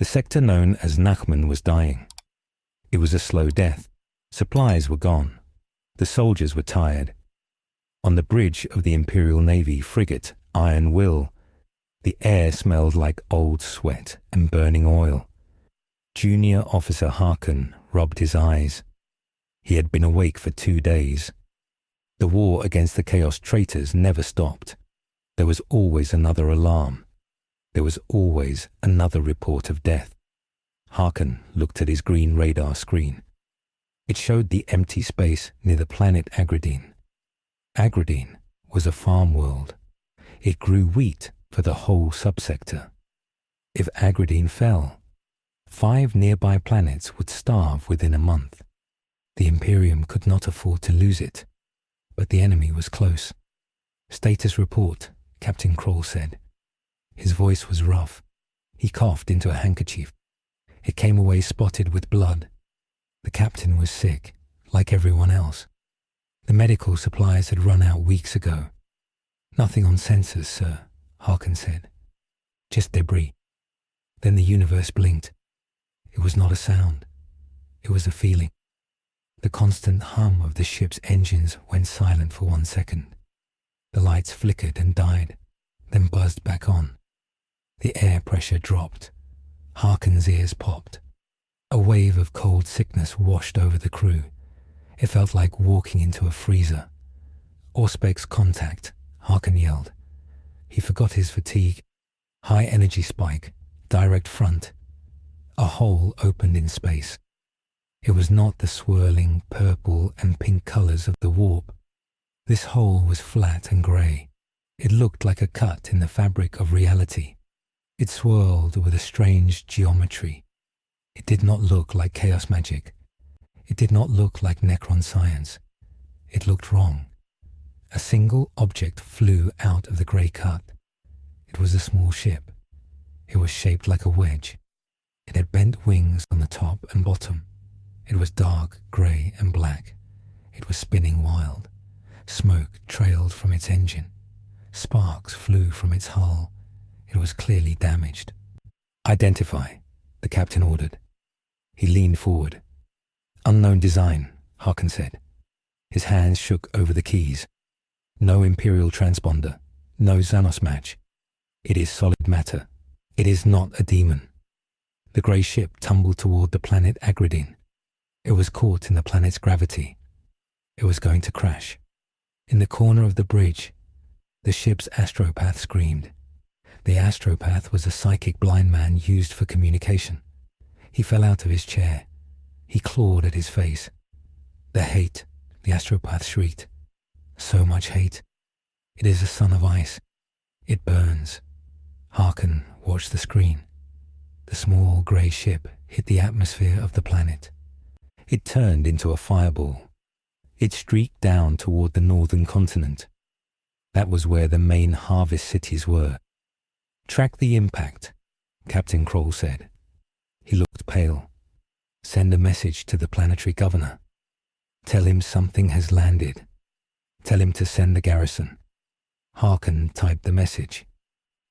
The sector known as Nachman was dying. It was a slow death. Supplies were gone. The soldiers were tired. On the bridge of the Imperial Navy frigate Iron Will, the air smelled like old sweat and burning oil. Junior Officer Harkin rubbed his eyes. He had been awake for 2 days. The war against the Chaos traitors never stopped. There was always another alarm. There was always another report of death. Harkin looked at his green radar screen. It showed the empty space near the planet Agradine. Agradine was a farm world. It grew wheat for the whole subsector. If Agradine fell, 5 nearby planets would starve within a month. The Imperium could not afford to lose it, but the enemy was close. "Status report," Captain Kroll said. His voice was rough. He coughed into a handkerchief. It came away spotted with blood. The captain was sick, like everyone else. The medical supplies had run out weeks ago. "Nothing on sensors, sir," Harkin said. "Just debris." Then the universe blinked. It was not a sound. It was a feeling. The constant hum of the ship's engines went silent for 1 second. The lights flickered and died, then buzzed back on. The air pressure dropped. Harkin's ears popped. A wave of cold sickness washed over the crew. It felt like walking into a freezer. "Auspex contact," Harkin yelled. He forgot his fatigue. High energy spike, direct front. A hole opened in space. It was not the swirling purple and pink colors of the warp. This hole was flat and gray. It looked like a cut in the fabric of reality. It swirled with a strange geometry. It did not look like chaos magic. It did not look like Necron science. It looked wrong. A single object flew out of the gray cut. It was a small ship. It was shaped like a wedge. It had bent wings on the top and bottom. It was dark, grey and black. It was spinning wild. Smoke trailed from its engine. Sparks flew from its hull. It was clearly damaged. "Identify," the captain ordered. He leaned forward. "Unknown design," Harkin said. His hands shook over the keys. "No Imperial transponder. No Xanos match. It is solid matter. It is not a demon." The grey ship tumbled toward the planet Agradine. It was caught in the planet's gravity. It was going to crash. In the corner of the bridge, the ship's astropath screamed. The astropath was a psychic blind man used for communication. He fell out of his chair. He clawed at his face. "The hate," the astropath shrieked. "So much hate. It is a sun of ice. It burns." Harkin watched the screen. The small grey ship hit the atmosphere of the planet. It turned into a fireball. It streaked down toward the northern continent. That was where the main harvest cities were. "Track the impact," Captain Kroll said. He looked pale. "Send a message to the planetary governor. Tell him something has landed. Tell him to send the garrison." Harkin typed the message.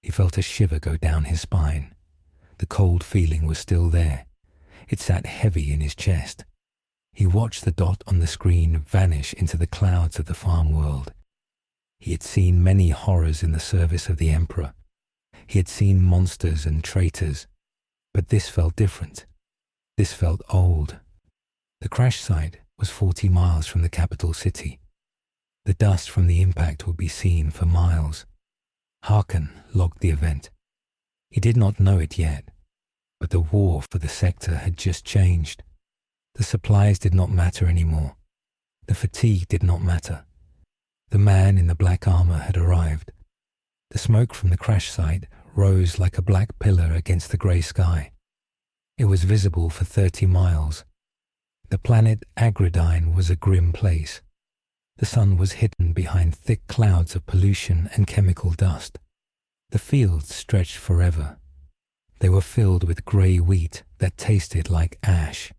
He felt a shiver go down his spine. The cold feeling was still there. It sat heavy in his chest. He watched the dot on the screen vanish into the clouds of the farm world. He had seen many horrors in the service of the Emperor. He had seen monsters and traitors. But this felt different. This felt old. The crash site was 40 miles from the capital city. The dust from the impact would be seen for miles. Harkin logged the event. He did not know it yet, but the war for the sector had just changed. The supplies did not matter anymore. The fatigue did not matter. The man in the black armor had arrived. The smoke from the crash site rose like a black pillar against the grey sky. It was visible for 30 miles. The planet Agradine was a grim place. The sun was hidden behind thick clouds of pollution and chemical dust. The fields stretched forever. They were filled with grey wheat that tasted like ash.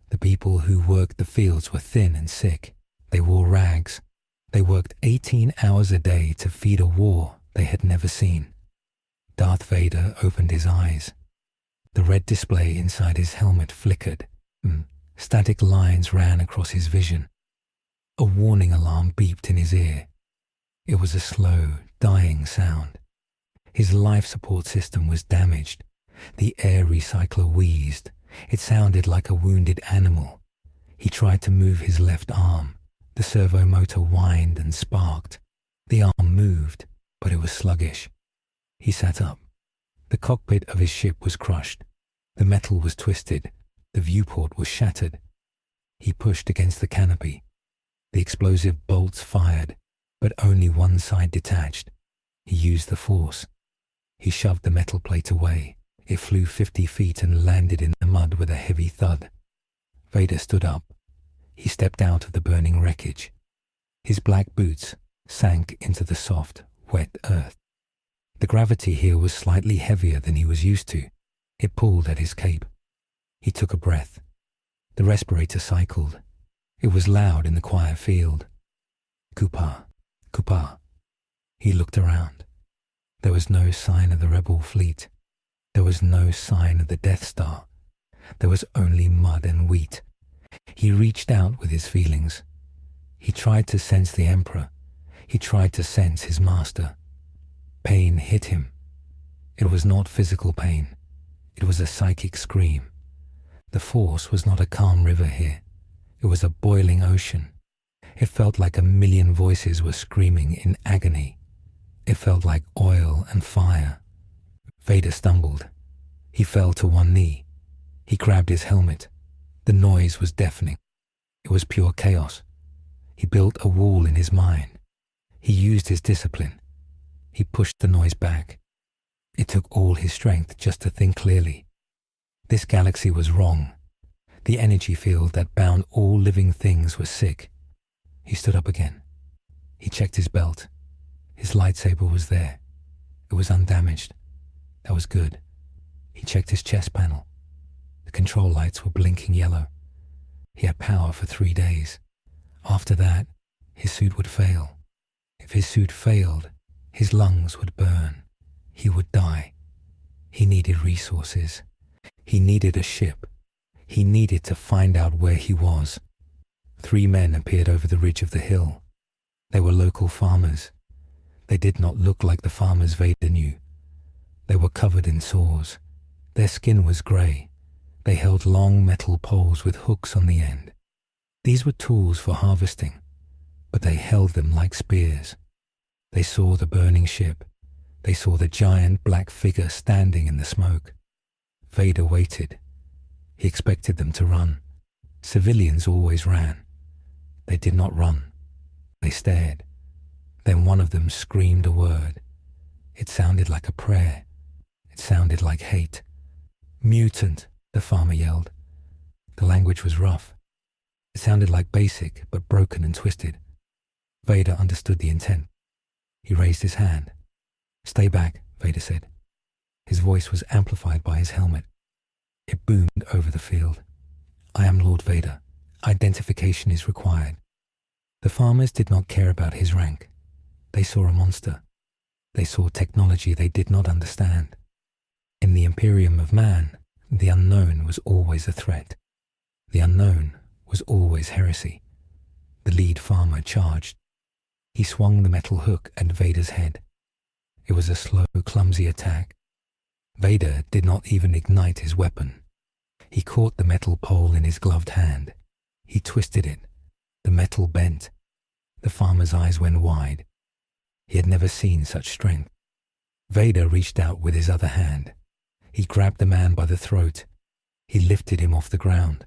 The people who worked the fields were thin and sick. They wore rags. They worked 18 hours a day to feed a war they had never seen. Darth Vader opened his eyes. The red display inside his helmet flickered. Static lines ran across his vision. A warning alarm beeped in his ear. It was a slow, dying sound. His life support system was damaged. The air recycler wheezed. It sounded like a wounded animal. He tried to move his left arm. The servo motor whined and sparked. The arm moved, but it was sluggish. He sat up. The cockpit of his ship was crushed. The metal was twisted. The viewport was shattered. He pushed against the canopy. The explosive bolts fired, but only one side detached. He used the force. He shoved the metal plate away. It flew 50 feet and landed in the mud with a heavy thud. Vader stood up. He stepped out of the burning wreckage. His black boots sank into the soft, wet earth. The gravity here was slightly heavier than he was used to. It pulled at his cape. He took a breath. The respirator cycled. It was loud in the quiet field. Kupa, Kupa. He looked around. There was no sign of the rebel fleet. There was no sign of the Death Star. There was only mud and wheat. He reached out with his feelings. He tried to sense the Emperor. He tried to sense his master. Pain hit him. It was not physical pain. It was a psychic scream. The Force was not a calm river here. It was a boiling ocean. It felt like a million voices were screaming in agony. It felt like oil and fire. Vader stumbled. He fell to one knee. He grabbed his helmet. The noise was deafening. It was pure chaos. He built a wall in his mind. He used his discipline. He pushed the noise back. It took all his strength just to think clearly. This galaxy was wrong. The energy field that bound all living things was sick. He stood up again. He checked his belt. His lightsaber was there. It was undamaged. That was good. He checked his chest panel. The control lights were blinking yellow. He had power for 3 days. After that, his suit would fail. If his suit failed, his lungs would burn. He would die. He needed resources. He needed a ship. He needed to find out where he was. 3 men appeared over the ridge of the hill. They were local farmers. They did not look like the farmers Vader knew. They were covered in sores. Their skin was grey. They held long metal poles with hooks on the end. These were tools for harvesting, but they held them like spears. They saw the burning ship. They saw the giant black figure standing in the smoke. Vader waited. He expected them to run. Civilians always ran. They did not run. They stared. Then one of them screamed a word. It sounded like a prayer. It sounded like hate. "Mutant," the farmer yelled. The language was rough. It sounded like basic, but broken and twisted. Vader understood the intent. He raised his hand. "Stay back," Vader said. His voice was amplified by his helmet. It boomed over the field. "I am Lord Vader. Identification is required." The farmers did not care about his rank. They saw a monster. They saw technology they did not understand. In the Imperium of Man, the unknown was always a threat. The unknown was always heresy. The lead farmer charged. He swung the metal hook at Vader's head. It was a slow, clumsy attack. Vader did not even ignite his weapon. He caught the metal pole in his gloved hand. He twisted it. The metal bent. The farmer's eyes went wide. He had never seen such strength. Vader reached out with his other hand. He grabbed the man by the throat. He lifted him off the ground.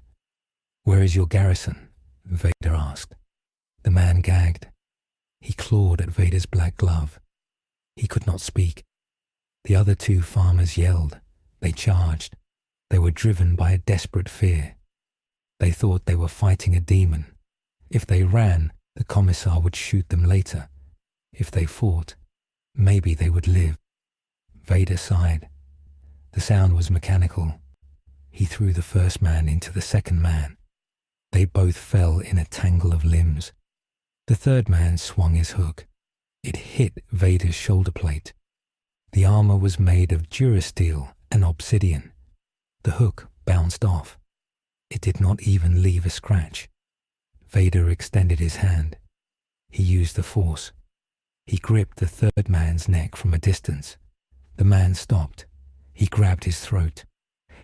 "Where is your garrison?" Vader asked. The man gagged. He clawed at Vader's black glove. He could not speak. The other 2 farmers yelled. They charged. They were driven by a desperate fear. They thought they were fighting a demon. If they ran, the commissar would shoot them later. If they fought, maybe they would live. Vader sighed. The sound was mechanical. He threw the first man into the second man. They both fell in a tangle of limbs. The third man swung his hook. It hit Vader's shoulder plate. The armor was made of durasteel and obsidian. The hook bounced off. It did not even leave a scratch. Vader extended his hand. He used the Force. He gripped the third man's neck from a distance. The man stopped. He grabbed his throat.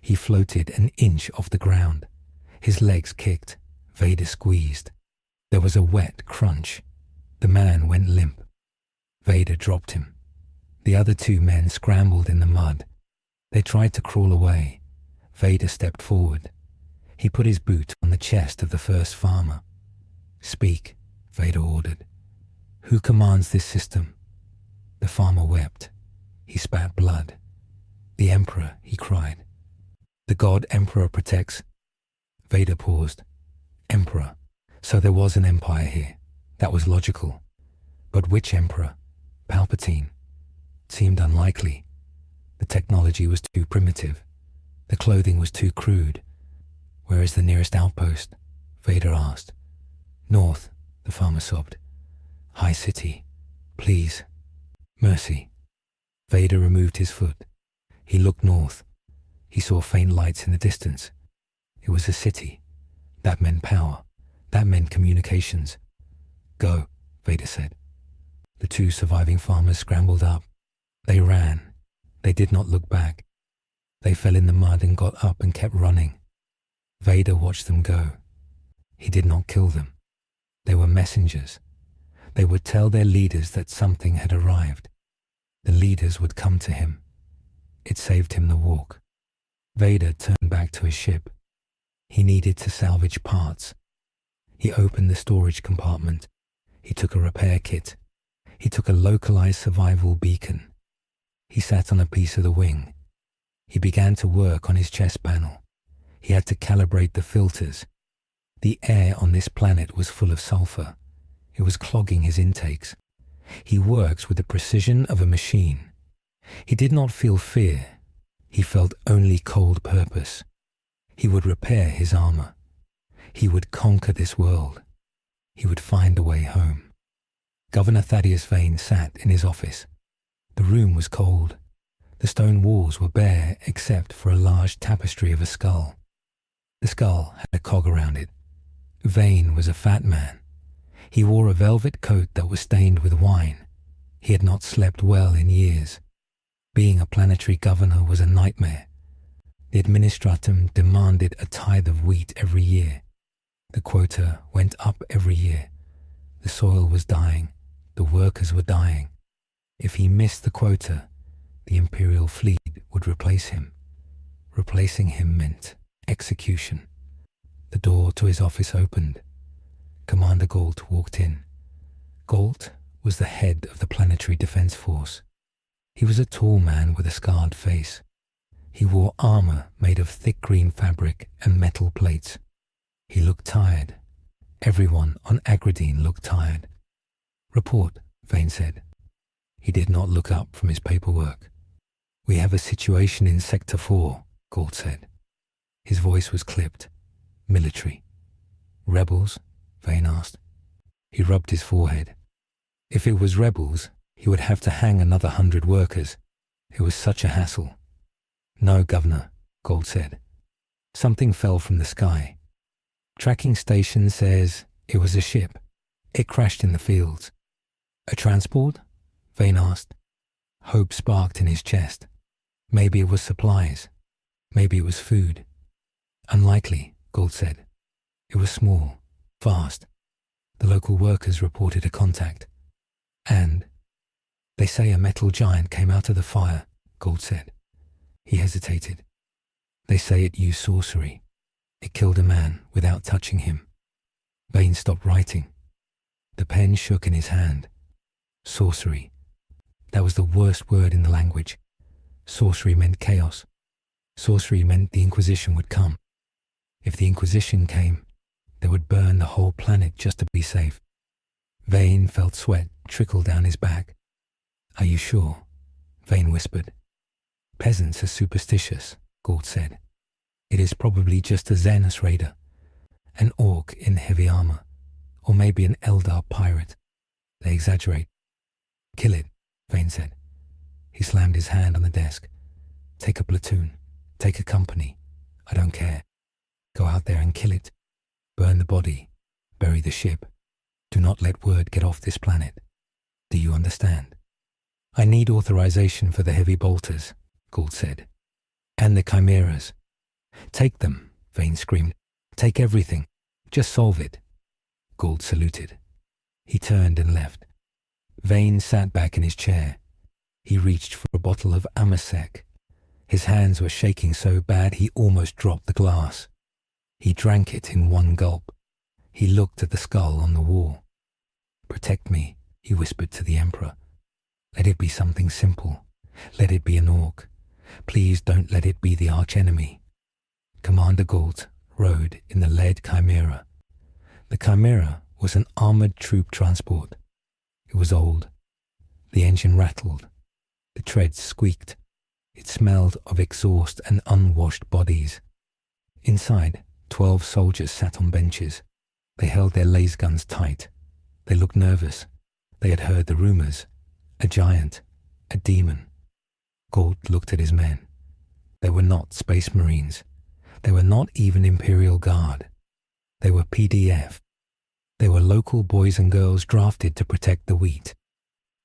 He floated an inch off the ground. His legs kicked. Vader squeezed. There was a wet crunch. The man went limp. Vader dropped him. The other two men scrambled in the mud. They tried to crawl away. Vader stepped forward. He put his boot on the chest of the first farmer. "Speak," Vader ordered. "Who commands this system?" The farmer wept. He spat blood. "The Emperor," he cried. "The God Emperor protects." Vader paused. "Emperor. So there was an empire here. That was logical. But which emperor? Palpatine. Seemed unlikely. The technology was too primitive. The clothing was too crude. Where is the nearest outpost?" Vader asked. "North," the farmer sobbed. "High City. Please. Mercy." Vader removed his foot. He looked north. He saw faint lights in the distance. It was a city. That meant power. That meant communications. "Go," Vader said. The two surviving farmers scrambled up. They ran. They did not look back. They fell in the mud and got up and kept running. Vader watched them go. He did not kill them. They were messengers. They would tell their leaders that something had arrived. The leaders would come to him. It saved him the walk. Vader turned back to his ship. He needed to salvage parts. He opened the storage compartment. He took a repair kit. He took a localized survival beacon. He sat on a piece of the wing. He began to work on his chest panel. He had to calibrate the filters. The air on this planet was full of sulfur. It was clogging his intakes. He worked with the precision of a machine. He did not feel fear. He felt only cold purpose. He would repair his armor. He would conquer this world. He would find a way home. Governor Thaddeus Vane sat in his office. The room was cold. The stone walls were bare except for a large tapestry of a skull. The skull had a cog around it. Vane was a fat man. He wore a velvet coat that was stained with wine. He had not slept well in years. Being a planetary governor was a nightmare. The administratum demanded a tithe of wheat every year. The quota went up every year. The soil was dying. The workers were dying. If he missed the quota, the Imperial fleet would replace him. Replacing him meant execution. The door to his office opened. Commander Galt walked in. Galt was the head of the Planetary Defense Force. He was a tall man with a scarred face. He wore armor made of thick green fabric and metal plates. He looked tired. Everyone on Agradine looked tired. "Report," Vane said. He did not look up from his paperwork. "We have a situation in Sector 4, Galt said. His voice was clipped. "Military." "Rebels?" Vane asked. He rubbed his forehead. If it was rebels, he would have to hang another 100 workers. It was such a hassle. "No, Governor," Galt said. "Something fell from the sky. Tracking station says it was a ship. It crashed in the fields." "A transport?" Vane asked. Hope sparked in his chest. Maybe it was supplies. Maybe it was food. "Unlikely," Galt said. "It was small, fast. The local workers reported a contact. And they say a metal giant came out of the fire," Galt said. He hesitated. "They say it used sorcery. It killed a man without touching him." Vane stopped writing. The pen shook in his hand. Sorcery. That was the worst word in the language. Sorcery meant chaos. Sorcery meant the Inquisition would come. If the Inquisition came, they would burn the whole planet just to be safe. Vane felt sweat trickle down his back. "Are you sure?" Vane whispered. "Peasants are superstitious," Galt said. "It is probably just a Xenos raider, an orc in heavy armor, or maybe an Eldar pirate. They exaggerate." "Kill it," Vane said. He slammed his hand on the desk. "Take a platoon. Take a company. I don't care. Go out there and kill it. Burn the body. Bury the ship. Do not let word get off this planet. Do you understand? I need authorization for the heavy bolters, Gould said. And the chimeras. Take them, Vane screamed. Take everything. Just solve it. Gould saluted. He turned and left. Vane sat back in his chair. He reached for a bottle of Amasec. His hands were shaking so bad he almost dropped the glass. He drank it in one gulp. He looked at the skull on the wall. Protect me, he whispered to the Emperor. Let it be something simple. Let it be an orc. Please don't let it be the archenemy. Commander Gould rode in the lead chimera. The chimera was an armored troop transport. It was old. The engine rattled. The treads squeaked. It smelled of exhaust and unwashed bodies. Inside, 12 soldiers sat on benches. They held their laser guns tight. They looked nervous. They had heard the rumors. A giant. A demon. Gould looked at his men. They were not Space Marines. They were not even Imperial Guard. They were PDF. They were local boys and girls drafted to protect the wheat.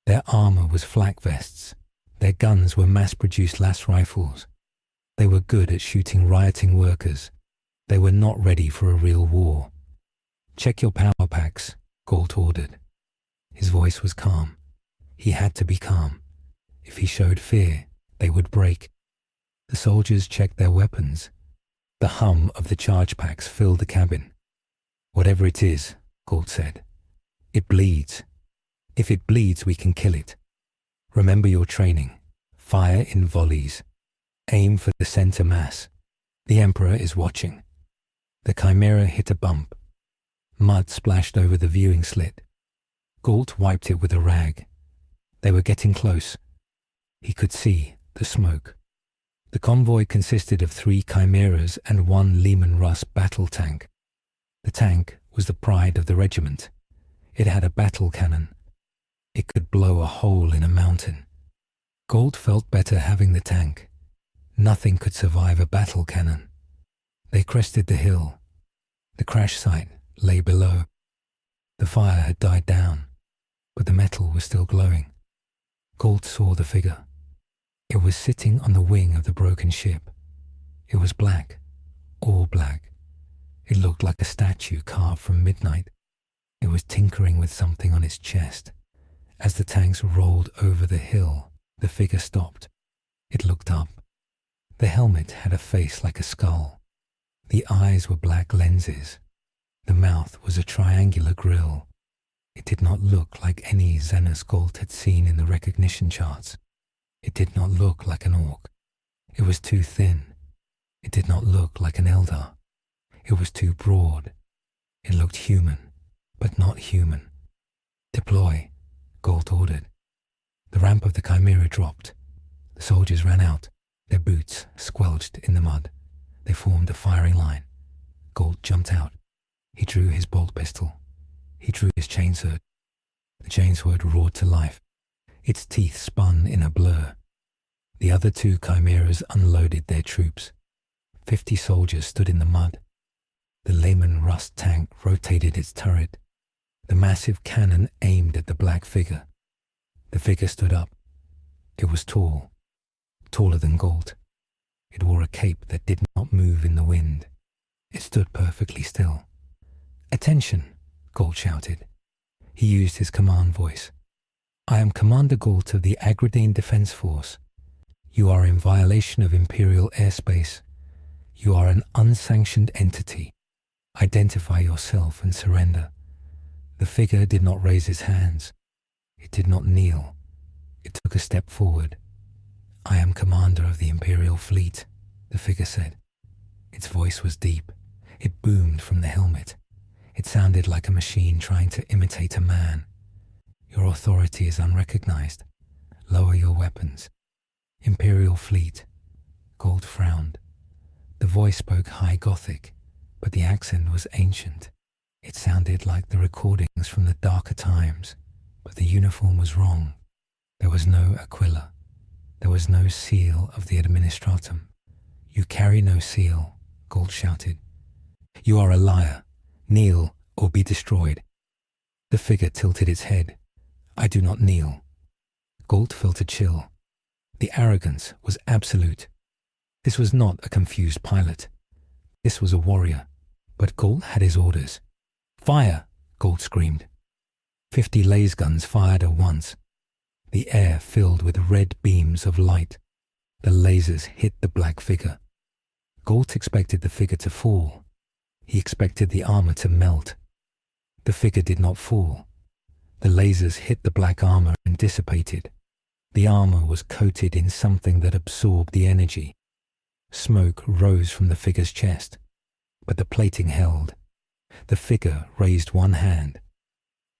Their armor was flak vests. Their guns were mass-produced las rifles. They were good at shooting rioting workers. They were not ready for a real war. Check your power packs, Gould ordered. His voice was calm. He had to be calm. If he showed fear, they would break. The soldiers checked their weapons. The hum of the charge packs filled the cabin. Whatever it is, Gould said. It bleeds. If it bleeds, we can kill it. Remember your training. Fire in volleys. Aim for the center mass. The Emperor is watching. The chimera hit a bump. Mud splashed over the viewing slit. Gould wiped it with a rag. They were getting close. He could see the smoke. The convoy consisted of 3 chimeras and 1 Lehman Russ battle tank. The tank was the pride of the regiment. It had a battle cannon. It could blow a hole in a mountain. Gould felt better having the tank. Nothing could survive a battle cannon. They crested the hill. The crash site lay below. The fire had died down, but the metal was still glowing. Gould saw the figure. It was sitting on the wing of the broken ship. It was black, all black. It looked like a statue carved from midnight. It was tinkering with something on its chest. As the tanks rolled over the hill, the figure stopped. It looked up. The helmet had a face like a skull. The eyes were black lenses. The mouth was a triangular grill. It did not look like any Xenos Gould had seen in the recognition charts. It did not look like an orc. It was too thin. It did not look like an Eldar. It was too broad. It looked human, but not human. Deploy, Gould ordered. The ramp of the chimera dropped. The soldiers ran out, their boots squelched in the mud. They formed a firing line. Gould jumped out. He drew his bolt pistol. He drew his chainsword. The chainsword roared to life. Its teeth spun in a blur. The other 2 chimeras unloaded their troops. 50 soldiers stood in the mud. The Lehman Russ tank rotated its turret. The massive cannon aimed at the black figure. The figure stood up. It was tall, taller than Gould. It wore a cape that did not move in the wind. It stood perfectly still. Attention, Gould shouted. He used his command voice. I am Commander Gould of the Agradine Defense Force. You are in violation of Imperial airspace. You are an unsanctioned entity. Identify yourself and surrender. The figure did not raise its hands. It did not kneel. It took a step forward. I am commander of the Imperial fleet, the figure said. Its voice was deep. It boomed from the helmet. It sounded like a machine trying to imitate a man. Your authority is unrecognized. Lower your weapons. Imperial fleet. Gould frowned. The voice spoke High Gothic, but the accent was ancient. It sounded like the recordings from the darker times, but the uniform was wrong. There was no aquila. There was no seal of the administratum. You carry no seal, Galt shouted. "You are a liar. Kneel or be destroyed." The figure tilted its head. "I do not kneel." Galt felt a chill. The arrogance was absolute. This was not a confused pilot. This was a warrior. But Galt had his orders. "Fire!" Galt screamed. 50 laser guns fired at once. The air filled with red beams of light. The lasers hit the black figure. Galt expected the figure to fall. He expected the armor to melt. The figure did not fall. The lasers hit the black armor and dissipated. The armor was coated in something that absorbed the energy. Smoke rose from the figure's chest, but the plating held. The figure raised one hand.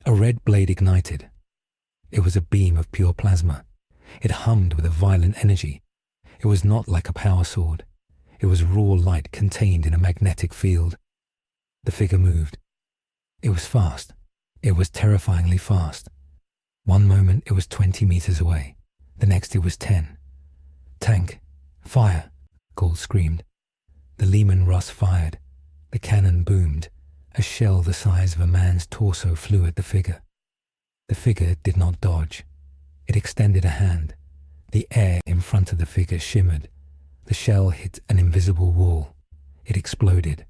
A red blade ignited. It was a beam of pure plasma. It hummed with a violent energy. It was not like a power sword. It was raw light contained in a magnetic field. The figure moved. It was fast. It was terrifyingly fast. One moment it was 20 meters away. The next it was 10. "Tank! Fire!" Galt screamed. The Leman Russ fired. The cannon boomed. A shell the size of a man's torso flew at the figure. The figure did not dodge. It extended a hand. The air in front of the figure shimmered. The shell hit an invisible wall. It exploded.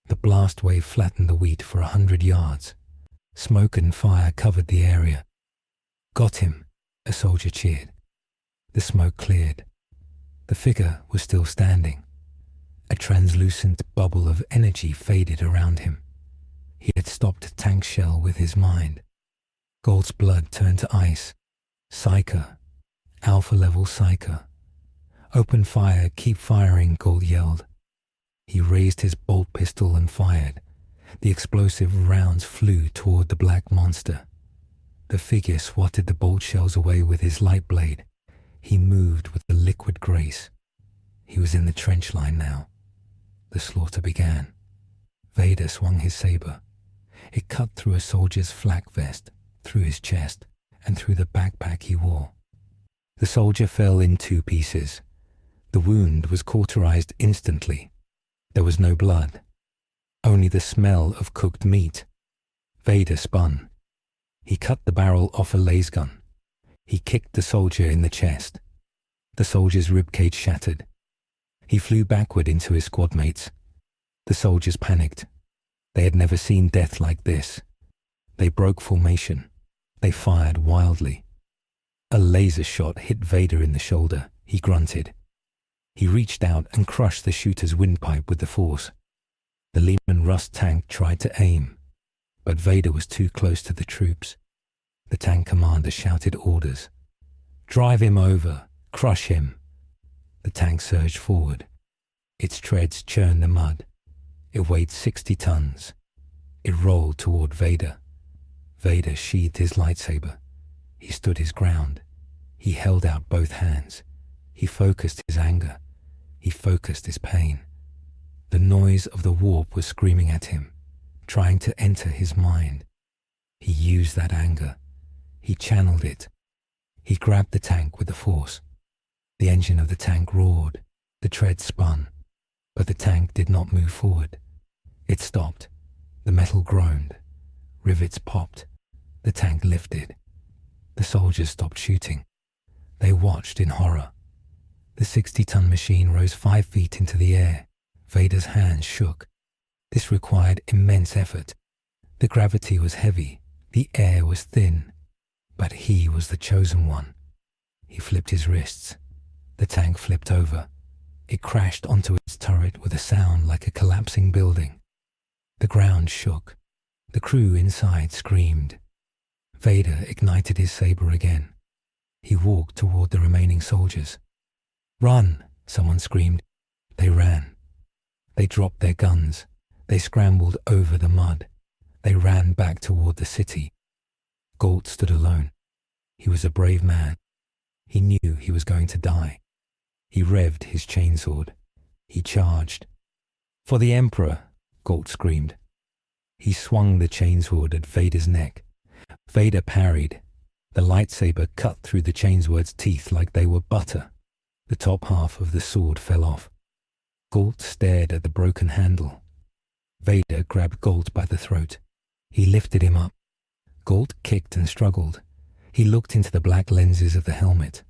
The blast wave flattened the wheat for 100 yards. Smoke and fire covered the area. "Got him," a soldier cheered. The smoke cleared. The figure was still standing. A translucent bubble of energy faded around him. He had stopped a tank shell with his mind. Galt's blood turned to ice. "Psyker. Alpha-level Psyker." "Open fire, keep firing," Galt yelled. He raised his bolt pistol and fired. The explosive rounds flew toward the black monster. The figure swatted the bolt shells away with his light blade. He moved with a liquid grace. He was in the trench line now. The slaughter began. Vader swung his saber. It cut through a soldier's flak vest, through his chest, and through the backpack he wore. The soldier fell in 2 pieces. The wound was cauterized instantly. There was no blood, only the smell of cooked meat. Vader spun. He cut the barrel off a laser gun. He kicked the soldier in the chest. The soldier's ribcage shattered. He flew backward into his squad mates. The soldiers panicked. They had never seen death like this. They broke formation. They fired wildly. A laser shot hit Vader in the shoulder. He grunted. He reached out and crushed the shooter's windpipe with the force. The Leman Russ tank tried to aim, but Vader was too close to the troops. The tank commander shouted orders. "Drive him over! Crush him!" The tank surged forward. Its treads churned the mud. It weighed 60 tons. It rolled toward Vader. Vader sheathed his lightsaber. He stood his ground. He held out both hands. He focused his anger. He focused his pain. The noise of the warp was screaming at him, trying to enter his mind. He used that anger. He channeled it. He grabbed the tank with the force. The engine of the tank roared. The treads spun. But the tank did not move forward. It stopped. The metal groaned. Rivets popped. The tank lifted. The soldiers stopped shooting. They watched in horror. The 60-ton machine rose 5 feet into the air. Vader's hands shook. This required immense effort. The gravity was heavy. The air was thin. But he was the chosen one. He flipped his wrists. The tank flipped over. It crashed onto its turret with a sound like a collapsing building. The ground shook. The crew inside screamed. Vader ignited his saber again. He walked toward the remaining soldiers. "Run!" someone screamed. They ran. They dropped their guns. They scrambled over the mud. They ran back toward the city. Galt stood alone. He was a brave man. He knew he was going to die. He revved his chainsword. He charged. "For the Emperor!" Galt screamed. He swung the chainsword at Vader's neck. Vader parried. The lightsaber cut through the chainsword's teeth like they were butter. The top half of the sword fell off. Galt stared at the broken handle. Vader grabbed Galt by the throat. He lifted him up. Galt kicked and struggled. He looked into the black lenses of the helmet.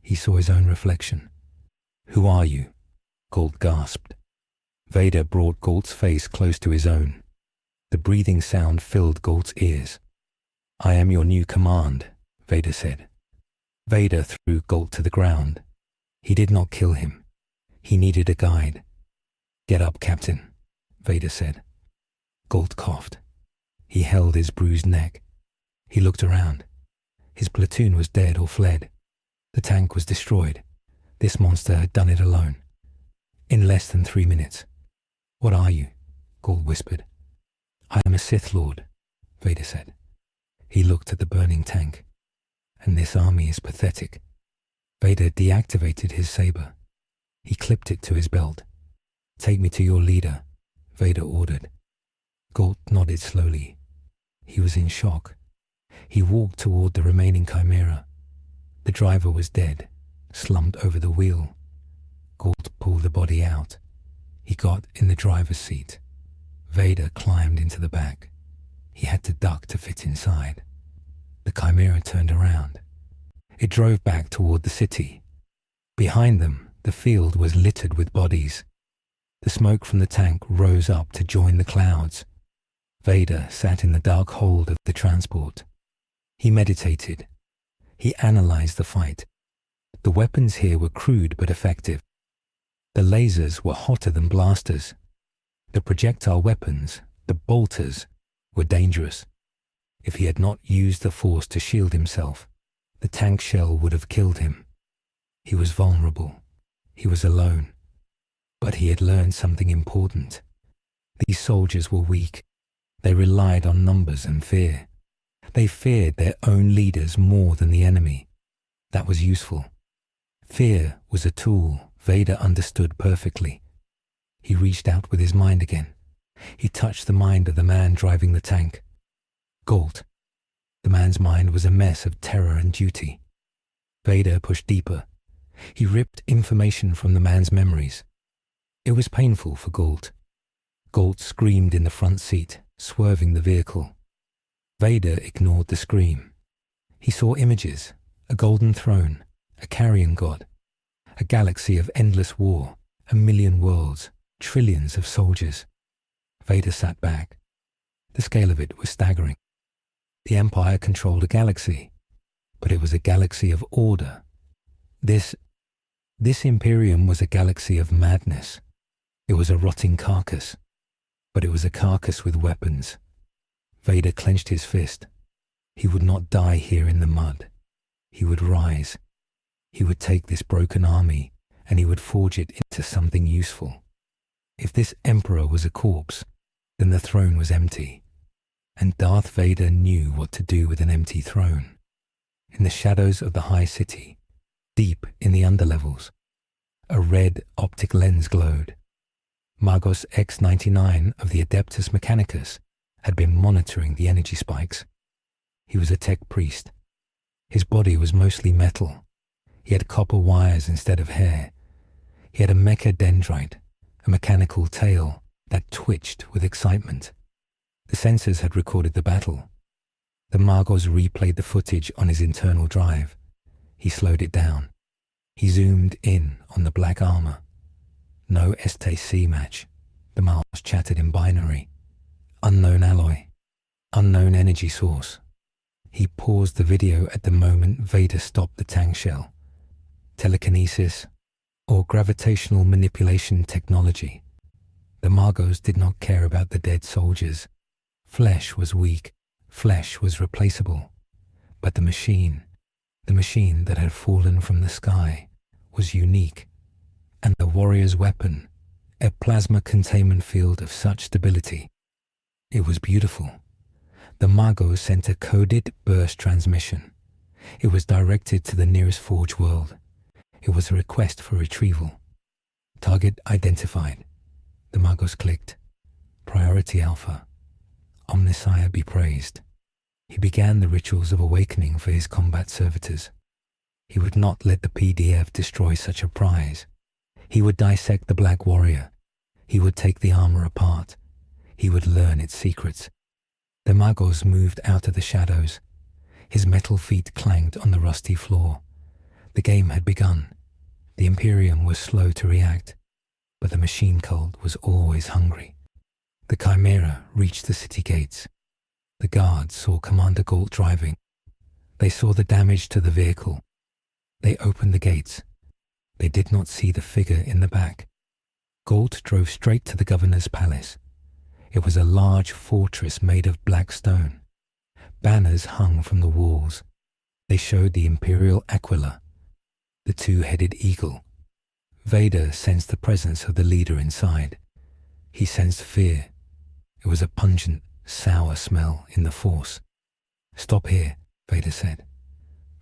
He saw his own reflection. "Who are you?" Galt gasped. Vader brought Galt's face close to his own. The breathing sound filled Galt's ears. "I am your new command," Vader said. Vader threw Galt to the ground. He did not kill him. He needed a guide. "Get up, Captain," Vader said. Galt coughed. He held his bruised neck. He looked around. His platoon was dead or fled. The tank was destroyed. This monster had done it alone. In less than 3 minutes. "What are you?" Galt whispered. "I am a Sith Lord," Vader said. He looked at the burning tank. "And this army is pathetic." Vader deactivated his saber. He clipped it to his belt. "Take me to your leader," Vader ordered. Galt nodded slowly. He was in shock. He walked toward the remaining Chimera. The driver was dead, slumped over the wheel. Galt pulled the body out. He got in the driver's seat. Vader climbed into the back. He had to duck to fit inside. The Chimera turned around. It drove back toward the city. Behind them, the field was littered with bodies. The smoke from the tank rose up to join the clouds. Vader sat in the dark hold of the transport. He meditated. He analyzed the fight. The weapons here were crude but effective. The lasers were hotter than blasters. The projectile weapons, the bolters, were dangerous. If he had not used the Force to shield himself, the tank shell would have killed him. He was vulnerable. He was alone. But he had learned something important. These soldiers were weak. They relied on numbers and fear. They feared their own leaders more than the enemy. That was useful. Fear was a tool Vader understood perfectly. He reached out with his mind again. He touched the mind of the man driving the tank. Galt. The man's mind was a mess of terror and duty. Vader pushed deeper. He ripped information from the man's memories. It was painful for Galt. Galt screamed in the front seat, swerving the vehicle. Vader ignored the scream. He saw images, a golden throne, a carrion god, a galaxy of endless war, 1,000,000 worlds, trillions of soldiers. Vader sat back. The scale of it was staggering. The Empire controlled a galaxy, but it was a galaxy of order. This Imperium was a galaxy of madness. It was a rotting carcass, but it was a carcass with weapons. Vader clenched his fist. He would not die here in the mud. He would rise. He would take this broken army and he would forge it into something useful. If this emperor was a corpse, then the throne was empty. And Darth Vader knew what to do with an empty throne. In the shadows of the high city, deep in the underlevels, a red optic lens glowed. Magos X-99 of the Adeptus Mechanicus had been monitoring the energy spikes. He was a tech priest. His body was mostly metal. He had copper wires instead of hair. He had a mecha dendrite, a mechanical tail that twitched with excitement. The sensors had recorded the battle. The Magos replayed the footage on his internal drive. He slowed it down. He zoomed in on the black armor. No STC match. The mouse chattered in binary. Unknown alloy. Unknown energy source. He paused the video at the moment Vader stopped the tank shell. Telekinesis or gravitational manipulation technology. The Magos did not care about the dead soldiers. Flesh was weak. Flesh was replaceable. But the machine that had fallen from the sky, was unique. And the warrior's weapon, a plasma containment field of such stability. It was beautiful. The Magos sent a coded burst transmission. It was directed to the nearest forge world. It was a request for retrieval. Target identified. The Magos clicked. Priority Alpha. Omnissiah be praised. He began the rituals of awakening for his combat servitors. He would not let the PDF destroy such a prize. He would dissect the Black Warrior. He would take the armor apart. He would learn its secrets. The Magos moved out of the shadows. His metal feet clanked on the rusty floor. The game had begun. The Imperium was slow to react, but the machine cult was always hungry. The Chimera reached the city gates. The guards saw Commander Galt driving. They saw the damage to the vehicle. They opened the gates. They did not see the figure in the back. Galt drove straight to the governor's palace. It was a large fortress made of black stone. Banners hung from the walls. They showed the Imperial Aquila, the two-headed eagle. Vader sensed the presence of the leader inside. He sensed fear. It was a pungent, sour smell in the Force. "Stop here," Vader said.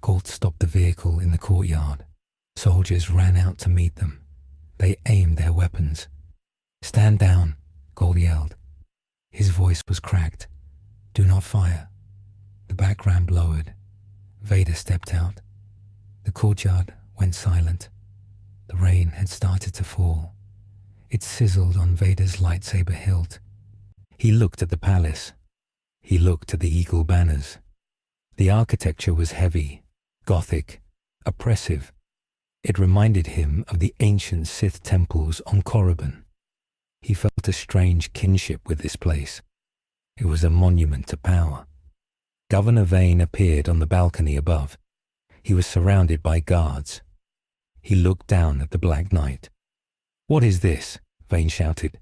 Galt stopped the vehicle in the courtyard. Soldiers ran out to meet them. They aimed their weapons. "Stand down," Galt yelled. His voice was cracked. "Do not fire." The back ramp lowered. Vader stepped out. The courtyard went silent. The rain had started to fall. It sizzled on Vader's lightsaber hilt. He looked at the palace. He looked at the eagle banners. The architecture was heavy, Gothic, oppressive. It reminded him of the ancient Sith temples on Korriban. He felt a strange kinship with this place. It was a monument to power. Governor Vane appeared on the balcony above. He was surrounded by guards. He looked down at the Black Knight. "What is this?" Vane shouted.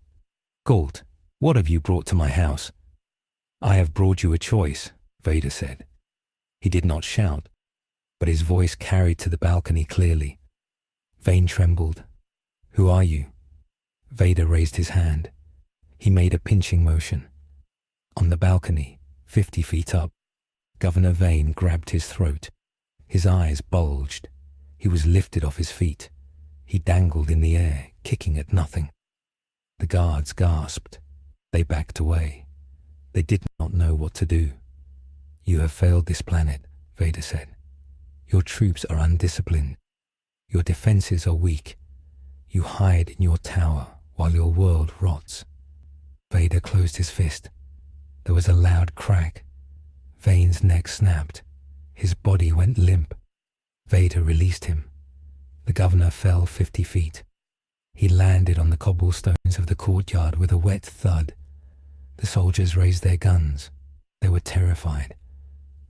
"Galt, what have you brought to my house?" "I have brought you a choice," Vader said. He did not shout, but his voice carried to the balcony clearly. Vane trembled. "Who are you?" Vader raised his hand. He made a pinching motion. On the balcony, 50 feet up, Governor Vane grabbed his throat. His eyes bulged. He was lifted off his feet. He dangled in the air, kicking at nothing. The guards gasped. They backed away. They did not know what to do. "You have failed this planet," Vader said. "Your troops are undisciplined. Your defenses are weak. You hide in your tower while your world rots." Vader closed his fist. There was a loud crack. Vane's neck snapped. His body went limp. Vader released him. The governor fell 50 feet. He landed on the cobblestones of the courtyard with a wet thud. The soldiers raised their guns. They were terrified.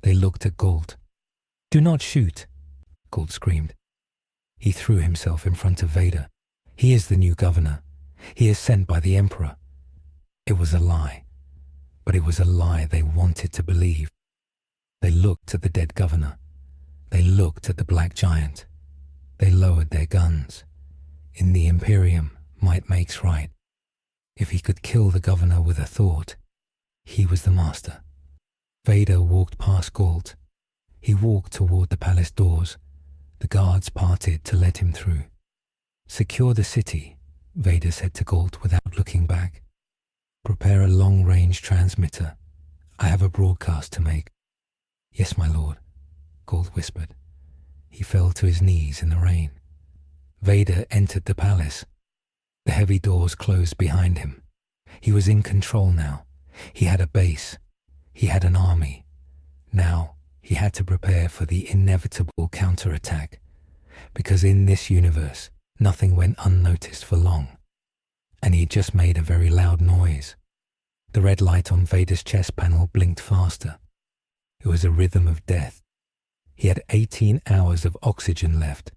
They looked at Galt. "Do not shoot," Galt screamed. He threw himself in front of Vader. "He is the new governor. He is sent by the Emperor." It was a lie, but it was a lie they wanted to believe. They looked at the dead governor. They looked at the black giant. They lowered their guns. In the Imperium, might makes right. If he could kill the governor with a thought, he was the master. Vader walked past Galt. He walked toward the palace doors. The guards parted to let him through. "Secure the city," Vader said to Galt without looking back. "Prepare a long-range transmitter. I have a broadcast to make." "Yes, my lord," Galt whispered. He fell to his knees in the rain. Vader entered the palace. The heavy doors closed behind him. He was in control now. He had a base. He had an army. Now he had to prepare for the inevitable counterattack, because in this universe, nothing went unnoticed for long. And he just made a very loud noise. The red light on Vader's chest panel blinked faster. It was a rhythm of death. He had 18 hours of oxygen left.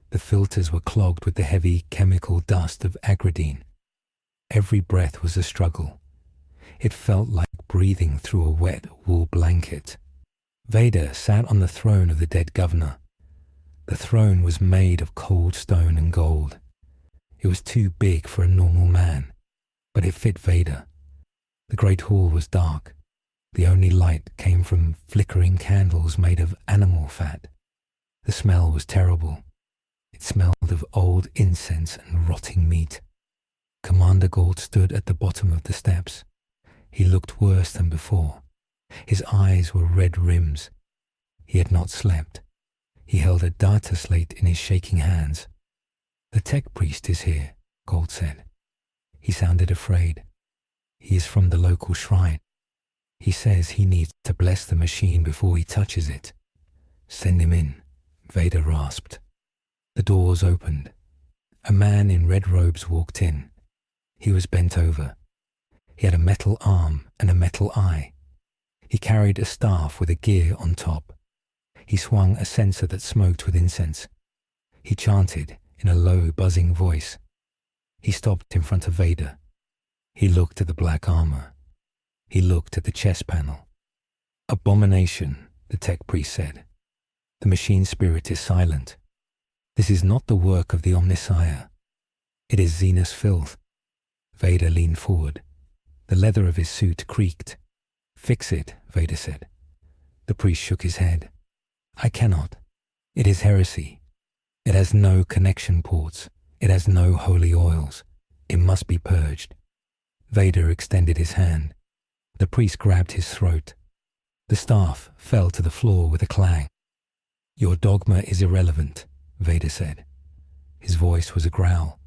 The filters were clogged with the heavy chemical dust of agridine. Every breath was a struggle. It felt like breathing through a wet wool blanket. Vader sat on the throne of the dead governor. The throne was made of cold stone and gold. It was too big for a normal man, but it fit Vader. The great hall was dark. The only light came from flickering candles made of animal fat. The smell was terrible. It smelled of old incense and rotting meat. Commander Galt stood at the bottom of the steps. He looked worse than before. His eyes were red rims. He had not slept. He held a data slate in his shaking hands. The tech priest is here, Gold said. He sounded afraid. He is from the local shrine. He says he needs to bless the machine before he touches it. Send him in, Vader rasped. The doors opened. A man in red robes walked in. He was bent over. He had a metal arm and a metal eye. He carried a staff with a gear on top. He swung a censer that smoked with incense. He chanted in a low, buzzing voice. He stopped in front of Vader. He looked at the black armor. He looked at the chest panel. Abomination, the tech priest said. The machine spirit is silent. This is not the work of the Omnissiah. It is Xenos filth. Vader leaned forward. The leather of his suit creaked. Fix it, Vader said. The priest shook his head. I cannot. It is heresy. It has no connection ports. It has no holy oils. It must be purged. Vader extended his hand. The priest grabbed his throat. The staff fell to the floor with a clang. Your dogma is irrelevant, Vader said. His voice was a growl.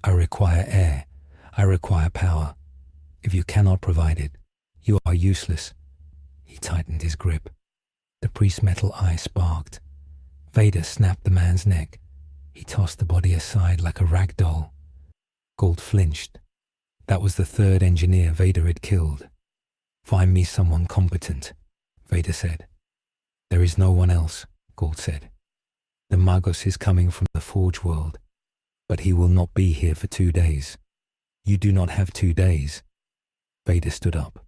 I require air. I require power. If you cannot provide it, you are useless. He tightened his grip. The priest's metal eye sparked. Vader snapped the man's neck. He tossed the body aside like a rag doll. Gold flinched. That was the third engineer Vader had killed. Find me someone competent, Vader said. There is no one else, Gold said. The Magos is coming from the Forge world, but he will not be here for 2 days. You do not have 2 days. Vader stood up.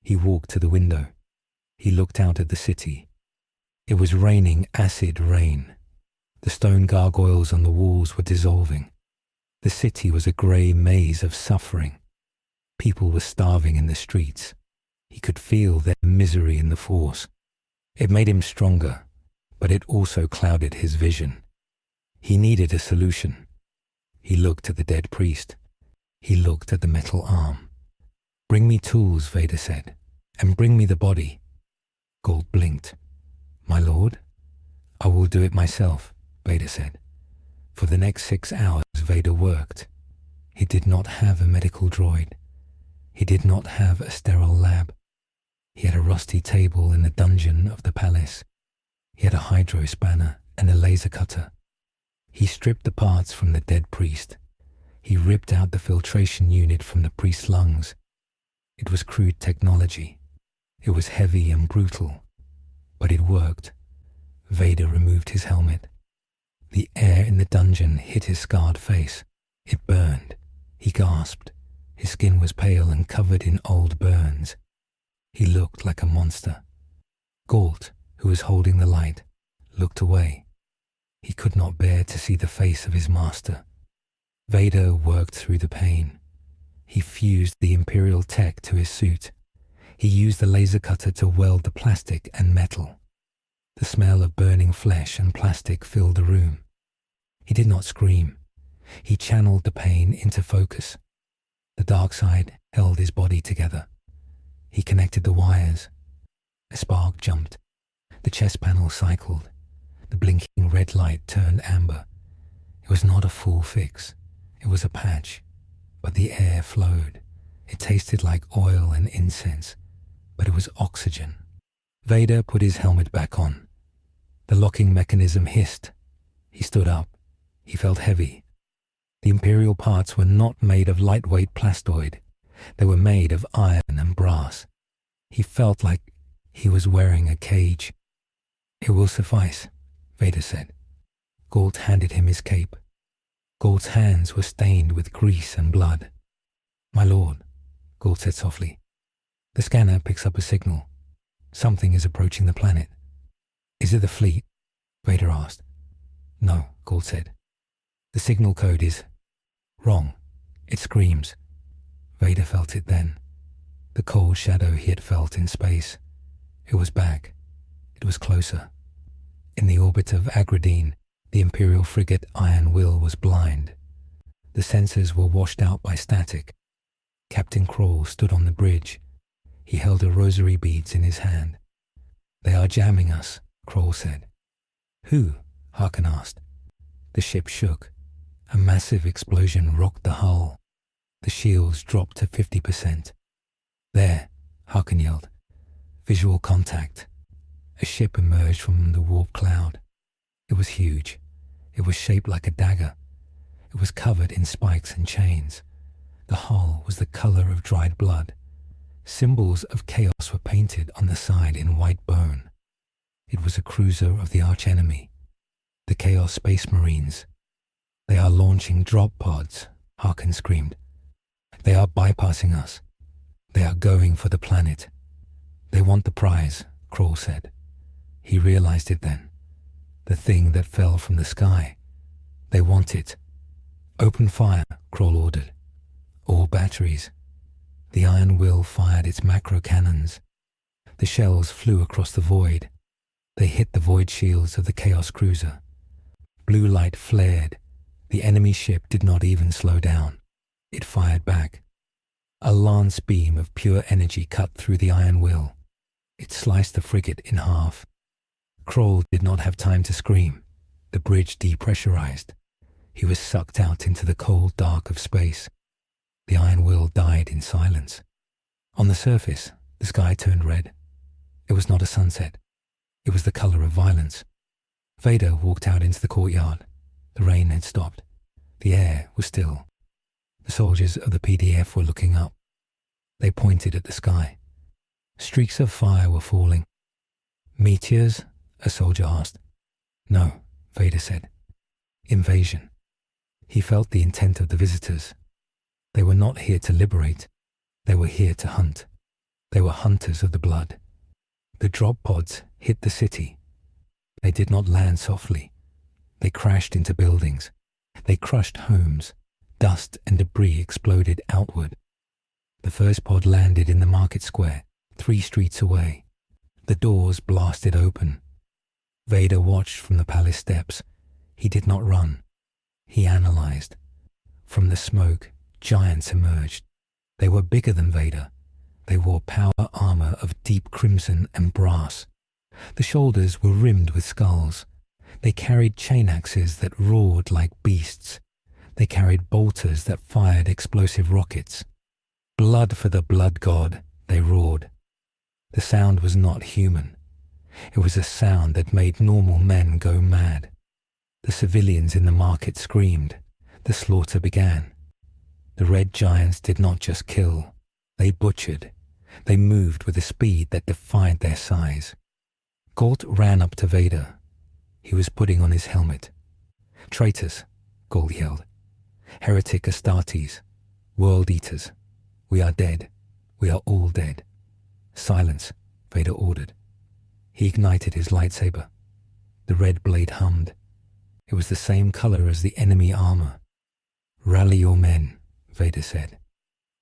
He walked to the window. He looked out at the city. It was raining acid rain. The stone gargoyles on the walls were dissolving. The city was a grey maze of suffering. People were starving in the streets. He could feel their misery in the Force. It made him stronger, but it also clouded his vision. He needed a solution. He looked at the dead priest. He looked at the metal arm. Bring me tools, Vader said, and bring me the body. Gold blinked. My lord? I will do it myself, Vader said. For the next 6 hours, Vader worked. He did not have a medical droid. He did not have a sterile lab. He had a rusty table in the dungeon of the palace. He had a hydro spanner and a laser cutter. He stripped the parts from the dead priest. He ripped out the filtration unit from the priest's lungs. It was crude technology. It was heavy and brutal, but it worked. Vader removed his helmet. The air in the dungeon hit his scarred face. It burned. He gasped. His skin was pale and covered in old burns. He looked like a monster. Galt, who was holding the light, looked away. He could not bear to see the face of his master. Vader worked through the pain. He fused the Imperial tech to his suit. He used the laser cutter to weld the plastic and metal. The smell of burning flesh and plastic filled the room. He did not scream. He channeled the pain into focus. The dark side held his body together. He connected the wires. A spark jumped. The chest panel cycled. The blinking red light turned amber. It was not a full fix. It was a patch. But the air flowed. It tasted like oil and incense, but it was oxygen. Vader put his helmet back on. The locking mechanism hissed. He stood up. He felt heavy. The Imperial parts were not made of lightweight plastoid. They were made of iron and brass. He felt like he was wearing a cage. It will suffice, Vader said. Galt handed him his cape. Galt's hands were stained with grease and blood. My lord, Galt said softly. The scanner picks up a signal. Something is approaching the planet. Is it the fleet? Vader asked. No, Galt said. The signal code is wrong. It screams. Vader felt it then. The cold shadow he had felt in space. It was back. It was closer. In the orbit of Agradine, the Imperial frigate Iron Will was blind. The sensors were washed out by static. Captain Kroll stood on the bridge. He held a rosary beads in his hand. They are jamming us, Kroll said. Who? Harkin asked. The ship shook. A massive explosion rocked the hull. The shields dropped to 50%. There, Harkin yelled. Visual contact. A ship emerged from the warp cloud. It was huge. It was shaped like a dagger. It was covered in spikes and chains. The hull was the color of dried blood. Symbols of chaos were painted on the side in white bone. It was a cruiser of the archenemy, the Chaos Space Marines. They are launching drop pods, Harkin screamed. They are bypassing us. They are going for the planet. They want the prize, Kroll said. He realized it then. The thing that fell from the sky. They want it. Open fire, Kroll ordered. All batteries. The Iron Will fired its macro cannons. The shells flew across the void. They hit the void shields of the Chaos Cruiser. Blue light flared. The enemy ship did not even slow down. It fired back. A lance beam of pure energy cut through the Iron Will. It sliced the frigate in half. Kroll did not have time to scream. The bridge depressurized. He was sucked out into the cold dark of space. The Iron Will died in silence. On the surface, the sky turned red. It was not a sunset. It was the color of violence. Vader walked out into the courtyard. The rain had stopped. The air was still. The soldiers of the PDF were looking up. They pointed at the sky. Streaks of fire were falling. Meteors? A soldier asked. No, Vader said. Invasion. He felt the intent of the visitors. They were not here to liberate. They were here to hunt. They were hunters of the blood. The drop pods hit the city. They did not land softly. They crashed into buildings. They crushed homes. Dust and debris exploded outward. The first pod landed in the market square, 3 streets away. The doors blasted open. Vader watched from the palace steps. He did not run. He analyzed. From the smoke, giants emerged. They were bigger than Vader. They wore power armor of deep crimson and brass. The shoulders were rimmed with skulls. They carried chain axes that roared like beasts. They carried bolters that fired explosive rockets. Blood for the blood god, they roared. The sound was not human. It was a sound that made normal men go mad. The civilians in the market screamed. The slaughter began. The red giants did not just kill. They butchered. They moved with a speed that defied their size. Galt ran up to Vader. He was putting on his helmet. Traitors, Galt yelled. Heretic Astartes. World eaters. We are dead. We are all dead. Silence, Vader ordered. He ignited his lightsaber. The red blade hummed. It was the same color as the enemy armor. Rally your men, Vader said.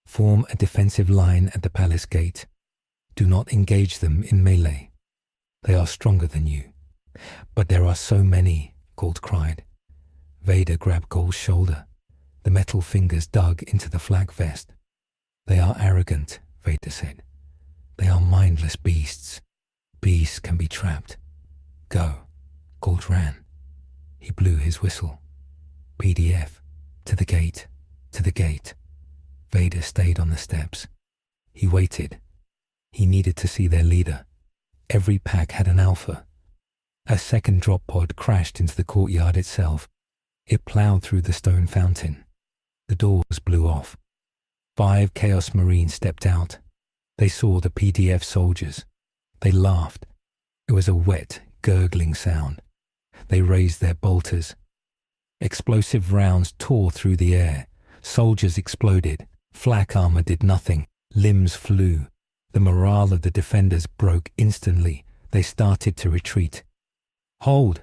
Form a defensive line at the palace gate. Do not engage them in melee. They are stronger than you. But there are so many, Galt cried. Vader grabbed Galt's shoulder. The metal fingers dug into the flak vest. They are arrogant, Vader said. They are mindless beasts. Beasts can be trapped. Go. Galt ran. He blew his whistle. PDF. To the gate. To the gate. Vader stayed on the steps. He waited. He needed to see their leader. Every pack had an alpha. A second drop pod crashed into the courtyard itself. It plowed through the stone fountain. The doors blew off. 5 Chaos Marines stepped out. They saw the PDF soldiers. They laughed. It was a wet, gurgling sound. They raised their bolters. Explosive rounds tore through the air. Soldiers exploded. Flak armor did nothing. Limbs flew. The morale of the defenders broke instantly. They started to retreat. Hold!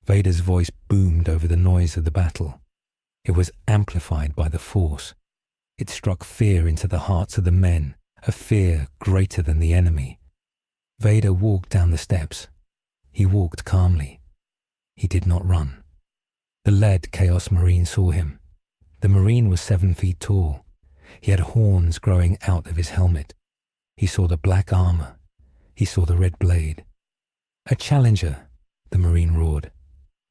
Vader's voice boomed over the noise of the battle. It was amplified by the Force. It struck fear into the hearts of the men, a fear greater than the enemy. Vader walked down the steps. He walked calmly. He did not run. The lead Chaos Marine saw him. The Marine was 7 feet tall. He had horns growing out of his helmet. He saw the black armor. He saw the red blade. A challenger, the Marine roared.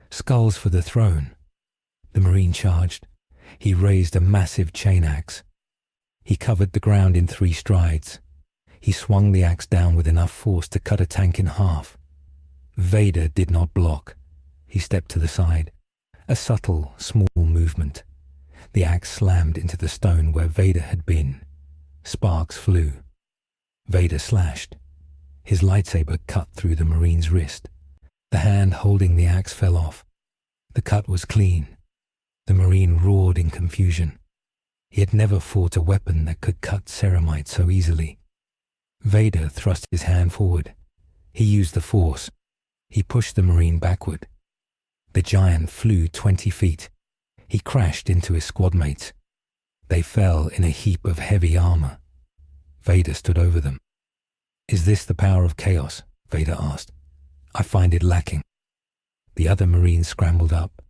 Skulls for the throne. The Marine charged. He raised a massive chain axe. He covered the ground in 3 strides. He swung the axe down with enough force to cut a tank in half. Vader did not block. He stepped to the side. A subtle, small movement. The axe slammed into the stone where Vader had been. Sparks flew. Vader slashed. His lightsaber cut through the Marine's wrist. The hand holding the axe fell off. The cut was clean. The Marine roared in confusion. He had never fought a weapon that could cut ceramite so easily. Vader thrust his hand forward. He used the force. He pushed the Marine backward. The giant flew 20 feet. He crashed into his squad mates. They fell in a heap of heavy armor. Vader stood over them. "Is this the power of chaos?" Vader asked. "I find it lacking." The other Marines scrambled up.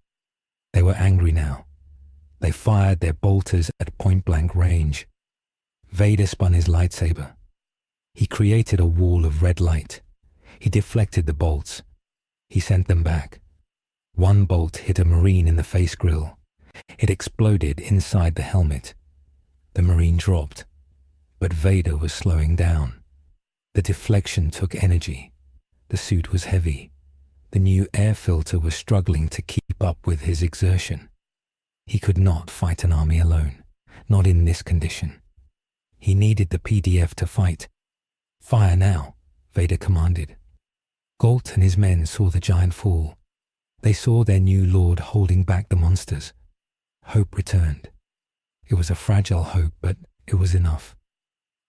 They were angry now. They fired their bolters at point-blank range. Vader spun his lightsaber. He created a wall of red light. He deflected the bolts. He sent them back. One bolt hit a Marine in the face grill. It exploded inside the helmet. The Marine dropped, but Vader was slowing down. The deflection took energy. The suit was heavy. The new air filter was struggling to keep up with his exertion. He could not fight an army alone, not in this condition. He needed the PDF to fight. "Fire now," Vader commanded. Galt and his men saw the giant fall. They saw their new lord holding back the monsters. Hope returned. It was a fragile hope, but it was enough.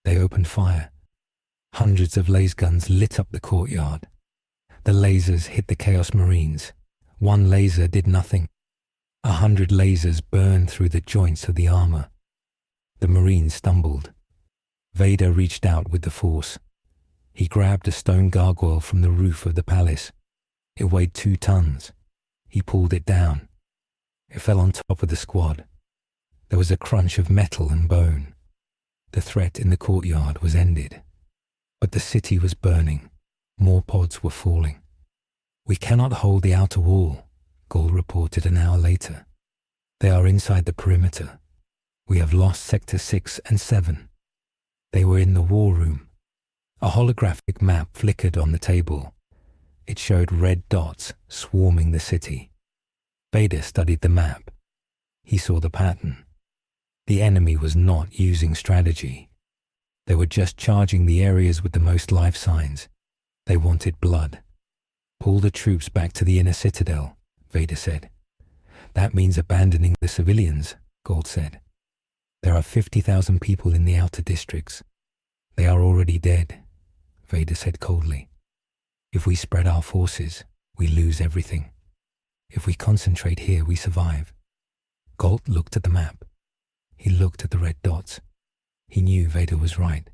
They opened fire. Hundreds of laser guns lit up the courtyard. The lasers hit the Chaos Marines. One laser did nothing. 100 lasers burned through the joints of the armor. The Marines stumbled. Vader reached out with the force. He grabbed a stone gargoyle from the roof of the palace. It weighed 2 tons. He pulled it down. It fell on top of the squad. There was a crunch of metal and bone. The threat in the courtyard was ended. But the city was burning. More pods were falling. "We cannot hold the outer wall," Gall reported an hour later. "They are inside the perimeter. We have lost Sector 6 and 7. They were in the war room. A holographic map flickered on the table. It showed red dots swarming the city. Vader studied the map. He saw the pattern. The enemy was not using strategy. They were just charging the areas with the most life signs. They wanted blood. "Pull the troops back to the inner citadel," Vader said. "That means abandoning the civilians," Galt said. "There are 50,000 people in the outer districts. They are already dead," Vader said coldly. "If we spread our forces, we lose everything. If we concentrate here, we survive." Galt looked at the map. He looked at the red dots. He knew Vader was right.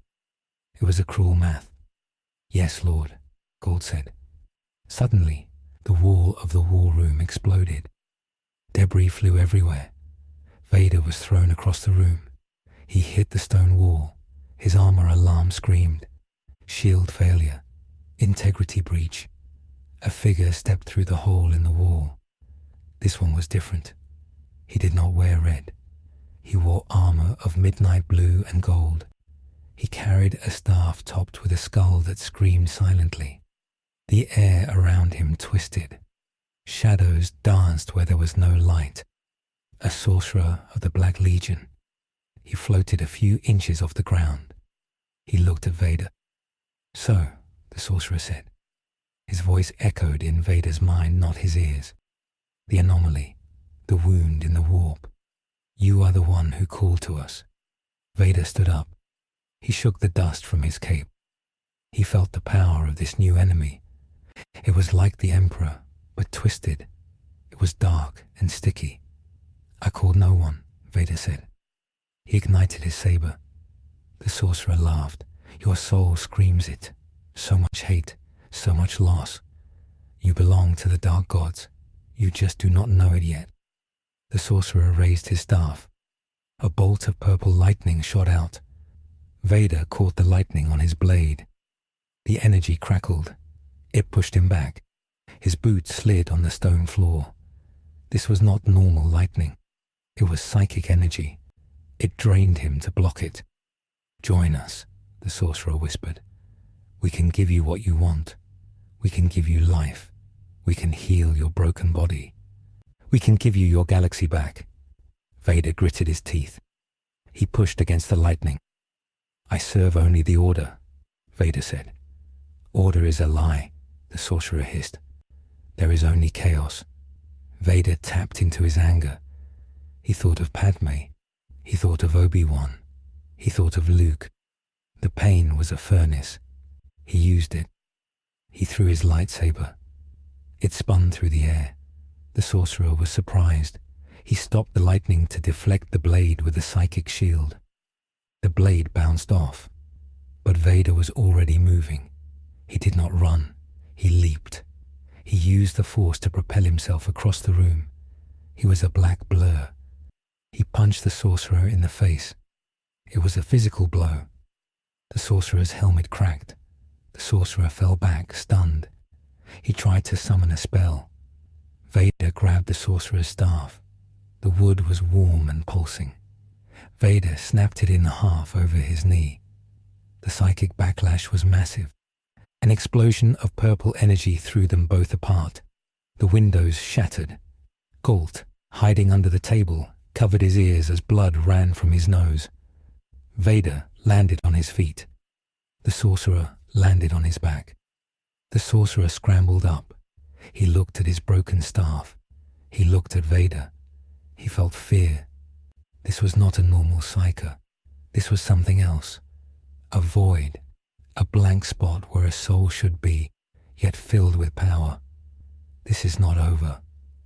It was a cruel math. "Yes, Lord," Galt said. Suddenly, the wall of the war room exploded. Debris flew everywhere. Vader was thrown across the room. He hit the stone wall. His armor alarm screamed. Shield failure. Integrity breach. A figure stepped through the hole in the wall. This one was different. He did not wear red. He wore armor of midnight blue and gold. He carried a staff topped with a skull that screamed silently. The air around him twisted. Shadows danced where there was no light. A sorcerer of the Black Legion. He floated a few inches off the ground. He looked at Vader. "So," the sorcerer said. His voice echoed in Vader's mind, not his ears. "The anomaly, the wound in the warp. You are the one who called to us." Vader stood up. He shook the dust from his cape. He felt the power of this new enemy. It was like the Emperor, but twisted. It was dark and sticky. "I called no one," Vader said. He ignited his saber. The sorcerer laughed. "Your soul screams it. So much hate, so much loss. You belong to the dark gods. You just do not know it yet." The sorcerer raised his staff. A bolt of purple lightning shot out. Vader caught the lightning on his blade. The energy crackled. It pushed him back. His boots slid on the stone floor. This was not normal lightning. It was psychic energy. It drained him to block it. "Join us," the sorcerer whispered. "We can give you what you want. We can give you life. We can heal your broken body. We can give you your galaxy back." Vader gritted his teeth. He pushed against the lightning. "I serve only the Order," Vader said. "Order is a lie," the sorcerer hissed. "There is only chaos." Vader tapped into his anger. He thought of Padme. He thought of Obi-Wan. He thought of Luke. The pain was a furnace. He used it. He threw his lightsaber. It spun through the air. The sorcerer was surprised. He stopped the lightning to deflect the blade with a psychic shield. The blade bounced off, but Vader was already moving. He did not run. He leaped. He used the Force to propel himself across the room. He was a black blur. He punched the sorcerer in the face. It was a physical blow. The sorcerer's helmet cracked. The sorcerer fell back, stunned. He tried to summon a spell. Vader grabbed the sorcerer's staff. The wood was warm and pulsing. Vader snapped it in half over his knee. The psychic backlash was massive. An explosion of purple energy threw them both apart. The windows shattered. Galt, hiding under the table, covered his ears as blood ran from his nose. Vader landed on his feet. The sorcerer landed on his back. The sorcerer scrambled up. He looked at his broken staff. He looked at Vader. He felt fear. This was not a normal psyker. This was something else. A void. A blank spot where a soul should be, yet filled with power. "This is not over,"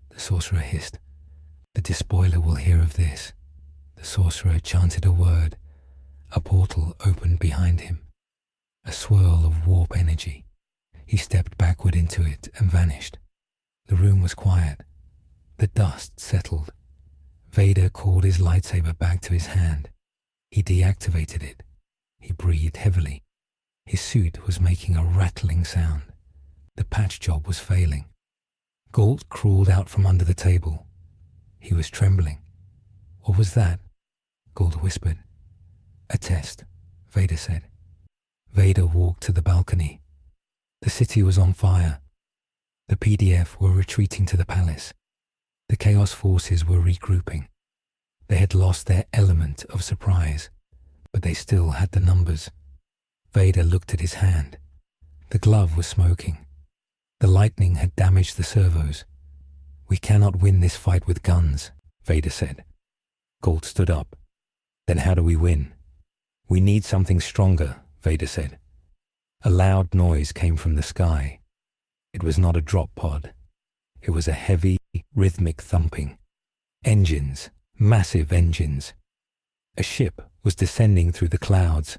the sorcerer hissed. "The despoiler will hear of this." The sorcerer chanted a word. A portal opened behind him. A swirl of warp energy. He stepped backward into it and vanished. The room was quiet. The dust settled. Vader called his lightsaber back to his hand. He deactivated it. He breathed heavily. His suit was making a rattling sound. The patch job was failing. Galt crawled out from under the table. He was trembling. "What was that?" Galt whispered. "A test," Vader said. Vader walked to the balcony. The city was on fire. The PDF were retreating to the palace. The Chaos forces were regrouping. They had lost their element of surprise, but they still had the numbers. Vader looked at his hand. The glove was smoking. The lightning had damaged the servos. "We cannot win this fight with guns," Vader said. Galt stood up. "Then how do we win?" "We need something stronger," Vader said. A loud noise came from the sky. It was not a drop pod. It was a heavy, rhythmic thumping. Engines, massive engines. A ship was descending through the clouds.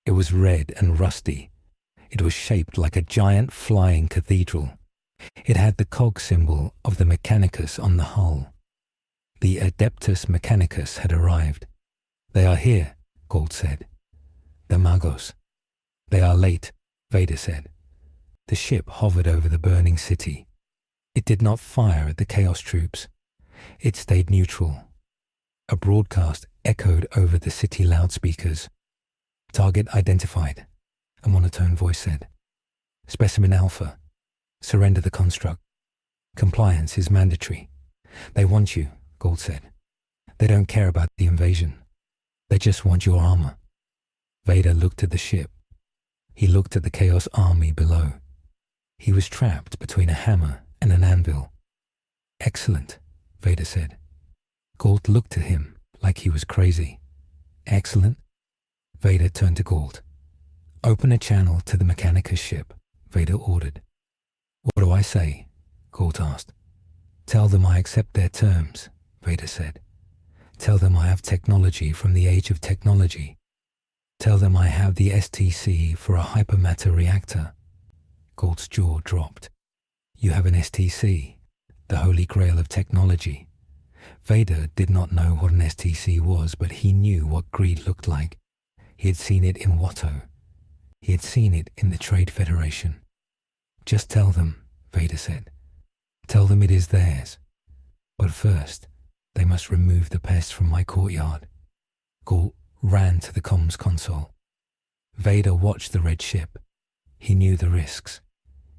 It was red and rusty. It was shaped like a giant flying cathedral. It had the cog symbol of the Mechanicus on the hull. The Adeptus Mechanicus had arrived. "They are here," Galt said. "The Magos." "They are late," Vader said. The ship hovered over the burning city. It did not fire at the Chaos troops. It stayed neutral. A broadcast echoed over the city loudspeakers. "Target identified," a monotone voice said. "Specimen Alpha. Surrender the construct. Compliance is mandatory." "They want you," Galt said. "They don't care about the invasion. They just want your armor." Vader looked at the ship. He looked at the Chaos army below. He was trapped between a hammer and an anvil. "Excellent," Vader said. Galt looked at him like he was crazy. "Excellent?" Vader turned to Galt. "Open a channel to the Mechanicus ship," Vader ordered. "What do I say?" Galt asked. "Tell them I accept their terms," Vader said. "Tell them I have technology from the age of technology. Tell them I have the STC for a hypermatter reactor." Galt's jaw dropped. "You have an STC, the holy grail of technology." Vader did not know what an STC was, but he knew what greed looked like. He had seen it in Watto. He had seen it in the Trade Federation. "Just tell them," Vader said. "Tell them it is theirs." But first, they must remove the pest from my courtyard. Gault ran to the comms console. Vader watched the red ship. He knew the risks.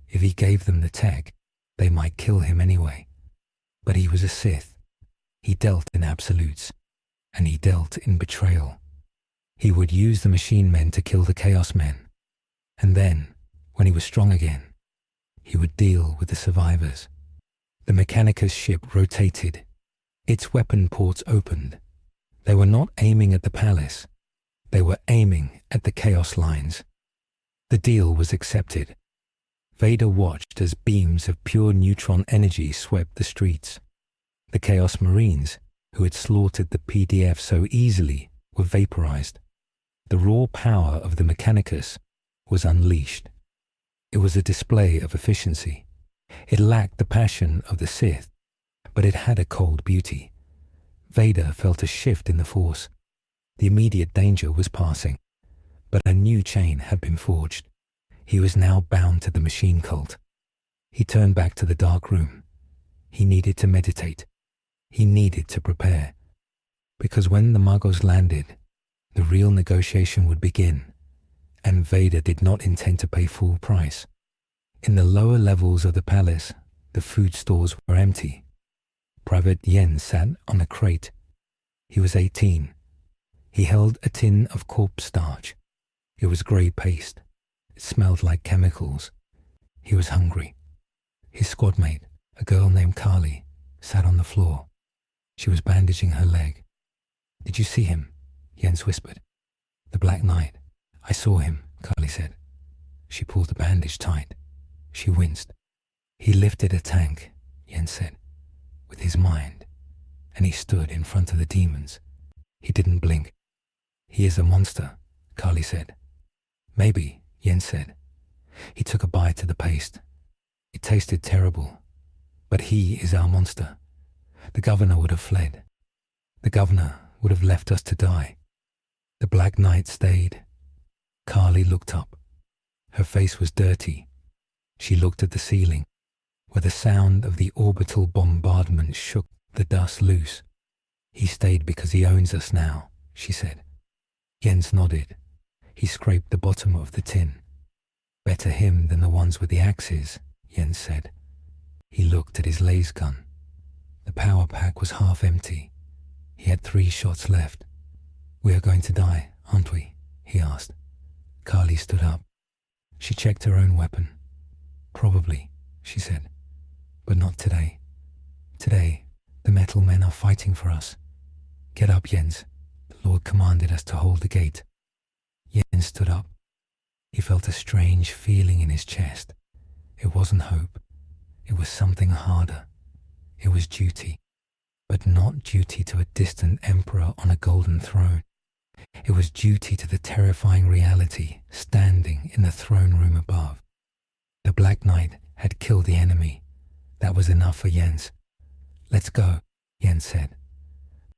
If he gave them the tech, they might kill him anyway. But he was a Sith. He dealt in absolutes, and he dealt in betrayal. He would use the machine men to kill the Chaos men. And then, when he was strong again, he would deal with the survivors. The Mechanicus ship rotated. Its weapon ports opened. They were not aiming at the palace. They were aiming at the Chaos lines. The deal was accepted. Vader watched as beams of pure neutron energy swept the streets. The Chaos Marines, who had slaughtered the PDF so easily, were vaporized. The raw power of the Mechanicus was unleashed. It was a display of efficiency. It lacked the passion of the Sith, but it had a cold beauty. Vader felt a shift in the Force. The immediate danger was passing, but a new chain had been forged. He was now bound to the machine cult. He turned back to the dark room. He needed to meditate. He needed to prepare. Because when the Magos landed, the real negotiation would begin, and Vader did not intend to pay full price. In the lower levels of the palace, the food stores were empty. Private Yen sat on a crate. He was 18. He held a tin of corpse starch. It was grey paste. It smelled like chemicals. He was hungry. His squad mate, a girl named Carly, sat on the floor. She was bandaging her leg. "Did you see him?" Jens whispered. "The Black Knight. I saw him," Carly said. She pulled the bandage tight. She winced. "He lifted a tank," Jens said, "with his mind, and he stood in front of the demons. He didn't blink." "He is a monster," Carly said. "Maybe," Jens said. He took a bite of the paste. It tasted terrible, but he is our monster. The governor would have fled. The governor would have left us to die. The Black Knight stayed. Carly looked up. Her face was dirty. She looked at the ceiling, where the sound of the orbital bombardment shook the dust loose. "He stayed because he owns us now," she said. Jens nodded. He scraped the bottom of the tin. "Better him than the ones with the axes," Jens said. He looked at his laser gun. The power pack was half empty. He had 3 shots left. "We are going to die, aren't we?" he asked. Carly stood up. She checked her own weapon. "Probably," she said. "But not today. Today, the metal men are fighting for us. Get up, Jens. The Lord commanded us to hold the gate." Jens stood up. He felt a strange feeling in his chest. It wasn't hope. It was something harder. It was duty. But not duty to a distant emperor on a golden throne. It was duty to the terrifying reality standing in the throne room above. The Black Knight had killed the enemy. That was enough for Jens. "Let's go," Jens said.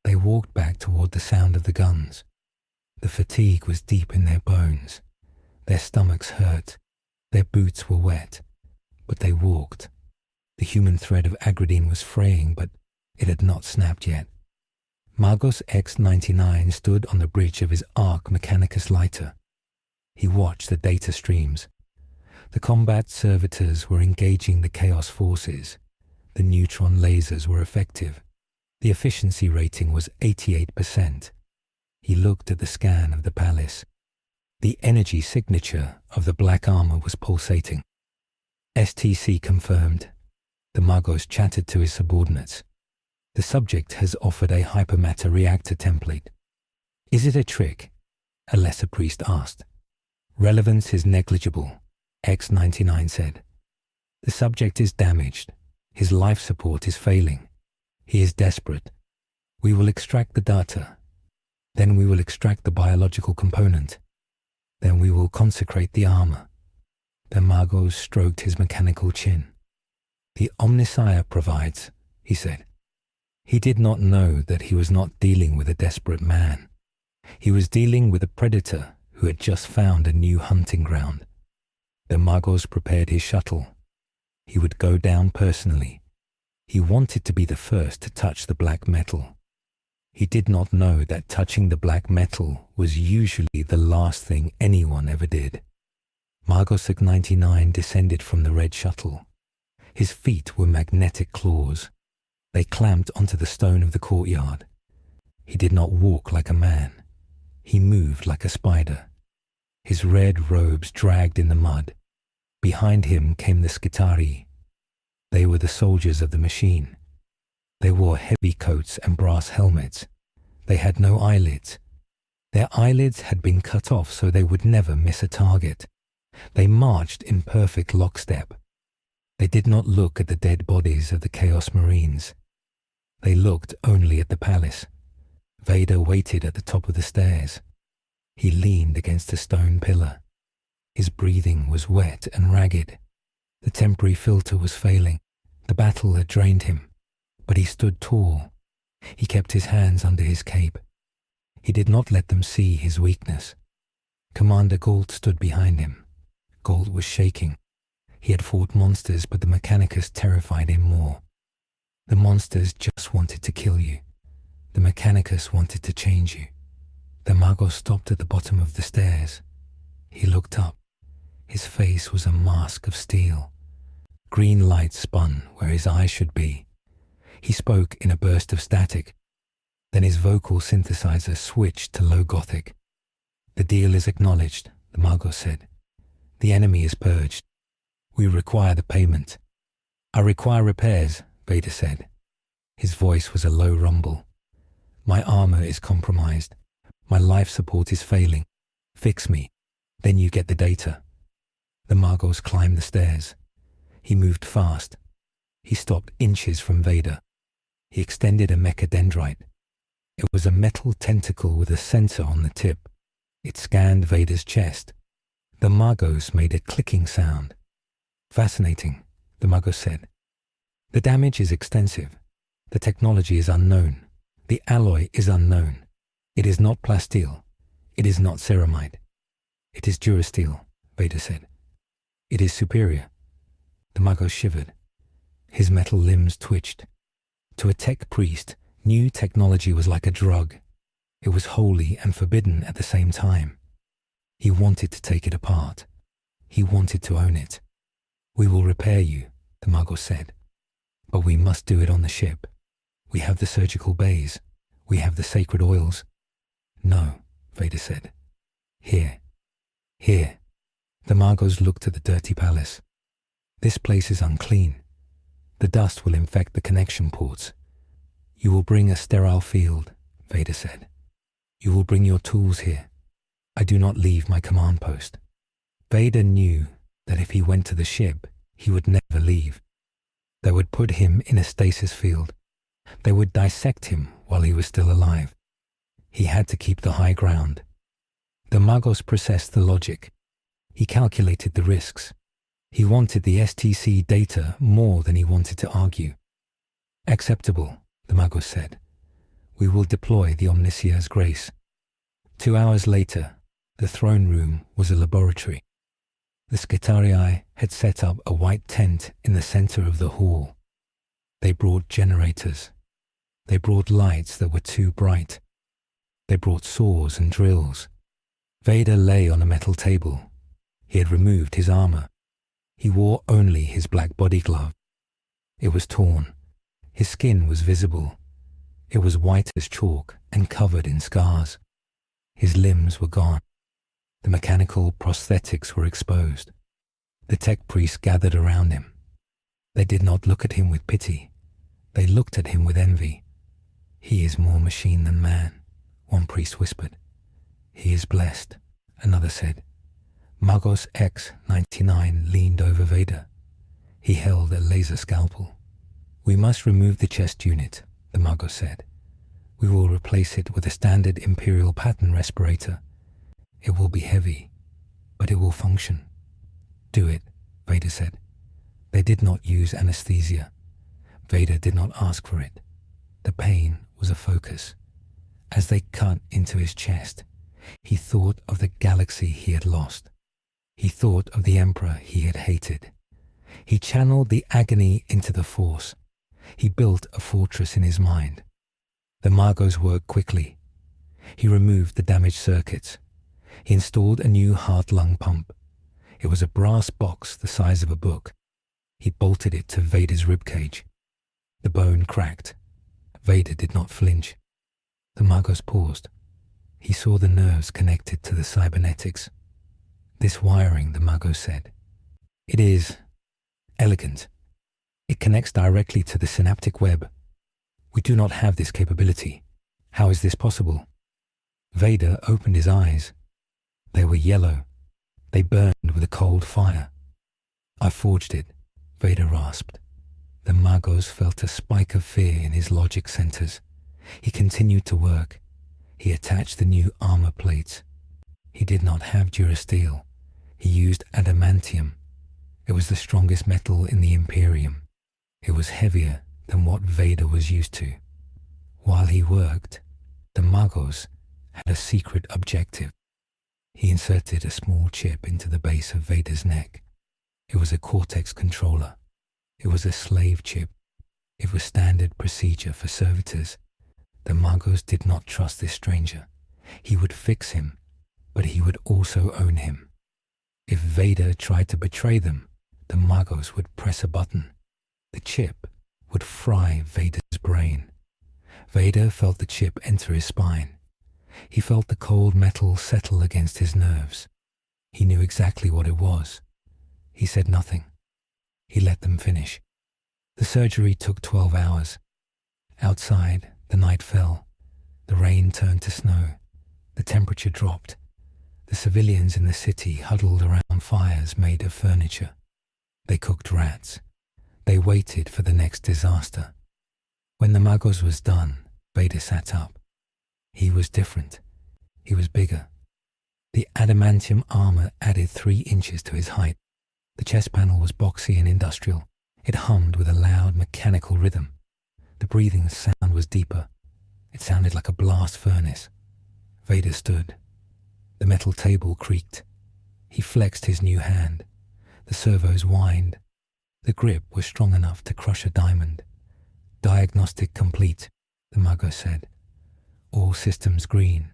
They walked back toward the sound of the guns. The fatigue was deep in their bones. Their stomachs hurt. Their boots were wet. But they walked. The human thread of Agradine was fraying, but it had not snapped yet. Magos X-99 stood on the bridge of his Arc Mechanicus lighter. He watched the data streams. The combat servitors were engaging the Chaos forces. The neutron lasers were effective. The efficiency rating was 88%. He looked at the scan of the palace. The energy signature of the black armor was pulsating. STC confirmed. The Magos chattered to his subordinates. "The subject has offered a hypermatter reactor template." "Is it a trick?" a lesser priest asked. "Relevance is negligible," X-99 said. "The subject is damaged. His life support is failing. He is desperate. We will extract the data. Then we will extract the biological component. Then we will consecrate the armor." The Magos stroked his mechanical chin. "The Omnissiah provides," he said. He did not know that he was not dealing with a desperate man. He was dealing with a predator who had just found a new hunting ground. The Magos prepared his shuttle. He would go down personally. He wanted to be the first to touch the black metal. He did not know that touching the black metal was usually the last thing anyone ever did. Magos 99 descended from the red shuttle. His feet were magnetic claws. They clamped onto the stone of the courtyard. He did not walk like a man. He moved like a spider. His red robes dragged in the mud. Behind him came the Skitari. They were the soldiers of the machine. They wore heavy coats and brass helmets. They had no eyelids. Their eyelids had been cut off so they would never miss a target. They marched in perfect lockstep. They did not look at the dead bodies of the Chaos Marines. They looked only at the palace. Vader waited at the top of the stairs. He leaned against a stone pillar. His breathing was wet and ragged. The temporary filter was failing. The battle had drained him. But he stood tall. He kept his hands under his cape. He did not let them see his weakness. Commander Galt stood behind him. Galt was shaking. He had fought monsters, but the Mechanicus terrified him more. The monsters just wanted to kill you. The Mechanicus wanted to change you. The Magos stopped at the bottom of the stairs. He looked up. His face was a mask of steel. Green light spun where his eyes should be. He spoke in a burst of static. Then his vocal synthesizer switched to low Gothic. "The deal is acknowledged," the Magos said. "The enemy is purged. We require the payment." "I require repairs," Vader said. His voice was a low rumble. "My armor is compromised. My life support is failing. Fix me. Then you get the data." The Magos climbed the stairs. He moved fast. He stopped inches from Vader. He extended a mechadendrite. It was a metal tentacle with a sensor on the tip. It scanned Vader's chest. The Magos made a clicking sound. "Fascinating," the Magos said. "The damage is extensive. The technology is unknown. The alloy is unknown. It is not plasteel. It is not ceramide. It is durasteel," Vader said. "It is superior." The Magos shivered. His metal limbs twitched. To a tech priest, new technology was like a drug. It was holy and forbidden at the same time. He wanted to take it apart. He wanted to own it. "We will repair you," the Magos said. "But we must do it on the ship. We have the surgical bays. We have the sacred oils." "No," Vader said. "Here. Here." The Magos looked at the dirty palace. "This place is unclean. The dust will infect the connection ports. You will bring a sterile field," Vader said. "You will bring your tools here. I do not leave my command post." Vader knew that if he went to the ship, he would never leave. They would put him in a stasis field. They would dissect him while he was still alive. He had to keep the high ground. The Magos processed the logic. He calculated the risks. He wanted the STC data more than he wanted to argue. "Acceptable," the Magos said. "We will deploy the Omnissiah's grace." 2 hours later, the throne room was a laboratory. The Skitarii had set up a white tent in the center of the hall. They brought generators. They brought lights that were too bright. They brought saws and drills. Vader lay on a metal table. He had removed his armor. He wore only his black body glove. It was torn. His skin was visible. It was white as chalk and covered in scars. His limbs were gone. The mechanical prosthetics were exposed. The tech priests gathered around him. They did not look at him with pity. They looked at him with envy. "He is more machine than man," one priest whispered. "He is blessed," another said. Magos X-99 leaned over Vader. He held a laser scalpel. "We must remove the chest unit," the Magos said. "We will replace it with a standard Imperial pattern respirator. It will be heavy, but it will function." "Do it," Vader said. They did not use anesthesia. Vader did not ask for it. The pain was a focus. As they cut into his chest, he thought of the galaxy he had lost. He thought of the Emperor he had hated. He channeled the agony into the Force. He built a fortress in his mind. The Magos worked quickly. He removed the damaged circuits. He installed a new heart-lung pump. It was a brass box the size of a book. He bolted it to Vader's ribcage. The bone cracked. Vader did not flinch. The Magos paused. He saw the nerves connected to the cybernetics. This wiring, the Magos said. It is elegant. It connects directly to the synaptic web. We do not have this capability. How is this possible? Vader opened his eyes. They were yellow. They burned with a cold fire. I forged it, Vader rasped. The Magos felt a spike of fear in his logic centers. He continued to work. He attached the new armor plates. He did not have durasteel. He used adamantium. It was the strongest metal in the Imperium. It was heavier than what Vader was used to. While he worked, the Magos had a secret objective. He inserted a small chip into the base of Vader's neck. It was a Cortex controller. It was a slave chip. It was standard procedure for servitors. The Magos did not trust this stranger. He would fix him, but he would also own him. If Vader tried to betray them, the Magos would press a button. The chip would fry Vader's brain. Vader felt the chip enter his spine. He felt the cold metal settle against his nerves. He knew exactly what it was. He said nothing. He let them finish. The surgery took 12 hours. Outside, the night fell. The rain turned to snow. The temperature dropped. The civilians in the city huddled around fires made of furniture. They cooked rats. They waited for the next disaster. When the Magos was done, Vader sat up. He was different. He was bigger. The adamantium armor added 3 inches to his height. The chest panel was boxy and industrial. It hummed with a loud mechanical rhythm. The breathing sound was deeper. It sounded like a blast furnace. Vader stood. The metal table creaked. He flexed his new hand. The servos whined. The grip was strong enough to crush a diamond. Diagnostic complete, the Magos said. All systems green.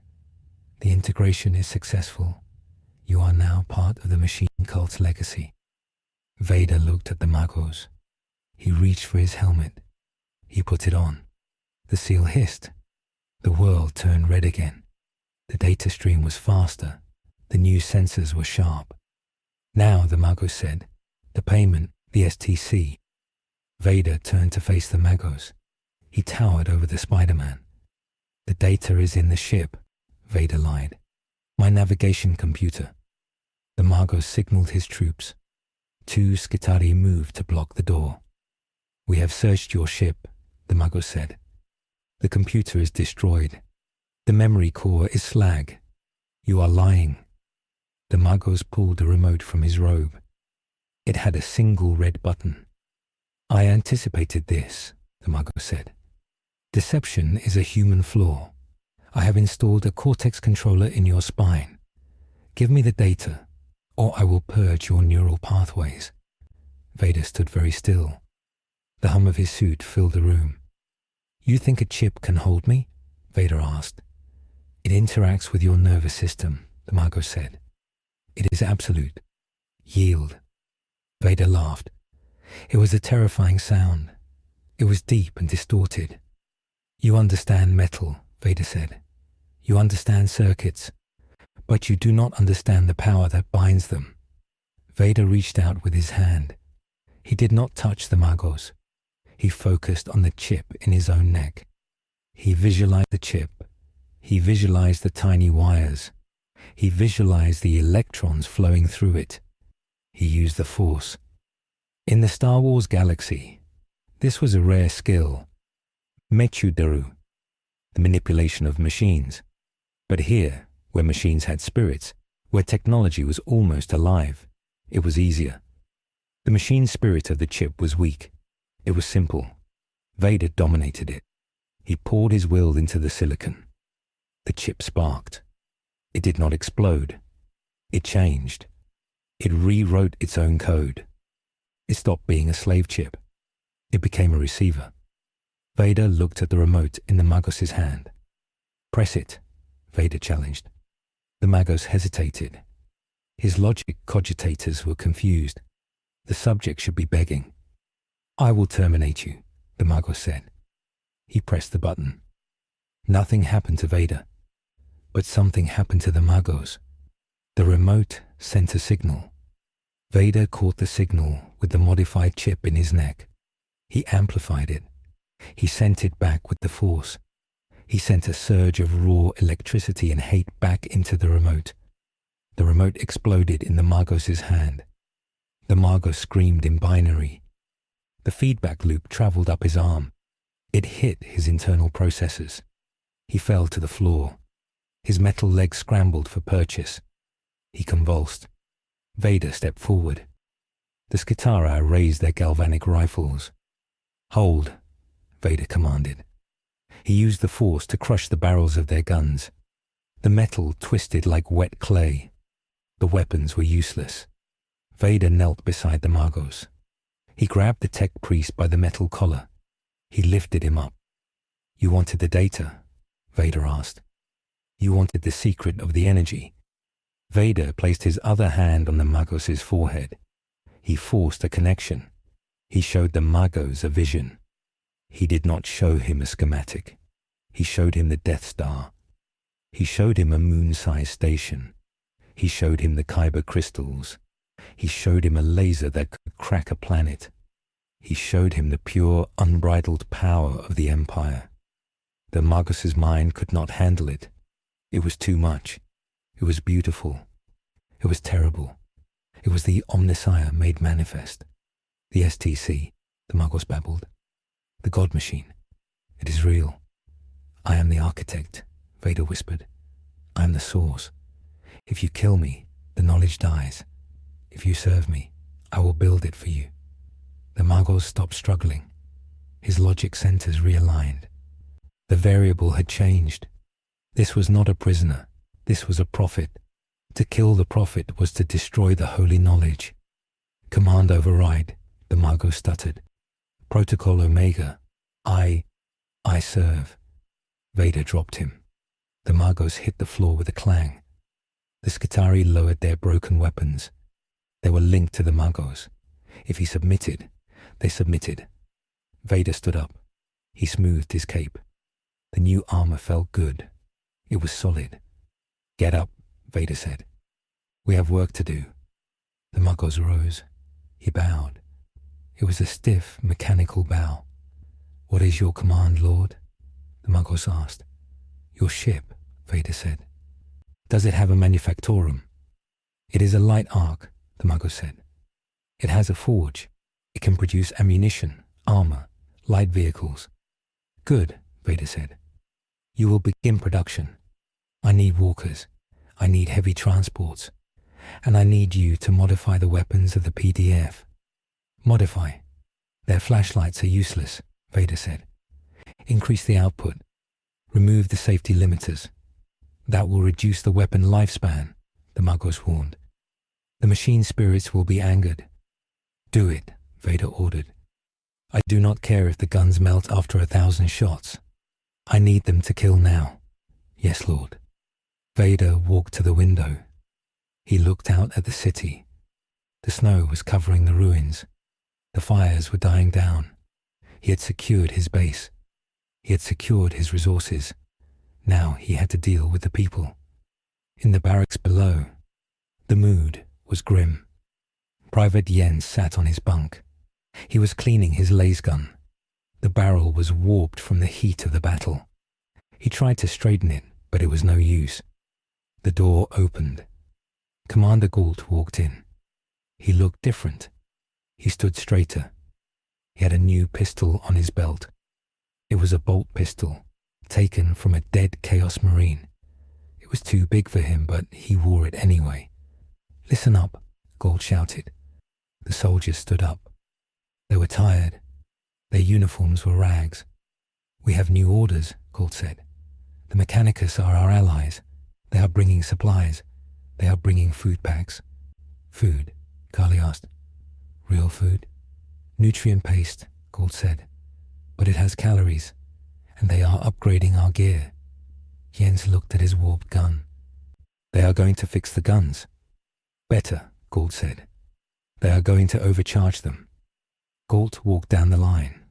The integration is successful. You are now part of the machine cult's legacy. Vader looked at the Magos. He reached for his helmet. He put it on. The seal hissed. The world turned red again. The data stream was faster. The new sensors were sharp. Now, the Magos said, the payment, the STC. Vader turned to face the Magos. He towered over the Spider-Man. The data is in the ship, Vader lied. My navigation computer. The Magos signaled his troops. 2 Skitarii moved to block the door. We have searched your ship, the Magos said. The computer is destroyed. The memory core is slag. You are lying. The Magos pulled a remote from his robe. It had a single red button. I anticipated this, the Magos said. Deception is a human flaw. I have installed a Cortex controller in your spine. Give me the data, or I will purge your neural pathways. Vader stood very still. The hum of his suit filled the room. You think a chip can hold me? Vader asked. It interacts with your nervous system, the Magos said. It is absolute. Yield. Vader laughed. It was a terrifying sound. It was deep and distorted. You understand metal, Vader said. You understand circuits, but you do not understand the power that binds them. Vader reached out with his hand. He did not touch the Magos. He focused on the chip in his own neck. He visualized the chip. He visualized the tiny wires. He visualized the electrons flowing through it. He used the Force. In the Star Wars galaxy, this was a rare skill. Mechudaru, the manipulation of machines. But here, where machines had spirits, where technology was almost alive, it was easier. The machine spirit of the chip was weak. It was simple. Vader dominated it. He poured his will into the silicon. The chip sparked. It did not explode. It changed. It rewrote its own code. It stopped being a slave chip. It became a receiver. Vader looked at the remote in the Magos' hand. "Press it," Vader challenged. The Magos hesitated. His logic cogitators were confused. The subject should be begging. "I will terminate you," the Magos said. He pressed the button. Nothing happened to Vader, but something happened to the Magos. The remote sent a signal. Vader caught the signal with the modified chip in his neck. He amplified it. He sent it back with the Force. He sent a surge of raw electricity and hate back into the remote. The remote exploded in the Magos' hand. The Magos screamed in binary. The feedback loop traveled up his arm. It hit his internal processors. He fell to the floor. His metal legs scrambled for purchase. He convulsed. Vader stepped forward. The Skitara raised their galvanic rifles. "Hold," Vader commanded. He used the Force to crush the barrels of their guns. The metal twisted like wet clay. The weapons were useless. Vader knelt beside the Magos. He grabbed the tech priest by the metal collar. He lifted him up. "You wanted the data?" Vader asked. "You wanted the secret of the energy?" Vader placed his other hand on the Magos' forehead. He forced a connection. He showed the Magos a vision. He did not show him a schematic. He showed him the Death Star. He showed him a moon-sized station. He showed him the Kyber crystals. He showed him a laser that could crack a planet. He showed him the pure, unbridled power of the Empire. The Magos' mind could not handle it. It was too much. It was beautiful. It was terrible. It was the Omnissiah made manifest. "The STC," the Magos babbled. "The God Machine. It is real. I am the architect," Vader whispered. "I am the source. If you kill me, the knowledge dies. If you serve me, I will build it for you." The Magos stopped struggling. His logic centers realigned. The variable had changed. This was not a prisoner. This was a prophet. To kill the prophet was to destroy the holy knowledge. "Command override," the Magos stuttered. "Protocol Omega. I serve." Vader dropped him. The Magos hit the floor with a clang. The Skitari lowered their broken weapons. They were linked to the Magos. If he submitted, they submitted. Vader stood up. He smoothed his cape. The new armor felt good. It was solid. "Get up," Vader said. "We have work to do." The Magos rose. He bowed. It was a stiff, mechanical bow. "What is your command, Lord?" the Magos asked. "Your ship," Vader said. "Does it have a manufactorum?" "It is a light arc," the Magos said. "It has a forge. It can produce ammunition, armor, light vehicles." "Good," Vader said. "You will begin production. I need walkers. I need heavy transports. And I need you to modify the weapons of the PDF. Modify. Their flashlights are useless," Vader said. "Increase the output. Remove the safety limiters. That will reduce the weapon lifespan," the Magos warned. "The machine spirits will be angered." "Do it," Vader ordered. "I do not care if the guns melt after 1,000 shots. I need them to kill now." "Yes, Lord." Vader walked to the window. He looked out at the city. The snow was covering the ruins. The fires were dying down. He had secured his base. He had secured his resources. Now he had to deal with the people. In the barracks below, the mood was grim. Private Jens sat on his bunk. He was cleaning his laser gun. The barrel was warped from the heat of the battle. He tried to straighten it, but it was no use. The door opened. Commander Gault walked in. He looked different. He stood straighter. He had a new pistol on his belt. It was a bolt pistol, taken from a dead Chaos Marine. It was too big for him, but he wore it anyway. "Listen up," Gault shouted. The soldiers stood up. They were tired. Their uniforms were rags. "We have new orders," Gault said. "The Mechanicus are our allies. They are bringing supplies. They are bringing food packs." "Food?" Carly asked. "Real food?" "Nutrient paste," Gault said. But it has calories, and they are upgrading our gear. Jens looked at his warped gun. They are going to fix the guns. Better, Galt said. They are going to overcharge them. Galt walked down the line.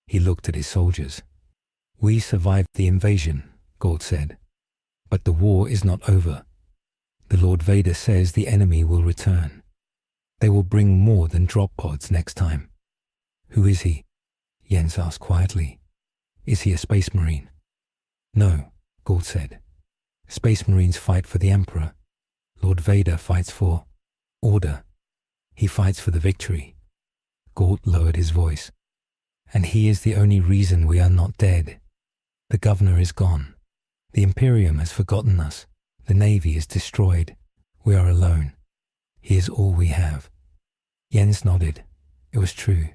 He looked at his soldiers. We survived the invasion, Galt said. But the war is not over. The Lord Vader says the enemy will return. They will bring more than drop pods next time. Who is he? Jens asked quietly. Is he a space marine? No, Galt said. Space marines fight for the Emperor. Lord Vader fights for order. He fights for the victory. Galt lowered his voice. And he is the only reason we are not dead. The governor is gone. The Imperium has forgotten us. The Navy is destroyed. We are alone. He is all we have. Jens nodded. It was true.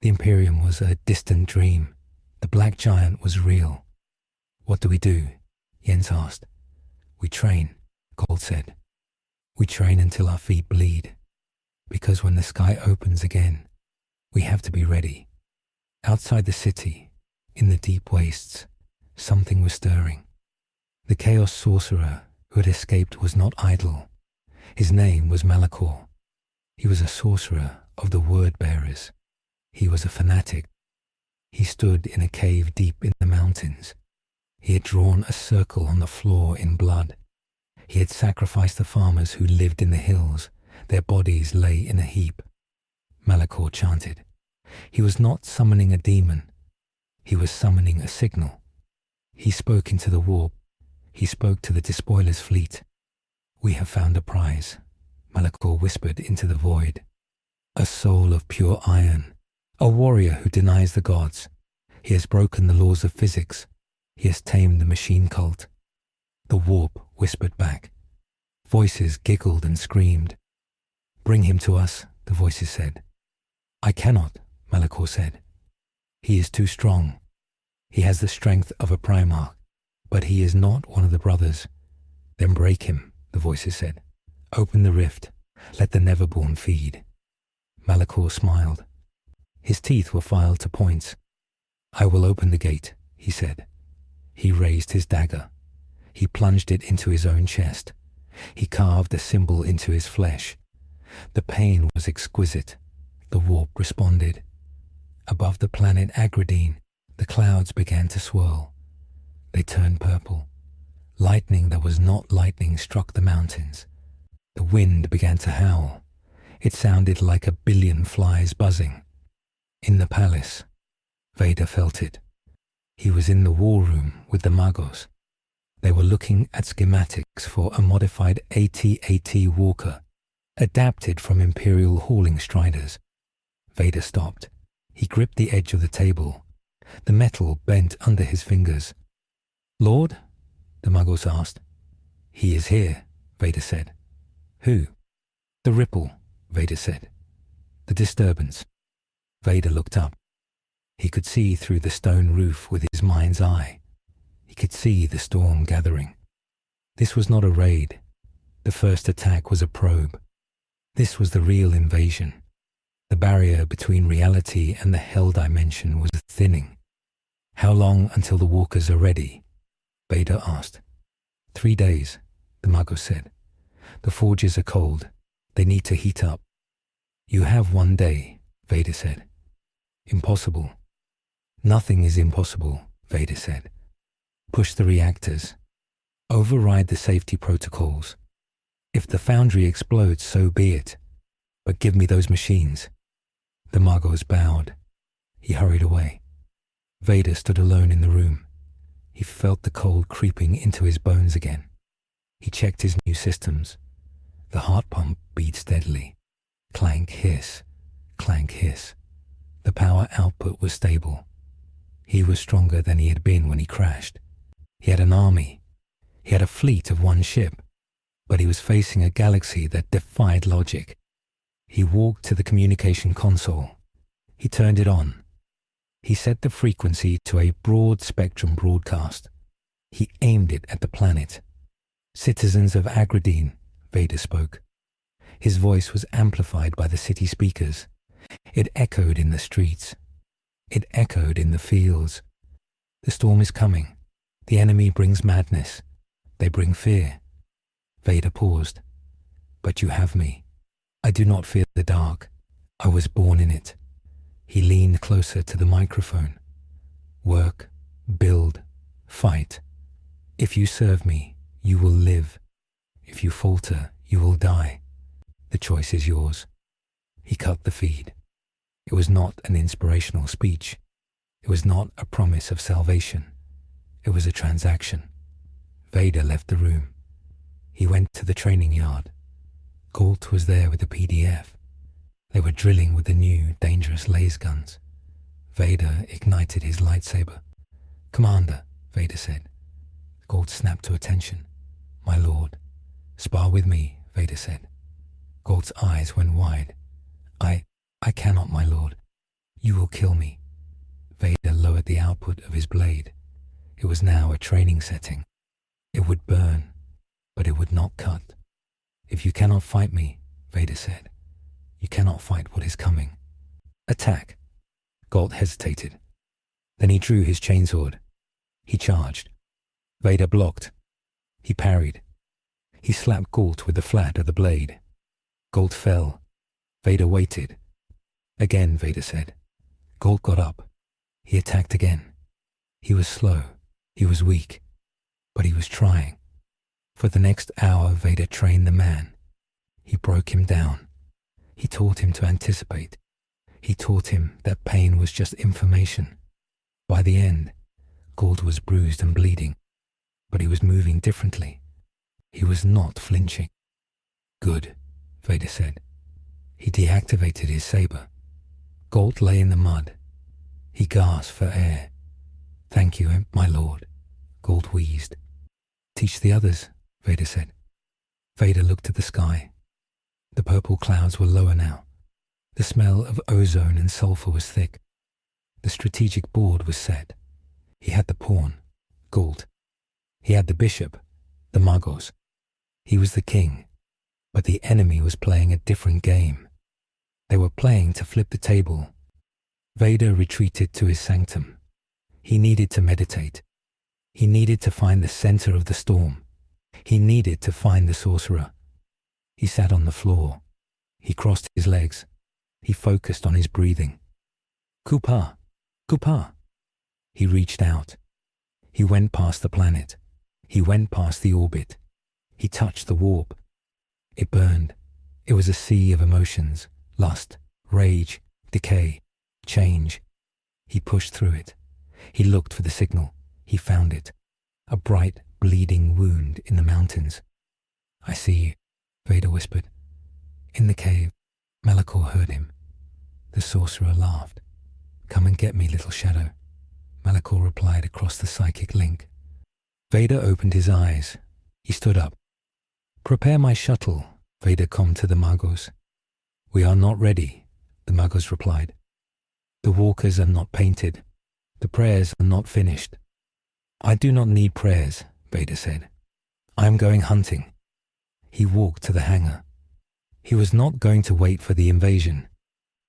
The Imperium was a distant dream. The Black Giant was real. What do we do? Jens asked. We train, Galt said. We train until our feet bleed. Because when the sky opens again, we have to be ready. Outside the city, in the deep wastes, something was stirring. The Chaos Sorcerer who had escaped was not idle. His name was Malachor. He was a sorcerer of the Word-Bearers. He was a fanatic. He stood in a cave deep in the mountains. He had drawn a circle on the floor in blood. He had sacrificed the farmers who lived in the hills. Their bodies lay in a heap. Malachor chanted. He was not summoning a demon. He was summoning a signal. He spoke into the warp. He spoke to the despoiler's fleet. We have found a prize, Malachor whispered into the void. A soul of pure iron. A warrior who denies the gods. He has broken the laws of physics. He has tamed the machine cult. The warp whispered back. Voices giggled and screamed. Bring him to us, the voices said. I cannot, Malachor said. He is too strong. He has the strength of a Primarch, but he is not one of the brothers. Then break him, the voices said. Open the rift. Let the Neverborn feed. Malachor smiled. His teeth were filed to points. I will open the gate, he said. He raised his dagger. He plunged it into his own chest. He carved a symbol into his flesh. The pain was exquisite. The warp responded. Above the planet Agradine, the clouds began to swirl. They turned purple. Lightning that was not lightning struck the mountains. The wind began to howl. It sounded like 1 billion flies buzzing. In the palace, Vader felt it. He was in the war room with the Magos. They were looking at schematics for a modified AT-AT walker, adapted from Imperial hauling striders. Vader stopped. He gripped the edge of the table. The metal bent under his fingers. Lord? The Magos asked. He is here, Vader said. Who? The ripple, Vader said. The disturbance. Vader looked up. He could see through the stone roof with his mind's eye. He could see the storm gathering. This was not a raid. The first attack was a probe. This was the real invasion. The barrier between reality and the hell dimension was thinning. How long until the walkers are ready? Vader asked. 3 days, the Magos said. The forges are cold. They need to heat up. You have 1 day, Vader said. Impossible. Nothing is impossible, Vader said. Push the reactors. Override the safety protocols. If the foundry explodes, so be it. But give me those machines. The Magos bowed. He hurried away. Vader stood alone in the room. He felt the cold creeping into his bones again. He checked his new systems. The heart pump beat steadily. Clank, hiss. Clank, hiss. The power output was stable. He was stronger than he had been when he crashed. He had an army. He had a fleet of 1 ship. But he was facing a galaxy that defied logic. He walked to the communication console. He turned it on. He set the frequency to a broad-spectrum broadcast. He aimed it at the planet. Citizens of Agradine, Vader spoke. His voice was amplified by the city speakers. It echoed in the streets. It echoed in the fields. The storm is coming. The enemy brings madness. They bring fear. Vader paused. But you have me. I do not fear the dark. I was born in it. He leaned closer to the microphone. Work, build, fight. If you serve me, you will live. If you falter, you will die. The choice is yours. He cut the feed. It was not an inspirational speech. It was not a promise of salvation. It was a transaction. Vader left the room. He went to the training yard. Galt was there with the PDF. They were drilling with the new, dangerous laser guns. Vader ignited his lightsaber. "Commander," Vader said. Galt snapped to attention. "My lord." "Spar with me," Vader said. Galt's eyes went wide. I cannot, my lord. You will kill me." Vader lowered the output of his blade. It was now a training setting. It would burn, but it would not cut. "If you cannot fight me," Vader said, "you cannot fight what is coming. Attack." Galt hesitated. Then he drew his chainsword. He charged. Vader blocked. He parried. He slapped Galt with the flat of the blade. Galt fell. Vader waited. Again, Vader said. Galt got up. He attacked again. He was slow. He was weak. But he was trying. For the next hour, Vader trained the man. He broke him down. He taught him to anticipate. He taught him that pain was just information. By the end, Galt was bruised and bleeding. But he was moving differently. He was not flinching. "Good," Vader said. He deactivated his saber. Galt lay in the mud. He gasped for air. "Thank you, my lord," Galt wheezed. "Teach the others," Vader said. Vader looked at the sky. The purple clouds were lower now. The smell of ozone and sulfur was thick. The strategic board was set. He had the pawn, Galt. He had the bishop, the Magos. He was the king. But the enemy was playing a different game. They were playing to flip the table. Vader retreated to his sanctum. He needed to meditate. He needed to find the center of the storm. He needed to find the sorcerer. He sat on the floor. He crossed his legs. He focused on his breathing. "Kupa! Kupa!" He reached out. He went past the planet. He went past the orbit. He touched the warp. It burned. It was a sea of emotions. Lust, rage, decay, change. He pushed through it. He looked for the signal. He found it. A bright, bleeding wound in the mountains. "I see you," Vader whispered. In the cave, Malachor heard him. The sorcerer laughed. "Come and get me, little shadow," Malachor replied across the psychic link. Vader opened his eyes. He stood up. "Prepare my shuttle," Vader called to the Magos. "We are not ready," the Magos replied. "The walkers are not painted. The prayers are not finished." "I do not need prayers," Vader said. "I am going hunting." He walked to the hangar. He was not going to wait for the invasion.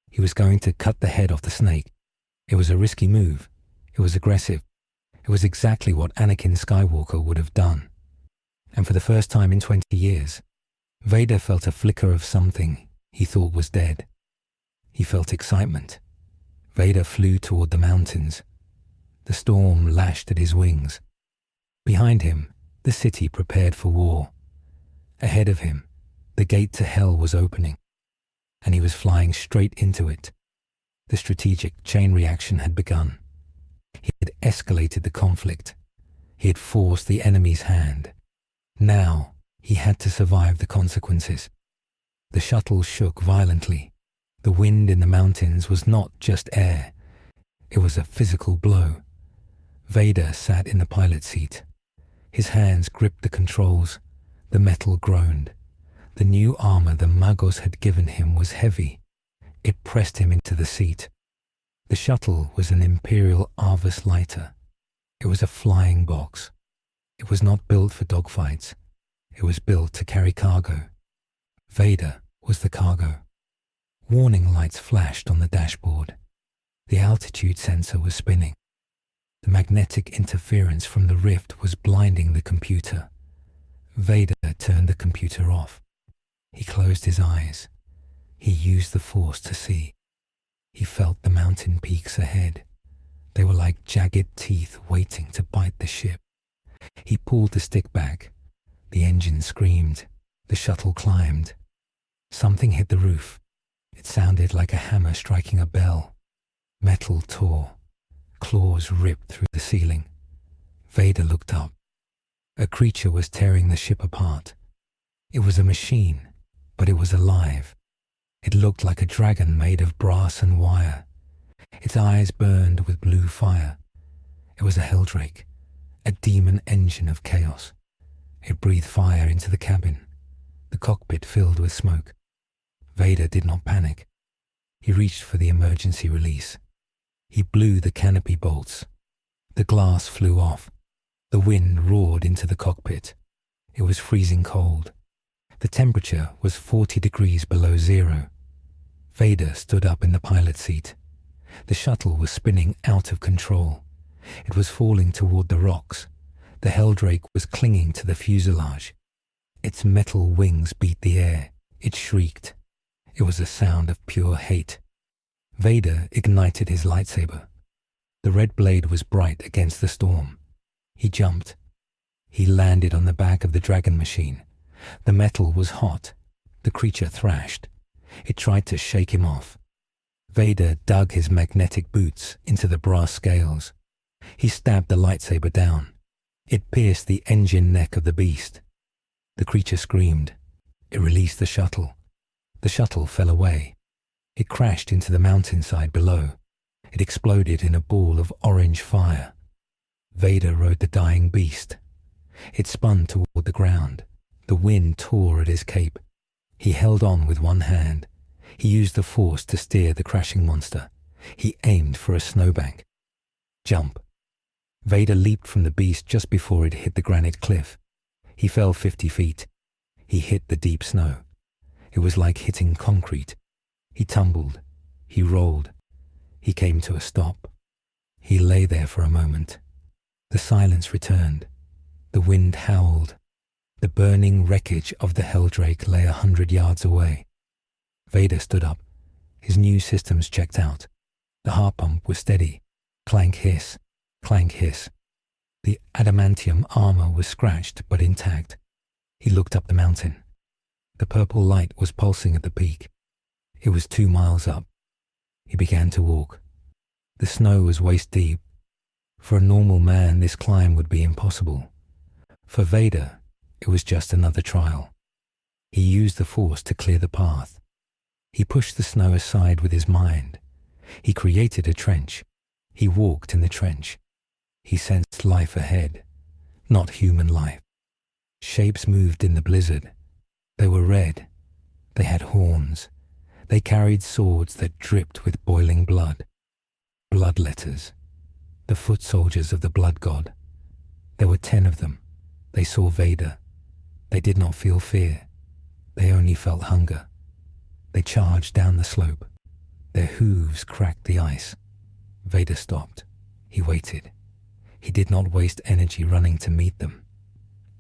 He was going to cut the head off the snake. It was a risky move. It was aggressive. It was exactly what Anakin Skywalker would have done. And for the first time in 20 years, Vader felt a flicker of something he thought was dead. He felt excitement. Vader flew toward the mountains. The storm lashed at his wings. Behind him, the city prepared for war. Ahead of him, the gate to hell was opening, and he was flying straight into it. The strategic chain reaction had begun. He had escalated the conflict. He had forced the enemy's hand. Now, he had to survive the consequences. The shuttle shook violently. The wind in the mountains was not just air. It was a physical blow. Vader sat in the pilot seat. His hands gripped the controls. The metal groaned. The new armor the Magos had given him was heavy. It pressed him into the seat. The shuttle was an Imperial Arvus lighter. It was a flying box. It was not built for dogfights. It was built to carry cargo. Vader was the cargo. Warning lights flashed on the dashboard. The altitude sensor was spinning. The magnetic interference from the rift was blinding the computer. Vader turned the computer off. He closed his eyes. He used the Force to see. He felt the mountain peaks ahead. They were like jagged teeth waiting to bite the ship. He pulled the stick back. The engine screamed. The shuttle climbed. Something hit the roof. It sounded like a hammer striking a bell. Metal tore. Claws ripped through the ceiling. Vader looked up. A creature was tearing the ship apart. It was a machine, but it was alive. It looked like a dragon made of brass and wire. Its eyes burned with blue fire. It was a Helldrake, a demon engine of chaos. It breathed fire into the cabin. The cockpit filled with smoke. Vader did not panic. He reached for the emergency release. He blew the canopy bolts. The glass flew off. The wind roared into the cockpit. It was freezing cold. The temperature was 40 degrees below zero. Vader stood up in the pilot seat. The shuttle was spinning out of control. It was falling toward the rocks. The Helldrake was clinging to the fuselage. Its metal wings beat the air. It shrieked. It was a sound of pure hate. Vader ignited his lightsaber. The red blade was bright against the storm. He jumped. He landed on the back of the dragon machine. The metal was hot. The creature thrashed. It tried to shake him off. Vader dug his magnetic boots into the brass scales. He stabbed the lightsaber down. It pierced the engine neck of the beast. The creature screamed. It released the shuttle. The shuttle fell away. It crashed into the mountainside below. It exploded in a ball of orange fire. Vader rode the dying beast. It spun toward the ground. The wind tore at his cape. He held on with one hand. He used the Force to steer the crashing monster. He aimed for a snowbank. Jump. Vader leaped from the beast just before it hit the granite cliff. He fell 50 feet. He hit the deep snow. It was like hitting concrete. He tumbled. He rolled. He came to a stop. He lay there for a moment. The silence returned. The wind howled. The burning wreckage of the Helldrake lay 100 yards away. Vader stood up. His new systems checked out. The heart pump was steady. Clank hiss. Clank hiss. The adamantium armor was scratched but intact. He looked up the mountain. The purple light was pulsing at the peak. It was 2 miles up. He began to walk. The snow was waist deep. For a normal man, this climb would be impossible. For Vader, it was just another trial. He used the Force to clear the path. He pushed the snow aside with his mind. He created a trench. He walked in the trench. He sensed life ahead, not human life. Shapes moved in the blizzard. They were red. They had horns. They carried swords that dripped with boiling blood. Blood letters. The foot soldiers of the blood god. There were 10 of them. They saw Vader. They did not feel fear. They only felt hunger. They charged down the slope. Their hooves cracked the ice. Vader stopped. He waited. He did not waste energy running to meet them.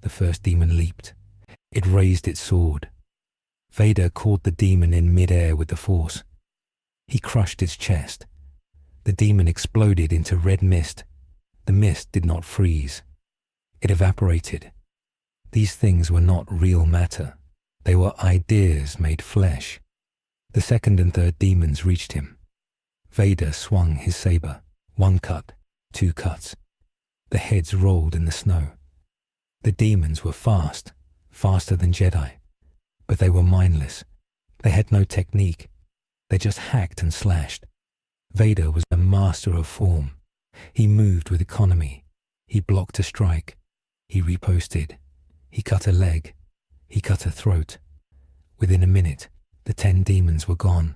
The first demon leaped. It raised its sword. Vader caught the demon in mid-air with the Force. He crushed its chest. The demon exploded into red mist. The mist did not freeze. It evaporated. These things were not real matter. They were ideas made flesh. The second and third demons reached him. Vader swung his saber. 1 cut, 2 cuts. The heads rolled in the snow. The demons were fast, faster than Jedi. But they were mindless. They had no technique. They just hacked and slashed. Vader was a master of form. He moved with economy. He blocked a strike. He riposted. He cut a leg. He cut a throat. Within a minute, the 10 demons were gone.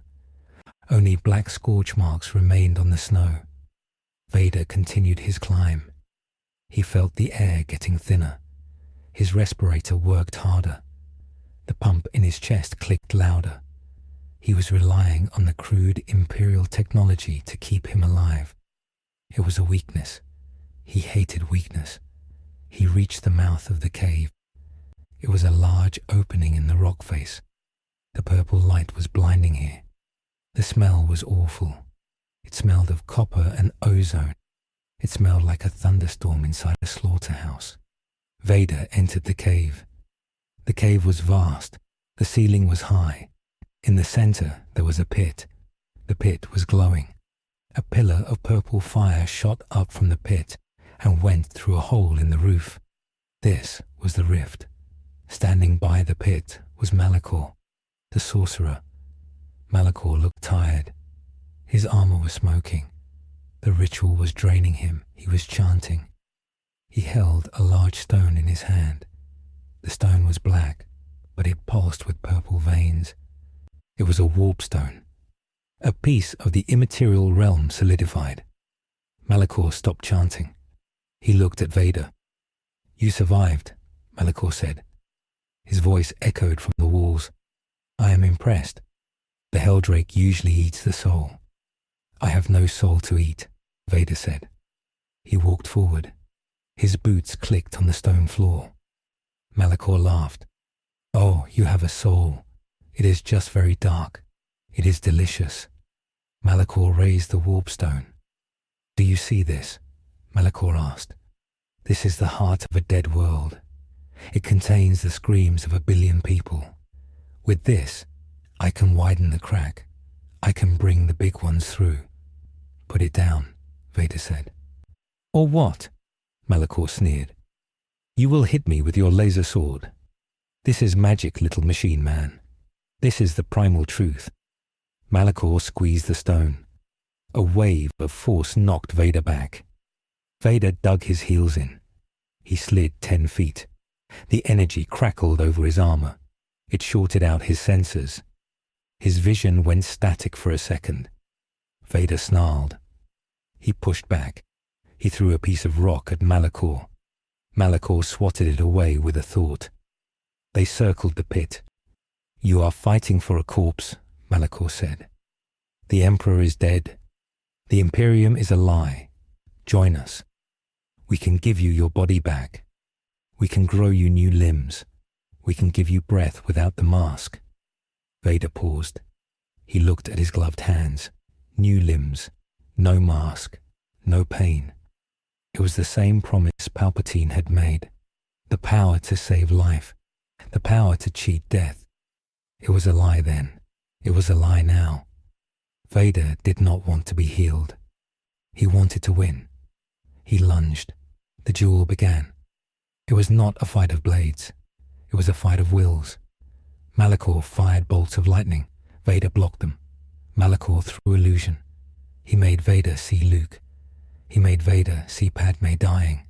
Only black scorch marks remained on the snow. Vader continued his climb. He felt the air getting thinner. His respirator worked harder. The pump in his chest clicked louder. He was relying on the crude Imperial technology to keep him alive. It was a weakness. He hated weakness. He reached the mouth of the cave. It was a large opening in the rock face. The purple light was blinding here. The smell was awful. It smelled of copper and ozone. It smelled like a thunderstorm inside a slaughterhouse. Vader entered the cave. The cave was vast. The ceiling was high. In the center, there was a pit. The pit was glowing. A pillar of purple fire shot up from the pit and went through a hole in the roof. This was the rift. Standing by the pit was Malachor, the sorcerer. Malachor looked tired. His armor was smoking. The ritual was draining him. He was chanting. He held a large stone in his hand. The stone was black, but it pulsed with purple veins. It was a warp stone. A piece of the immaterial realm solidified. Malachor stopped chanting. He looked at Vader. "You survived," Malachor said. His voice echoed from the walls. "I am impressed. The Helldrake usually eats the soul." "I have no soul to eat," Vader said. He walked forward. His boots clicked on the stone floor. Malachor laughed. "Oh, you have a soul. It is just very dark. It is delicious." Malachor raised the warp stone. "Do you see this?" Malachor asked. "This is the heart of a dead world. It contains the screams of 1 billion people. With this, I can widen the crack. I can bring the big ones through." "Put it down," Vader said. "Or what?" Malachor sneered. "You will hit me with your laser sword. This is magic, little machine man. This is the primal truth." Malachor squeezed the stone. A wave of force knocked Vader back. Vader dug his heels in. He slid 10 feet. The energy crackled over his armor. It shorted out his sensors. His vision went static for a second. Vader snarled. He pushed back. He threw a piece of rock at Malachor. Malachor swatted it away with a thought. They circled the pit. "You are fighting for a corpse," Malachor said. "The Emperor is dead. The Imperium is a lie. Join us. We can give you your body back. We can grow you new limbs. We can give you breath without the mask." Vader paused. He looked at his gloved hands. New limbs. No mask. No pain. It was the same promise Palpatine had made. The power to save life. The power to cheat death. It was a lie then. It was a lie now. Vader did not want to be healed. He wanted to win. He lunged. The duel began. It was not a fight of blades. It was a fight of wills. Malachor fired bolts of lightning. Vader blocked them. Malachor threw illusion. He made Vader see Luke. He made Vader see Padme dying.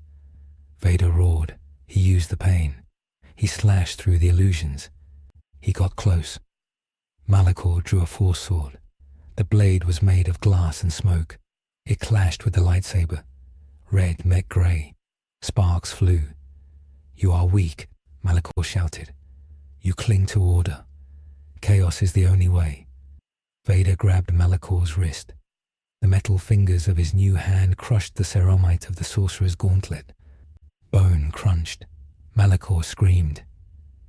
Vader roared. He used the pain. He slashed through the illusions. He got close. Malachor drew a force sword. The blade was made of glass and smoke. It clashed with the lightsaber. Red met grey. Sparks flew. "You are weak," Malachor shouted. "You cling to order. Chaos is the only way." Vader grabbed Malachor's wrist. The metal fingers of his new hand crushed the ceramite of the sorcerer's gauntlet. Bone crunched. Malachor screamed.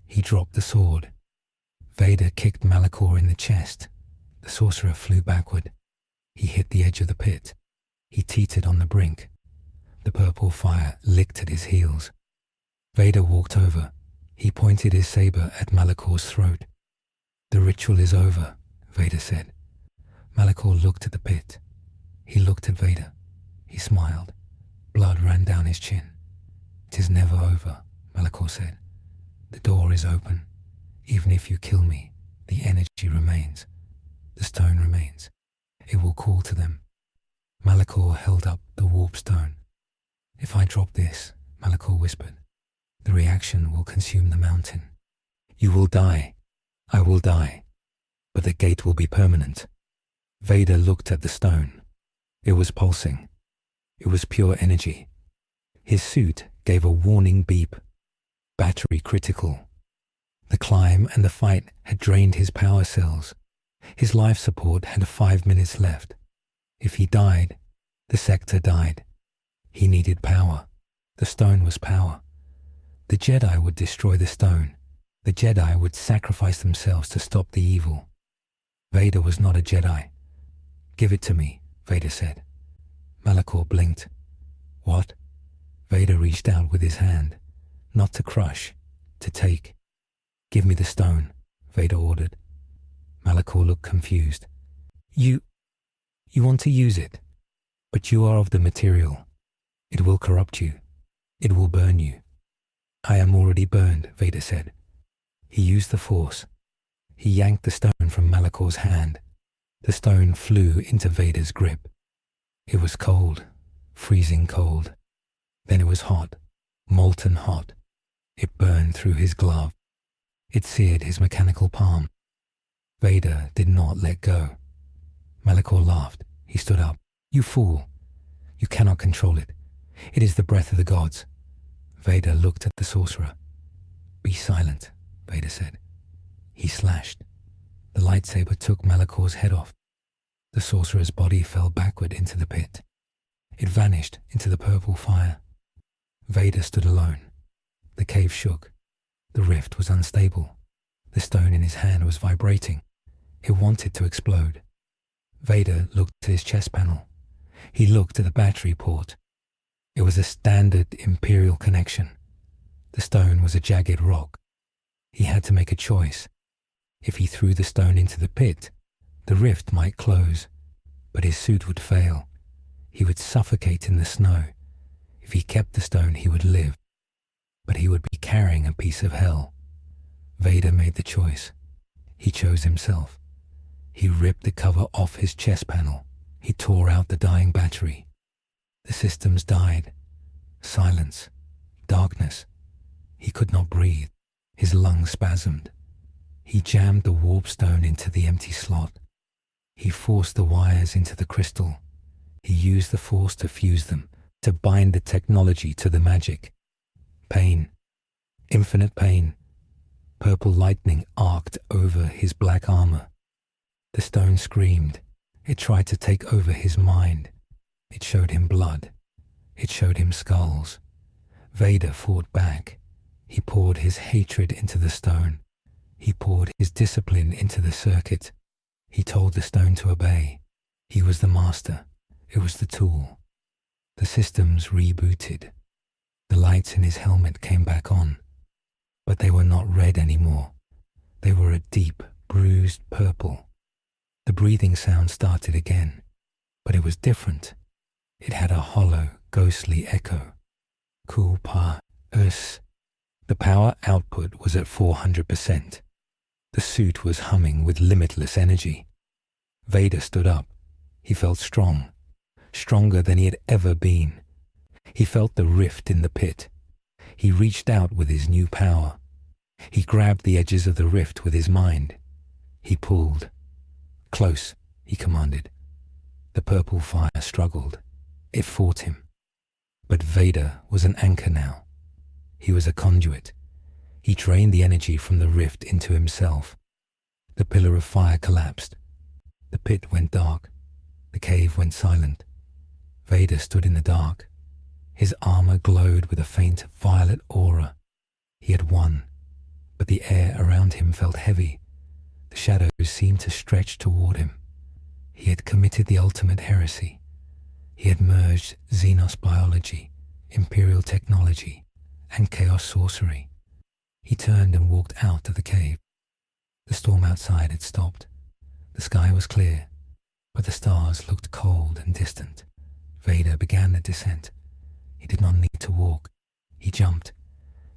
He dropped the sword. Vader kicked Malachor in the chest. The sorcerer flew backward. He hit the edge of the pit. He teetered on the brink. The purple fire licked at his heels. Vader walked over. He pointed his saber at Malachor's throat. "The ritual is over," Vader said. Malachor looked at the pit. He looked at Vader. He smiled. Blood ran down his chin. "It is never over," Malachor said. "The door is open. Even if you kill me, the energy remains. The stone remains. It will call to them." Malachor held up the warp stone. "If I drop this," Malachor whispered, "the reaction will consume the mountain. You will die. I will die. But the gate will be permanent." Vader looked at the stone. It was pulsing. It was pure energy. His suit gave a warning beep. Battery critical. The climb and the fight had drained his power cells. His life support had 5 minutes left. If he died, the sector died. He needed power. The stone was power. The Jedi would destroy the stone. The Jedi would sacrifice themselves to stop the evil. Vader was not a Jedi. "Give it to me," Vader said. Malachor blinked. "What?" Vader reached out with his hand, not to crush, to take. "Give me the stone," Vader ordered. Malachor looked confused. You want to use it, but you are of the material. It will corrupt you. It will burn you." "I am already burned," Vader said. He used the Force. He yanked the stone from Malachor's hand. The stone flew into Vader's grip. It was cold, freezing cold. Then it was hot, molten hot. It burned through his glove. It seared his mechanical palm. Vader did not let go. Malachor laughed. He stood up. "You fool! You cannot control it. It is the breath of the gods." Vader looked at the sorcerer. "Be silent," Vader said. He slashed. The lightsaber took Malachor's head off. The sorcerer's body fell backward into the pit. It vanished into the purple fire. Vader stood alone. The cave shook. The rift was unstable. The stone in his hand was vibrating. It wanted to explode. Vader looked at his chest panel. He looked at the battery port. It was a standard Imperial connection. The stone was a jagged rock. He had to make a choice. If he threw the stone into the pit, the rift might close, but his suit would fail. He would suffocate in the snow. If he kept the stone, he would live, but he would be carrying a piece of hell. Vader made the choice. He chose himself. He ripped the cover off his chest panel. He tore out the dying battery. The systems died. Silence. Darkness. He could not breathe. His lungs spasmed. He jammed the warp stone into the empty slot. He forced the wires into the crystal. He used the Force to fuse them, to bind the technology to the magic. Pain. Infinite pain. Purple lightning arced over his black armor. The stone screamed. It tried to take over his mind. It showed him blood. It showed him skulls. Vader fought back. He poured his hatred into the stone. He poured his discipline into the circuit. He told the stone to obey. He was the master. It was the tool. The systems rebooted. The lights in his helmet came back on. But they were not red anymore. They were a deep, bruised purple. The breathing sound started again, but it was different. It had a hollow, ghostly echo. Cool pa, us. The power output was at 400%. The suit was humming with limitless energy. Vader stood up. He felt strong, stronger than he had ever been. He felt the rift in the pit. He reached out with his new power. He grabbed the edges of the rift with his mind. He pulled. "Close," he commanded. The purple fire struggled. It fought him. But Vader was an anchor now. He was a conduit. He drained the energy from the rift into himself. The pillar of fire collapsed. The pit went dark. The cave went silent. Vader stood in the dark. His armor glowed with a faint violet aura. He had won, but the air around him felt heavy. The shadows seemed to stretch toward him. He had committed the ultimate heresy. He had merged Xenos biology, Imperial technology, and chaos sorcery. He turned and walked out of the cave. The storm outside had stopped. The sky was clear, but the stars looked cold and distant. Vader began the descent. He did not need to walk. He jumped.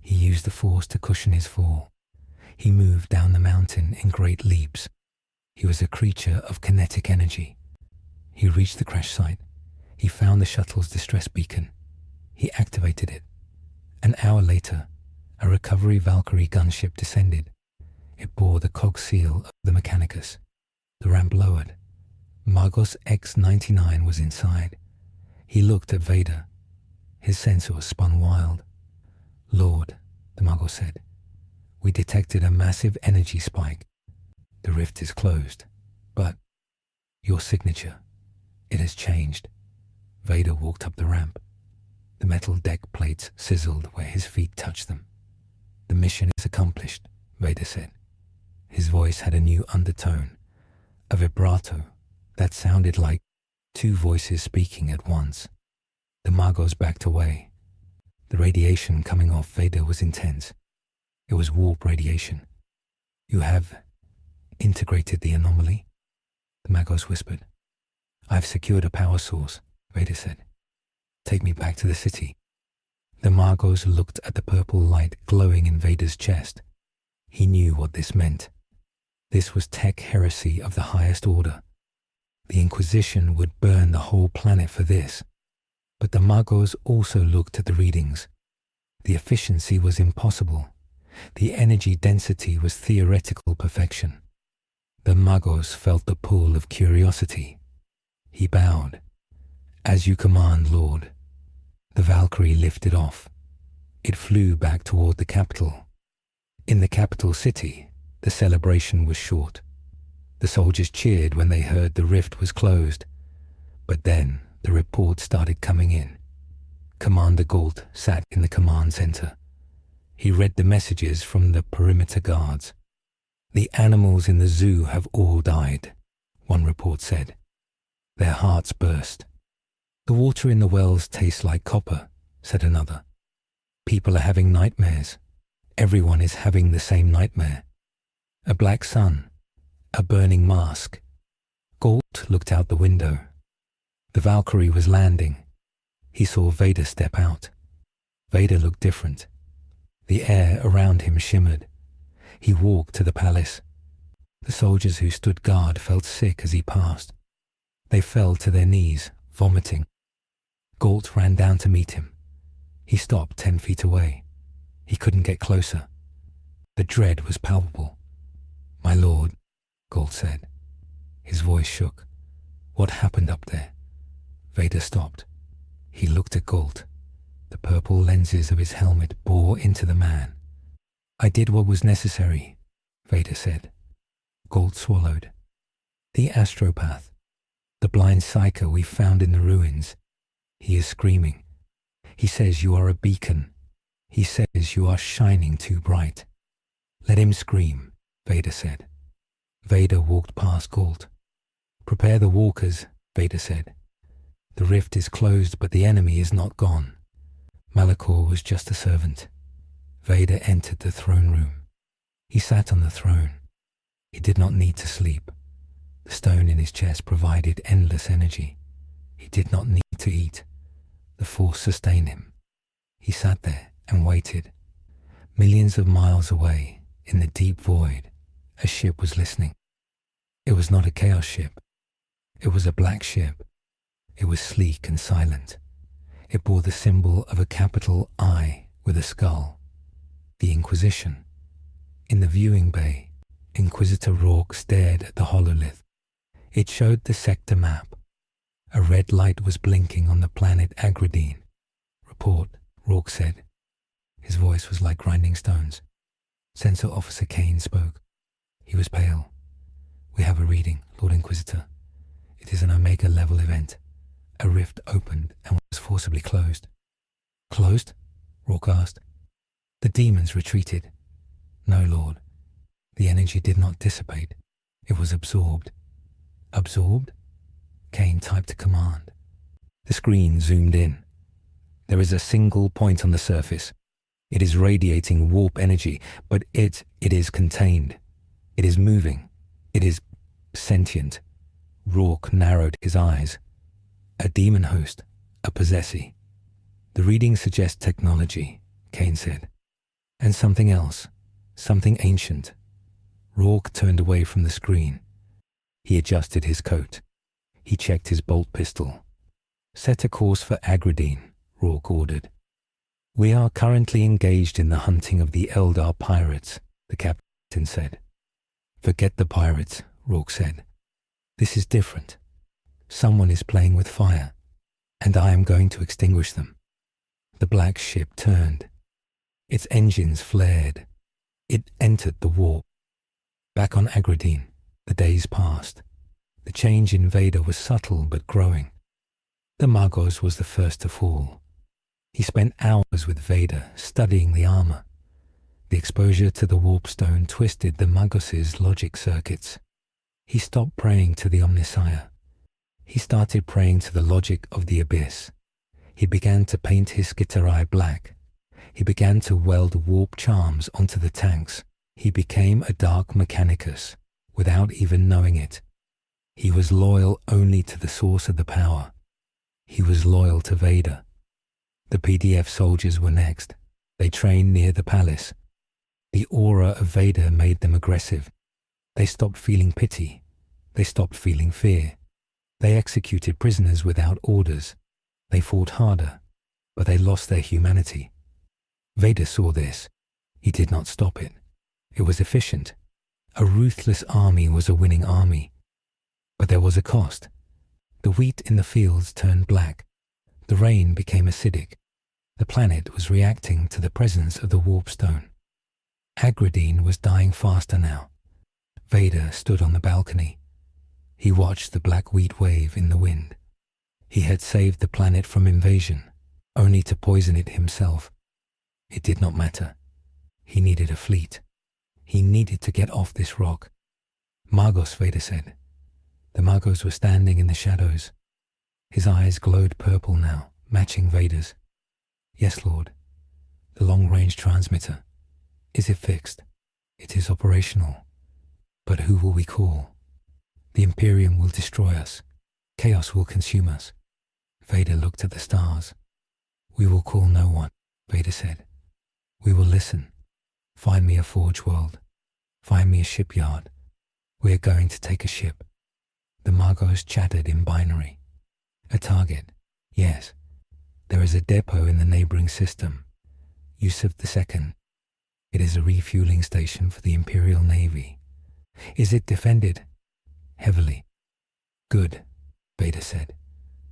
He used the Force to cushion his fall. He moved down the mountain in great leaps. He was a creature of kinetic energy. He reached the crash site. He found the shuttle's distress beacon. He activated it. An hour later, a recovery Valkyrie gunship descended. It bore the cog seal of the Mechanicus. The ramp lowered. Magos X-99 was inside. He looked at Vader. His sensors spun wild. "Lord," the Muggle said, "we detected a massive energy spike. The rift is closed. But your signature, it has changed. Vader walked up the ramp. The metal deck plates sizzled where his feet touched them. The mission is accomplished, Vader said. His voice had a new undertone, a vibrato that sounded like two voices speaking at once. The Magos backed away. The radiation coming off Vader was intense. It was warp radiation. You have integrated the anomaly? The Magos whispered. I've secured a power source, Vader said. Take me back to the city. The Magos looked at the purple light glowing in Vader's chest. He knew what this meant. This was tech heresy of the highest order. The Inquisition would burn the whole planet for this. But the Magos also looked at the readings. The efficiency was impossible. The energy density was theoretical perfection. The Magos felt the pull of curiosity. He bowed. As you command, Lord. The Valkyrie lifted off. It flew back toward the capital. In the capital city, the celebration was short. The soldiers cheered when they heard the rift was closed. But then the reports started coming in. Commander Galt sat in the command center. He read the messages from the perimeter guards. The animals in the zoo have all died, one report said. Their hearts burst. The water in the wells tastes like copper, said another. People are having nightmares. Everyone is having the same nightmare. A black sun, a burning mask. Galt looked out the window. The Valkyrie was landing. He saw Vader step out. Vader looked different. The air around him shimmered. He walked to the palace. The soldiers who stood guard felt sick as he passed. They fell to their knees, vomiting. Galt ran down to meet him. He stopped 10 feet away. He couldn't get closer. The dread was palpable. My lord, Galt said. His voice shook. What happened up there? Vader stopped. He looked at Galt. The purple lenses of his helmet bore into the man. I did what was necessary, Vader said. Galt swallowed. The astropath, the blind psycho we found in the ruins. He is screaming. He says you are a beacon. He says you are shining too bright. Let him scream, Vader said. Vader walked past Galt. Prepare the walkers, Vader said. The rift is closed, but the enemy is not gone. Malachor was just a servant. Vader entered the throne room. He sat on the throne. He did not need to sleep. The stone in his chest provided endless energy. He did not need to eat. The force sustained him. He sat there and waited. Millions of miles away, in the deep void, a ship was listening. It was not a chaos ship. It was a black ship. It was sleek and silent. It bore the symbol of a capital I with a skull. The Inquisition. In the viewing bay, Inquisitor Rourke stared at the hololith. It showed the sector map. A red light was blinking on the planet Agradine. Report, Rourke said. His voice was like grinding stones. Sensor Officer Kane spoke. He was pale. We have a reading, Lord Inquisitor. It is an Omega-level event. A rift opened and was forcibly closed. Closed? Rourke asked. The demons retreated. No, Lord. The energy did not dissipate. It was absorbed. Absorbed? Kane typed a command. The screen zoomed in. There is a single point on the surface. It is radiating warp energy, but it is contained. It is moving. It is sentient. Rourke narrowed his eyes. A demon host, a possessee. The reading suggests technology, Kane said. And something else, something ancient. Rourke turned away from the screen. He adjusted his coat. He checked his bolt pistol. Set a course for Agradine, Rourke ordered. We are currently engaged in the hunting of the Eldar pirates, the captain said. Forget the pirates, Rourke said. This is different. Someone is playing with fire, and I am going to extinguish them. The black ship turned. Its engines flared. It entered the warp. Back on Agradine, the days passed. The change in Vader was subtle but growing. The Magos was the first to fall. He spent hours with Vader, studying the armor. The exposure to the warp stone twisted the Magos' logic circuits. He stopped praying to the Omnissiah. He started praying to the logic of the Abyss. He began to paint his Skitarii black. He began to weld warp charms onto the tanks. He became a Dark Mechanicus, without even knowing it. He was loyal only to the source of the power. He was loyal to Vader. The PDF soldiers were next. They trained near the palace. The aura of Vader made them aggressive. They stopped feeling pity. They stopped feeling fear. They executed prisoners without orders. They fought harder, but they lost their humanity. Vader saw this. He did not stop it. It was efficient. A ruthless army was a winning army. But there was a cost. The wheat in the fields turned black. The rain became acidic. The planet was reacting to the presence of the warp stone. Agradine was dying faster now. Vader stood on the balcony. He watched the black wheat wave in the wind. He had saved the planet from invasion, only to poison it himself. It did not matter. He needed a fleet. He needed to get off this rock. Magos, Vader said. The Magos were standing in the shadows. His eyes glowed purple now, matching Vader's. Yes, Lord. The long-range transmitter. Is it fixed? It is operational. But who will we call? The Imperium will destroy us. Chaos will consume us. Vader looked at the stars. We will call no one, Vader said. We will listen. Find me a forge world. Find me a shipyard. We are going to take a ship. The Magos chattered in binary. A target. Yes. There is a depot in the neighboring system. Yusuf II. It is a refueling station for the Imperial Navy. Is it defended? Heavily. Good, Vader said.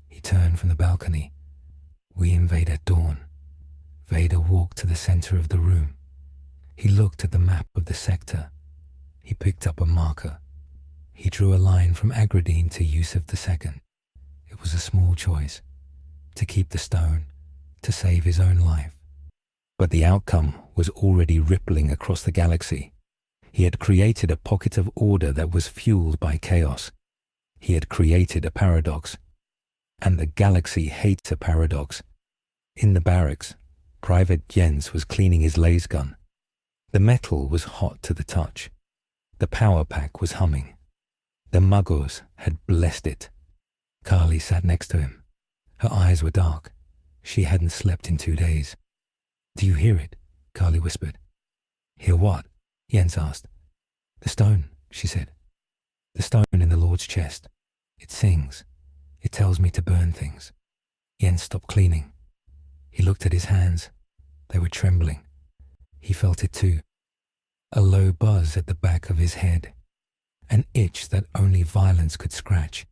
He turned from the balcony. We invade at dawn. Vader walked to the center of the room. He looked at the map of the sector. He picked up a marker. He drew a line from Agradine to Yusuf II. It was a small choice. To keep the stone, to save his own life. But the outcome was already rippling across the galaxy. He had created a pocket of order that was fueled by chaos. He had created a paradox. And the galaxy hates a paradox. In the barracks, Private Jens was cleaning his laser gun. The metal was hot to the touch. The power pack was humming. The Magos had blessed it. Carly sat next to him. Her eyes were dark. She hadn't slept in 2 days. Do you hear it? Carly whispered. Hear what? Jens asked. The stone, she said. The stone in the Lord's chest. It sings. It tells me to burn things. Jens stopped cleaning. He looked at his hands. They were trembling. He felt it too. A low buzz at the back of his head. An itch that only violence could scratch.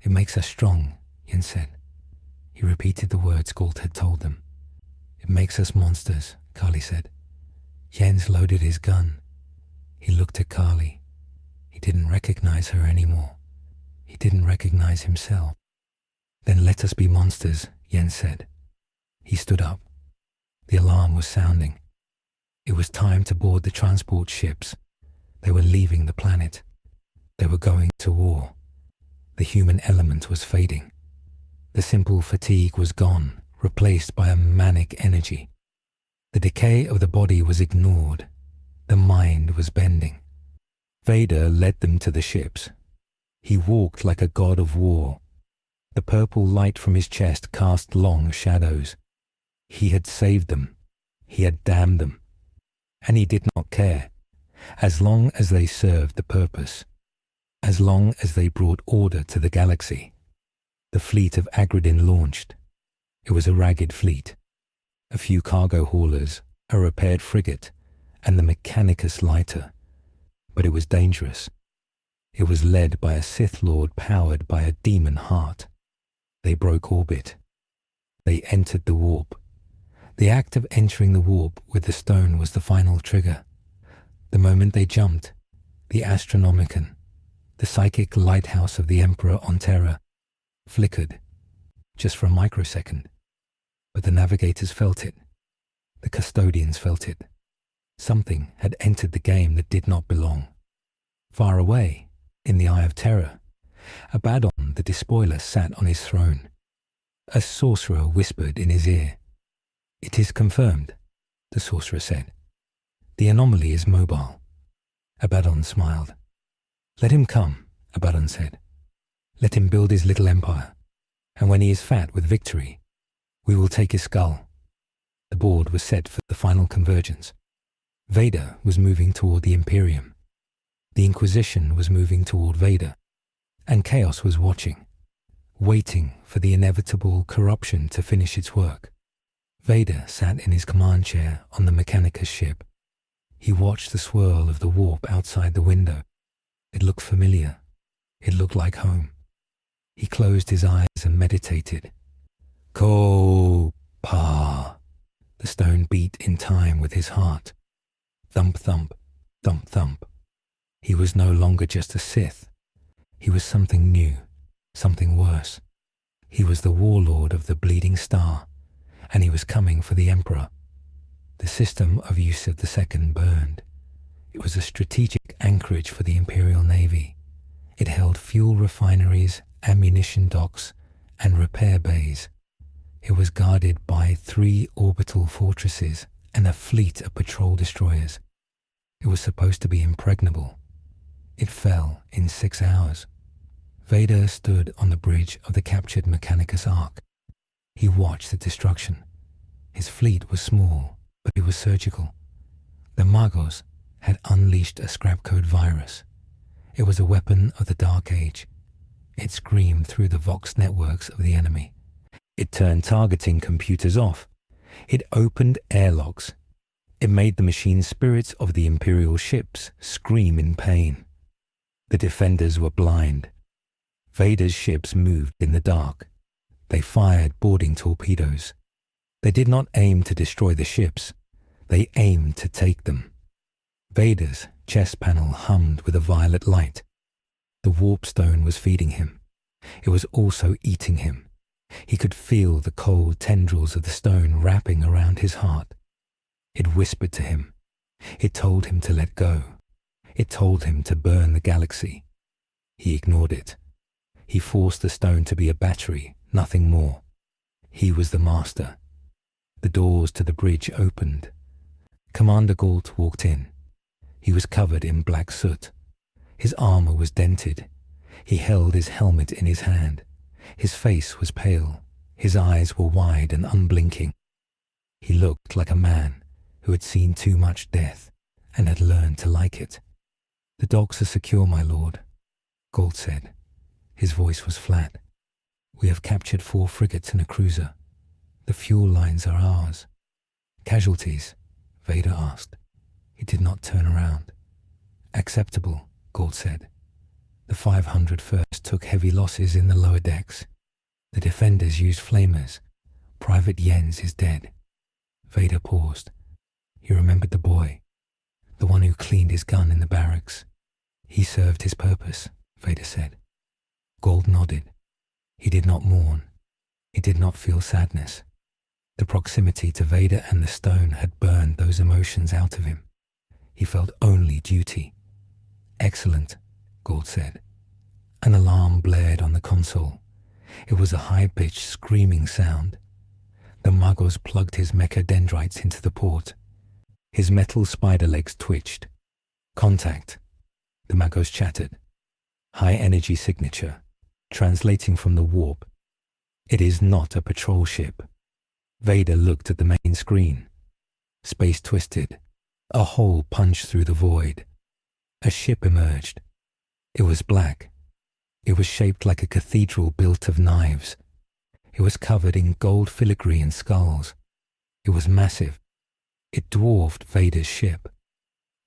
It makes us strong, Jens said. He repeated the words Galt had told them. It makes us monsters, Carly said. Jens loaded his gun. He looked at Carly. He didn't recognize her anymore. He didn't recognize himself. Then let us be monsters, Jens said. He stood up. The alarm was sounding. It was time to board the transport ships. They were leaving the planet. They were going to war. The human element was fading. The simple fatigue was gone, replaced by a manic energy. The decay of the body was ignored. The mind was bending. Vader led them to the ships. He walked like a god of war. The purple light from his chest cast long shadows. He had saved them. He had damned them. And he did not care, as long as they served the purpose, as long as they brought order to the galaxy. The fleet of Agradine launched. It was a ragged fleet. A few cargo haulers, a repaired frigate, and the Mechanicus lighter. But it was dangerous. It was led by a Sith Lord powered by a demon heart. They broke orbit. They entered the warp. The act of entering the warp with the stone was the final trigger. The moment they jumped, the Astronomicon, The psychic lighthouse of the Emperor on Terra flickered, just for a microsecond. But the navigators felt it. The custodians felt it. Something had entered the game that did not belong. Far away, in the Eye of Terror, Abaddon the Despoiler sat on his throne. A sorcerer whispered in his ear. "It is confirmed," the sorcerer said. "The anomaly is mobile." Abaddon smiled. "Let him come," Abaddon said. "Let him build his little empire, and when he is fat with victory, we will take his skull." The board was set for the final convergence. Vader was moving toward the Imperium. The Inquisition was moving toward Vader, and Chaos was watching, waiting for the inevitable corruption to finish its work. Vader sat in his command chair on the Mechanicus ship. He watched the swirl of the warp outside the window. It looked familiar. It looked like home. He closed his eyes and meditated. Ko-pa. The stone beat in time with his heart. Thump, thump, thump, thump. He was no longer just a Sith. He was something new, something worse. He was the warlord of the Bleeding Star, and he was coming for the Emperor. The system of Yusuf II burned. It was a strategic anchorage for the Imperial Navy. It held fuel refineries, ammunition docks, and repair bays. It was guarded by 3 orbital fortresses and a fleet of patrol destroyers. It was supposed to be impregnable. It fell in 6 hours. Vader stood on the bridge of the captured Mechanicus Ark. He watched the destruction. His fleet was small, but it was surgical. The Magos had unleashed a scrapcode virus. It was a weapon of the Dark Age. It screamed through the Vox networks of the enemy. It turned targeting computers off. It opened airlocks. It made the machine spirits of the Imperial ships scream in pain. The defenders were blind. Vader's ships moved in the dark. They fired boarding torpedoes. They did not aim to destroy the ships. They aimed to take them. Vader's chest panel hummed with a violet light. The warp stone was feeding him. It was also eating him. He could feel the cold tendrils of the stone wrapping around his heart. It whispered to him. It told him to let go. It told him to burn the galaxy. He ignored it. He forced the stone to be a battery, nothing more. He was the master. The doors to the bridge opened. Commander Galt walked in. He was covered in black soot. His armor was dented. He held his helmet in his hand. His face was pale. His eyes were wide and unblinking. He looked like a man who had seen too much death and had learned to like it. "The docks are secure, my lord," Galt said. His voice was flat. "We have captured 4 frigates and a cruiser. The fuel lines are ours." "Casualties?" Vader asked. He did not turn around. "Acceptable," Galt said. "The 501st took heavy losses in the lower decks. The defenders used flamers. Private Jens is dead." Vader paused. He remembered the boy, the one who cleaned his gun in the barracks. "He served his purpose," Vader said. Galt nodded. He did not mourn. He did not feel sadness. The proximity to Vader and the stone had burned those emotions out of him. He felt only duty. "Excellent," Galt said. An alarm blared on the console. It was a high-pitched screaming sound. The Magos plugged his mecha dendrites into the port. His metal spider legs twitched. "Contact," the Magos chattered. "High-energy signature, translating from the warp. It is not a patrol ship." Vader looked at the main screen. Space twisted. A hole punched through the void. A ship emerged. It was black. It was shaped like a cathedral built of knives. It was covered in gold filigree and skulls. It was massive. It dwarfed Vader's ship.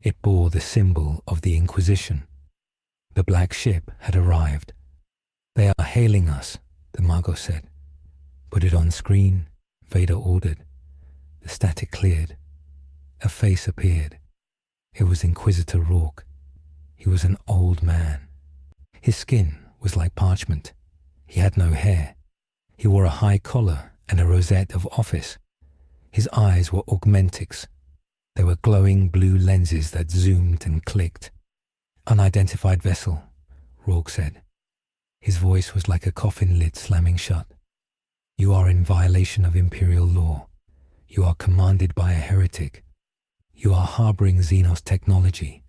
It bore the symbol of the Inquisition. The black ship had arrived. "They are hailing us," the Mago said. "Put it on screen," Vader ordered. The static cleared. A face appeared. It was Inquisitor Rourke. He was an old man. His skin was like parchment. He had no hair. He wore a high collar and a rosette of office. His eyes were augmentics. They were glowing blue lenses that zoomed and clicked. "Unidentified vessel," Rourke said. His voice was like a coffin lid slamming shut. "You are in violation of Imperial law. You are commanded by a heretic. You are harboring Xenos technology.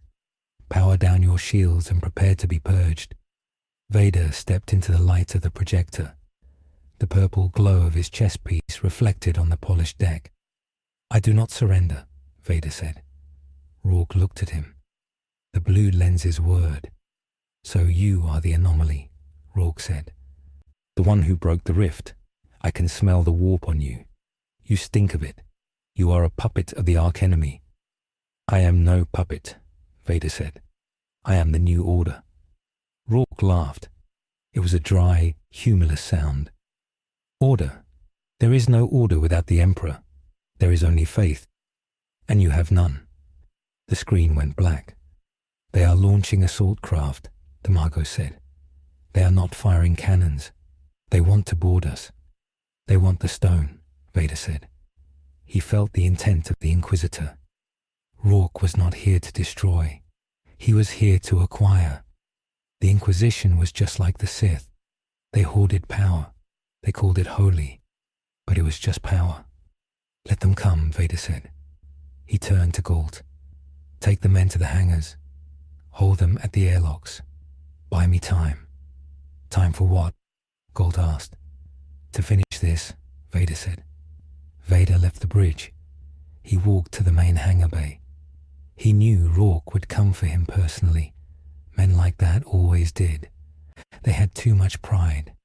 Power down your shields and prepare to be purged." Vader stepped into the light of the projector. The purple glow of his chest piece reflected on the polished deck. "I do not surrender," Vader said. Rourke looked at him. The blue lenses whirred. "So you are the anomaly," Rourke said. "The one who broke the rift. I can smell the warp on you. You stink of it. You are a puppet of the Archenemy." "I am no puppet," Vader said. "I am the New Order." Rourke laughed. It was a dry, humorless sound. "Order? There is no order without the Emperor. There is only faith. And you have none." The screen went black. "They are launching assault craft," D'Amago said. "They are not firing cannons. They want to board us." "They want the stone," Vader said. He felt the intent of the Inquisitor. Rourke was not here to destroy. He was here to acquire. The Inquisition was just like the Sith. They hoarded power. They called it holy. But it was just power. "Let them come," Vader said. He turned to Galt. "Take the men to the hangars. Hold them at the airlocks. Buy me time." "Time for what?" Galt asked. "To finish this," Vader said. Vader left the bridge. He walked to the main hangar bay. He knew Rourke would come for him personally. Men like that always did. They had too much pride.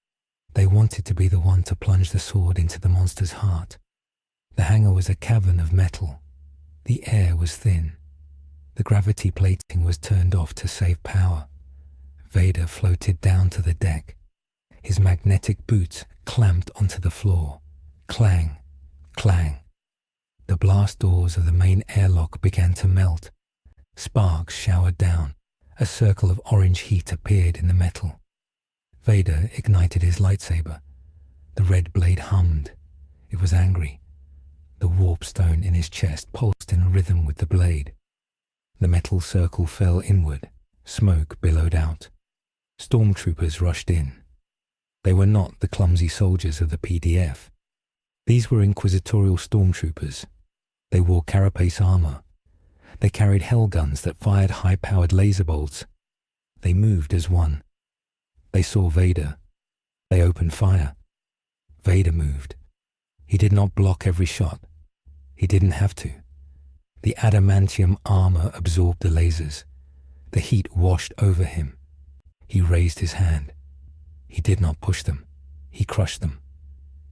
They wanted to be the one to plunge the sword into the monster's heart. The hangar was a cavern of metal. The air was thin. The gravity plating was turned off to save power. Vader floated down to the deck. His magnetic boots clamped onto the floor. Clang, clang. The blast doors of the main airlock began to melt. Sparks showered down. A circle of orange heat appeared in the metal. Vader ignited his lightsaber. The red blade hummed. It was angry. The warp stone in his chest pulsed in rhythm with the blade. The metal circle fell inward. Smoke billowed out. Stormtroopers rushed in. They were not the clumsy soldiers of the PDF. These were inquisitorial stormtroopers. They wore carapace armor. They carried hellguns that fired high-powered laser bolts. They moved as one. They saw Vader. They opened fire. Vader moved. He did not block every shot. He didn't have to. The adamantium armor absorbed the lasers. The heat washed over him. He raised his hand. He did not push them. He crushed them.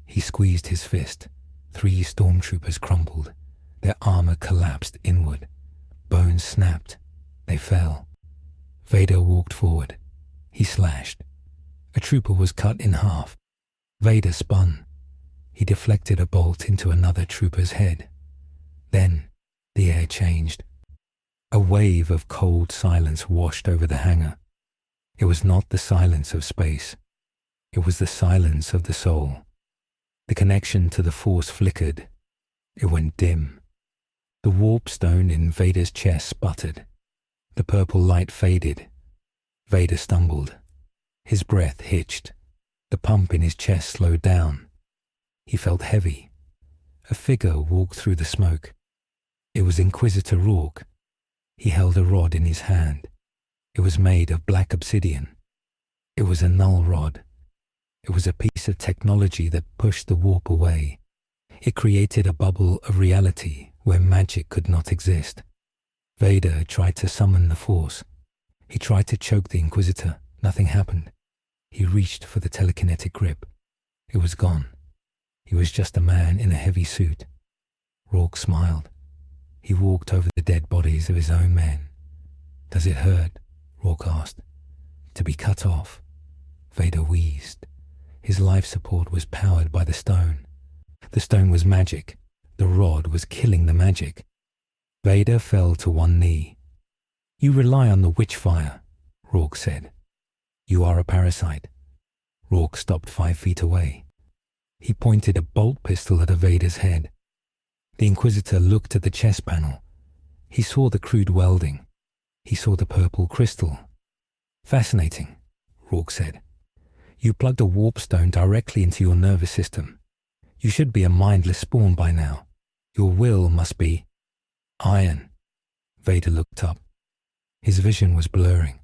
He squeezed his fist. 3 stormtroopers crumpled. Their armor collapsed inward. Bones snapped. They fell. Vader walked forward. He slashed. A trooper was cut in half. Vader spun. He deflected a bolt into another trooper's head. Then the air changed. A wave of cold silence washed over the hangar. It was not the silence of space. It was the silence of the soul. The connection to the Force flickered. It went dim. The warp stone in Vader's chest sputtered. The purple light faded. Vader stumbled. His breath hitched. The pump in his chest slowed down. He felt heavy. A figure walked through the smoke. It was Inquisitor Rourke. He held a rod in his hand. It was made of black obsidian. It was a null rod. It was a piece of technology that pushed the warp away. It created a bubble of reality where magic could not exist. Vader tried to summon the Force. He tried to choke the Inquisitor. Nothing happened. He reached for the telekinetic grip. It was gone. He was just a man in a heavy suit. Rourke smiled. He walked over the dead bodies of his own men. "Does it hurt?" Rourke asked. "To be cut off?" Vader wheezed. His life support was powered by the stone. The stone was magic. The rod was killing the magic. Vader fell to one knee. "You rely on the witch fire," Rourke said. You are a parasite. Rourke stopped 5 feet away. He pointed a bolt pistol at Vader's head. The Inquisitor looked at the chest panel. He saw the crude welding. He saw the purple crystal. Fascinating, Rourke said. You plugged a warp stone directly into your nervous system. You should be a mindless spawn by now. Your will must be iron. Vader looked up. His vision was blurring.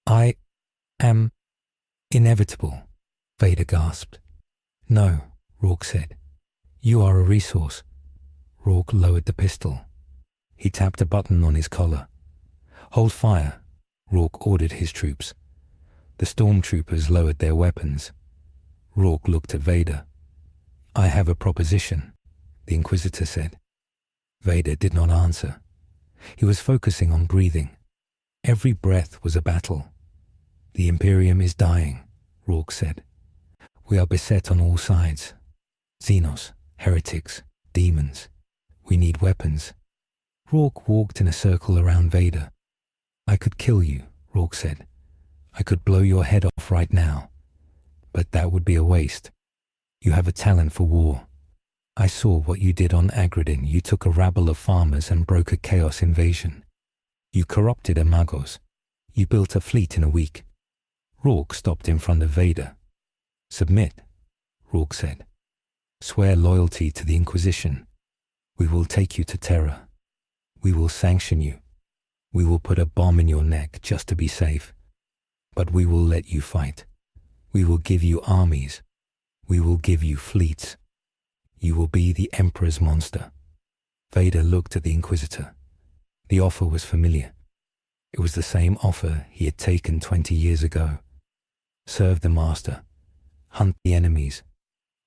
I am inevitable, Vader gasped. No, Rourke said. You are a resource. Rourke lowered the pistol. He tapped a button on his collar. Hold fire, Rourke ordered his troops. The stormtroopers lowered their weapons. Rourke looked at Vader. I have a proposition, the Inquisitor said. Vader did not answer. He was focusing on breathing. Every breath was a battle. The Imperium is dying, Rourke said. We are beset on all sides. Xenos, heretics, demons. We need weapons. Rourke walked in a circle around Vader. I could kill you, Rourke said. I could blow your head off right now. But that would be a waste. You have a talent for war. I saw what you did on Agradin. You took a rabble of farmers and broke a chaos invasion. You corrupted Amagos. You built a fleet in a week. Rourke stopped in front of Vader. Submit, Rourke said. Swear loyalty to the Inquisition. We will take you to Terra. We will sanction you. We will put a bomb in your neck just to be safe. But we will let you fight. We will give you armies. We will give you fleets. You will be the Emperor's monster. Vader looked at the Inquisitor. The offer was familiar. It was the same offer he had taken 20 years ago. Serve the Master. Hunt the enemies.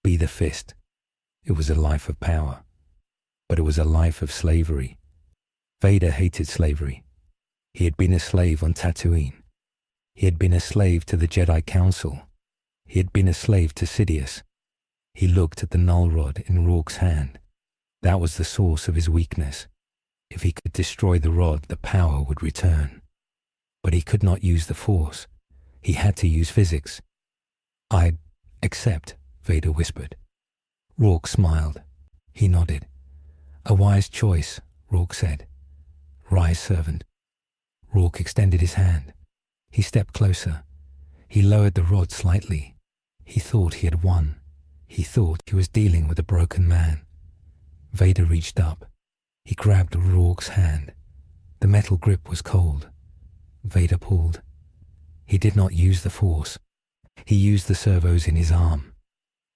Be the Fist. It was a life of power. But it was a life of slavery. Vader hated slavery. He had been a slave on Tatooine. He had been a slave to the Jedi Council. He had been a slave to Sidious. He looked at the null rod in Rourke's hand. That was the source of his weakness. If he could destroy the rod, the power would return. But he could not use the Force. He had to use physics. I'd accept, Vader whispered. Rourke smiled. He nodded. A wise choice, Rourke said. Rise, servant. Rourke extended his hand. He stepped closer. He lowered the rod slightly. He thought he had won. He thought he was dealing with a broken man. Vader reached up. He grabbed Rourke's hand. The metal grip was cold. Vader pulled. He did not use the Force. He used the servos in his arm.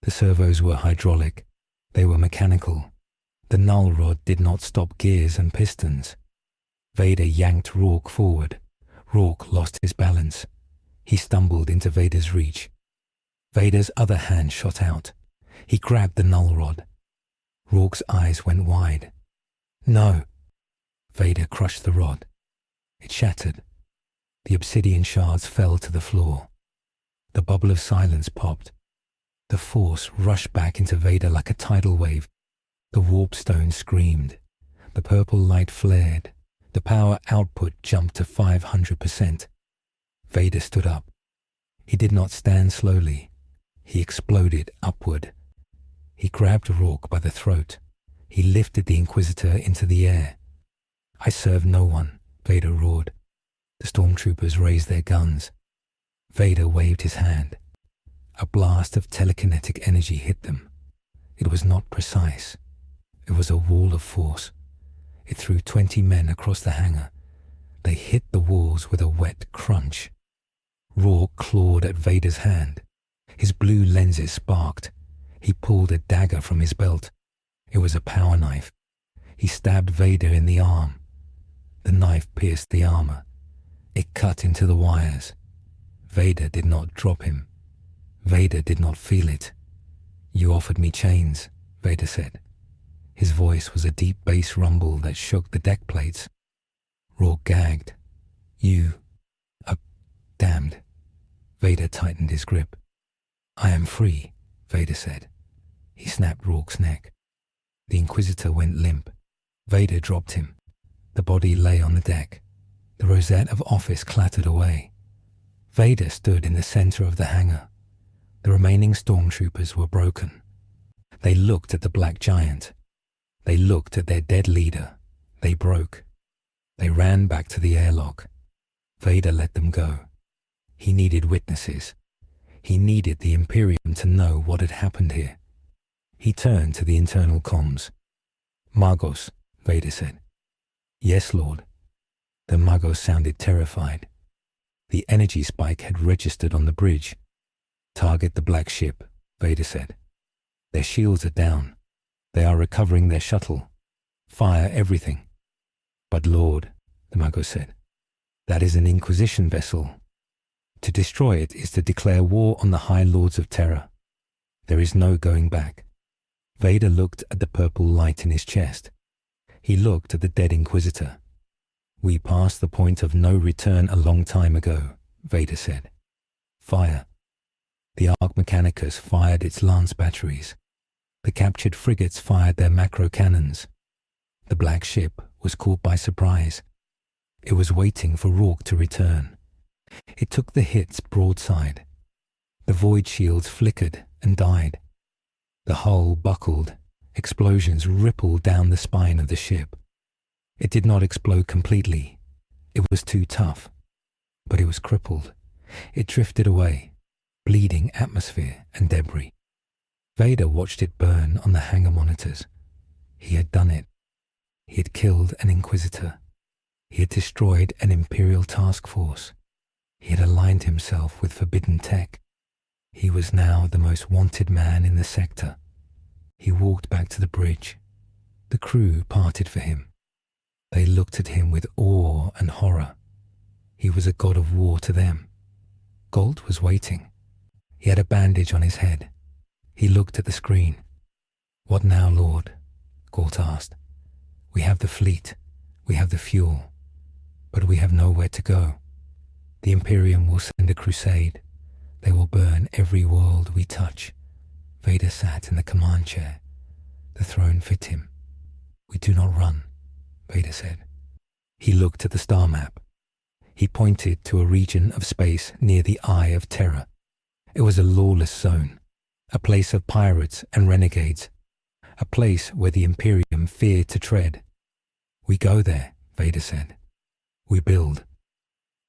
The servos were hydraulic. They were mechanical. The null rod did not stop gears and pistons. Vader yanked Rourke forward. Rourke lost his balance. He stumbled into Vader's reach. Vader's other hand shot out. He grabbed the null rod. Rourke's eyes went wide. No! Vader crushed the rod. It shattered. The obsidian shards fell to the floor. The bubble of silence popped. The Force rushed back into Vader like a tidal wave. The warp stone screamed. The purple light flared. The power output jumped to 500%. Vader stood up. He did not stand slowly. He exploded upward. He grabbed Rourke by the throat. He lifted the Inquisitor into the air. I serve no one, Vader roared. The stormtroopers raised their guns. Vader waved his hand. A blast of telekinetic energy hit them. It was not precise. It was a wall of force. It threw 20 men across the hangar. They hit the walls with a wet crunch. Rourke clawed at Vader's hand. His blue lenses sparked. He pulled a dagger from his belt. It was a power knife. He stabbed Vader in the arm. The knife pierced the armor. It cut into the wires. Vader did not drop him. Vader did not feel it. You offered me chains, Vader said. His voice was a deep bass rumble that shook the deck plates. Rourke gagged. You are damned. Vader tightened his grip. I am free, Vader said. He snapped Rourke's neck. The Inquisitor went limp. Vader dropped him. The body lay on the deck. The rosette of office clattered away. Vader stood in the center of the hangar. The remaining stormtroopers were broken. They looked at the black giant. They looked at their dead leader. They broke. They ran back to the airlock. Vader let them go. He needed witnesses. He needed the Imperium to know what had happened here. He turned to the internal comms. "Magos," Vader said. "Yes, Lord." The Magos sounded terrified. The energy spike had registered on the bridge. "Target the black ship," Vader said. "Their shields are down. They are recovering their shuttle. Fire everything." "But Lord," the Magos said, "that is an Inquisition vessel. To destroy it is to declare war on the High Lords of Terror. There is no going back." Vader looked at the purple light in his chest. He looked at the dead Inquisitor. "We passed the point of no return a long time ago," Vader said. "Fire." The Arc Mechanicus fired its lance batteries. The captured frigates fired their macro cannons. The black ship was caught by surprise. It was waiting for Rourke to return. It took the hits broadside. The void shields flickered and died. The hull buckled. Explosions rippled down the spine of the ship. It did not explode completely. It was too tough. But it was crippled. It drifted away, bleeding atmosphere and debris. Vader watched it burn on the hangar monitors. He had done it. He had killed an Inquisitor. He had destroyed an Imperial task force. He had aligned himself with forbidden tech. He was now the most wanted man in the sector. He walked back to the bridge. The crew parted for him. They looked at him with awe and horror. He was a god of war to them. Galt was waiting. He had a bandage on his head. He looked at the screen. "What now, Lord?" Galt asked. "We have the fleet. We have the fuel. But we have nowhere to go. The Imperium will send a crusade. They will burn every world we touch." Vader sat in the command chair. The throne fit him. "We do not run," Vader said. He looked at the star map. He pointed to a region of space near the Eye of Terror. It was a lawless zone, a place of pirates and renegades, a place where the Imperium feared to tread. "We go there," Vader said. "We build."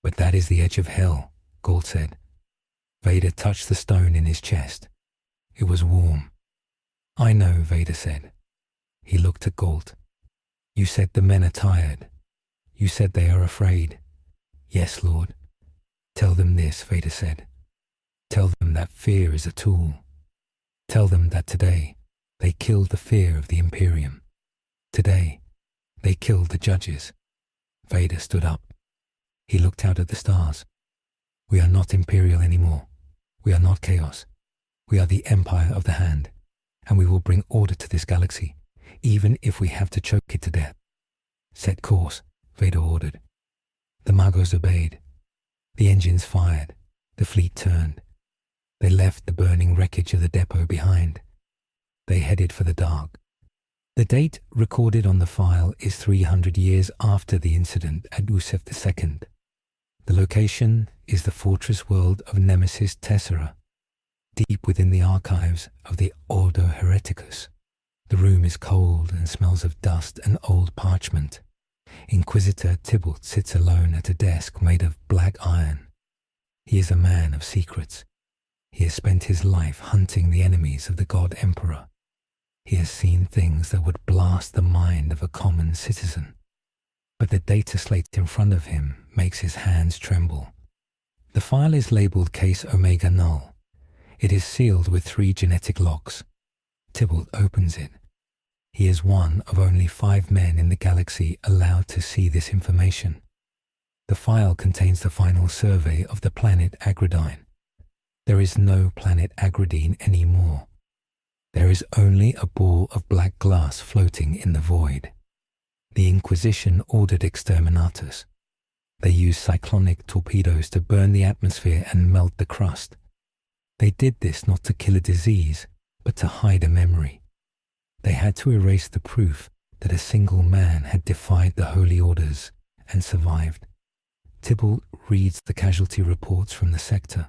"But that is the edge of hell," Galt said. Vader touched the stone in his chest. It was warm. "I know," Vader said. He looked at Galt. "You said the men are tired. You said they are afraid." "Yes, Lord." "Tell them this," Vader said. "Tell them that fear is a tool. Tell them that today they killed the fear of the Imperium. Today they killed the judges." Vader stood up. He looked out at the stars. "We are not Imperial anymore. We are not chaos. We are the Empire of the Hand, and we will bring order to this galaxy, even if we have to choke it to death." "Set course," Vader ordered. The Magos obeyed. The engines fired. The fleet turned. They left the burning wreckage of the depot behind. They headed for the dark. The date recorded on the file is 300 years after the incident at Usef II. The location is the fortress world of Nemesis Tessera, deep within the archives of the Ordo Hereticus. The room is cold and smells of dust and old parchment. Inquisitor Tybalt sits alone at a desk made of black iron. He is a man of secrets. He has spent his life hunting the enemies of the God Emperor. He has seen things that would blast the mind of a common citizen. But the data slate in front of him makes his hands tremble. The file is labeled Case Omega Null. It is sealed with 3 genetic locks. Tybalt opens it. He is one of only 5 men in the galaxy allowed to see this information. The file contains the final survey of the planet Agradine. There is no planet Agradine anymore. There is only a ball of black glass floating in the void. The Inquisition ordered exterminatus. They used cyclonic torpedoes to burn the atmosphere and melt the crust. They did this not to kill a disease, but to hide a memory. They had to erase the proof that a single man had defied the holy orders and survived. Tybalt reads the casualty reports from the sector.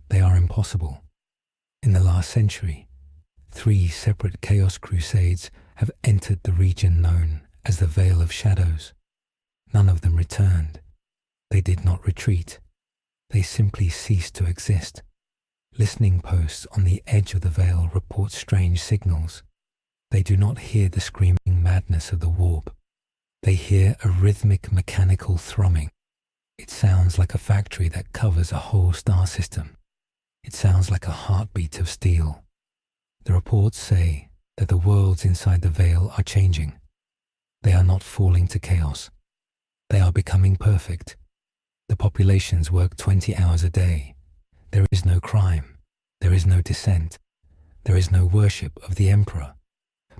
They are impossible. In the last century, 3 separate Chaos Crusades have entered the region known as the Vale of Shadows. None of them returned. They did not retreat. They simply ceased to exist. Listening posts on the edge of the Vale report strange signals. They do not hear the screaming madness of the warp. They hear a rhythmic mechanical thrumming. It sounds like a factory that covers a whole star system. It sounds like a heartbeat of steel. The reports say that the worlds inside the Vale are changing. They are not falling to chaos. They are becoming perfect. The populations work 20 hours a day. There is no crime. There is no dissent. There is no worship of the Emperor.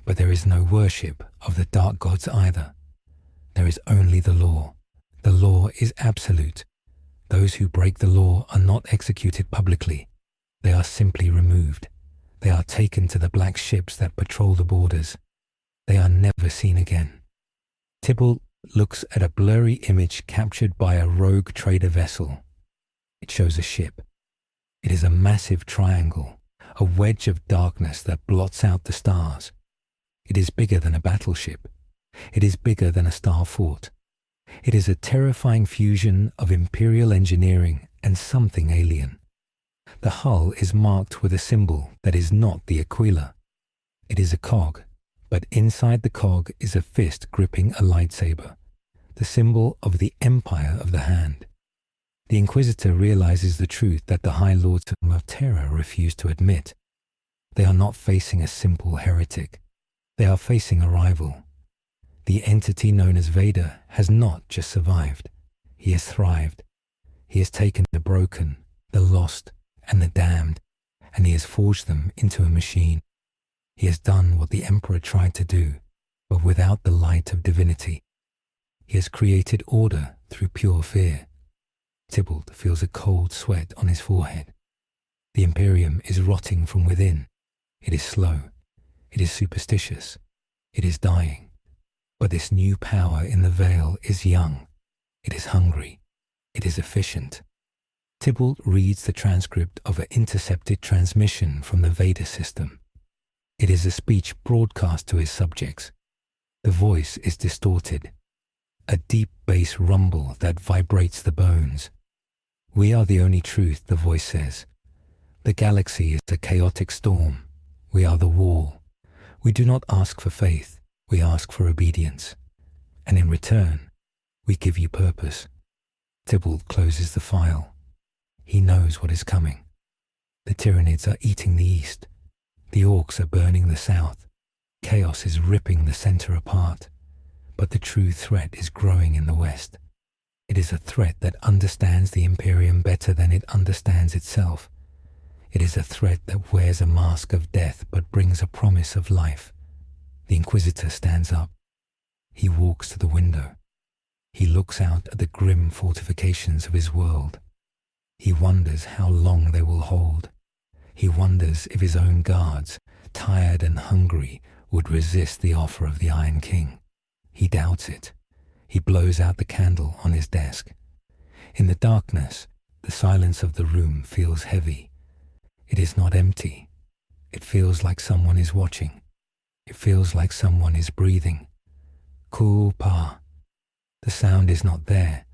But there is no worship of the dark gods either. There is only the law. The law is absolute. Those who break the law are not executed publicly. They are simply removed. They are taken to the black ships that patrol the borders. They are never seen again. Tybalt looks at a blurry image captured by a rogue trader vessel. It shows a ship. It is a massive triangle, a wedge of darkness that blots out the stars. It is bigger than a battleship. It is bigger than a star fort. It is a terrifying fusion of Imperial engineering and something alien. The hull is marked with a symbol that is not the Aquila. It is a cog, but inside the cog is a fist gripping a lightsaber, the symbol of the Empire of the Hand. The Inquisitor realizes the truth that the High Lords of Terror refuse to admit. They are not facing a simple heretic. They are facing a rival. The entity known as Vader has not just survived. He has thrived. He has taken the broken, the lost, and the damned, and he has forged them into a machine. He has done what the Emperor tried to do, but without the light of divinity. He has created order through pure fear. Tybalt feels a cold sweat on his forehead. The Imperium is rotting from within. It is slow. It is superstitious. It is dying. But this new power in the Vale is young. It is hungry. It is efficient. Tybalt reads the transcript of an intercepted transmission from the Vader system. It is a speech broadcast to his subjects. The voice is distorted. A deep bass rumble that vibrates the bones. We are the only truth, the voice says. The galaxy is a chaotic storm. We are the wall. We do not ask for faith. We ask for obedience. And in return, we give you purpose. Tybalt closes the file. He knows what is coming. The Tyranids are eating the east. The orcs are burning the south. Chaos is ripping the center apart. But the true threat is growing in the west. It is a threat that understands the Imperium better than it understands itself. It is a threat that wears a mask of death but brings a promise of life. The Inquisitor stands up. He walks to the window. He looks out at the grim fortifications of his world. He wonders how long they will hold. He wonders if his own guards, tired and hungry, would resist the offer of the Iron King. He doubts it. He blows out the candle on his desk. In the darkness, the silence of the room feels heavy. It is not empty. It feels like someone is watching. It feels like someone is breathing. Cool pa. The sound is not there,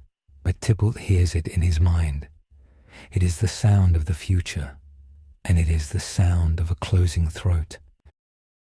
but Tybalt hears it in his mind. It is the sound of the future, and it is the sound of a closing throat.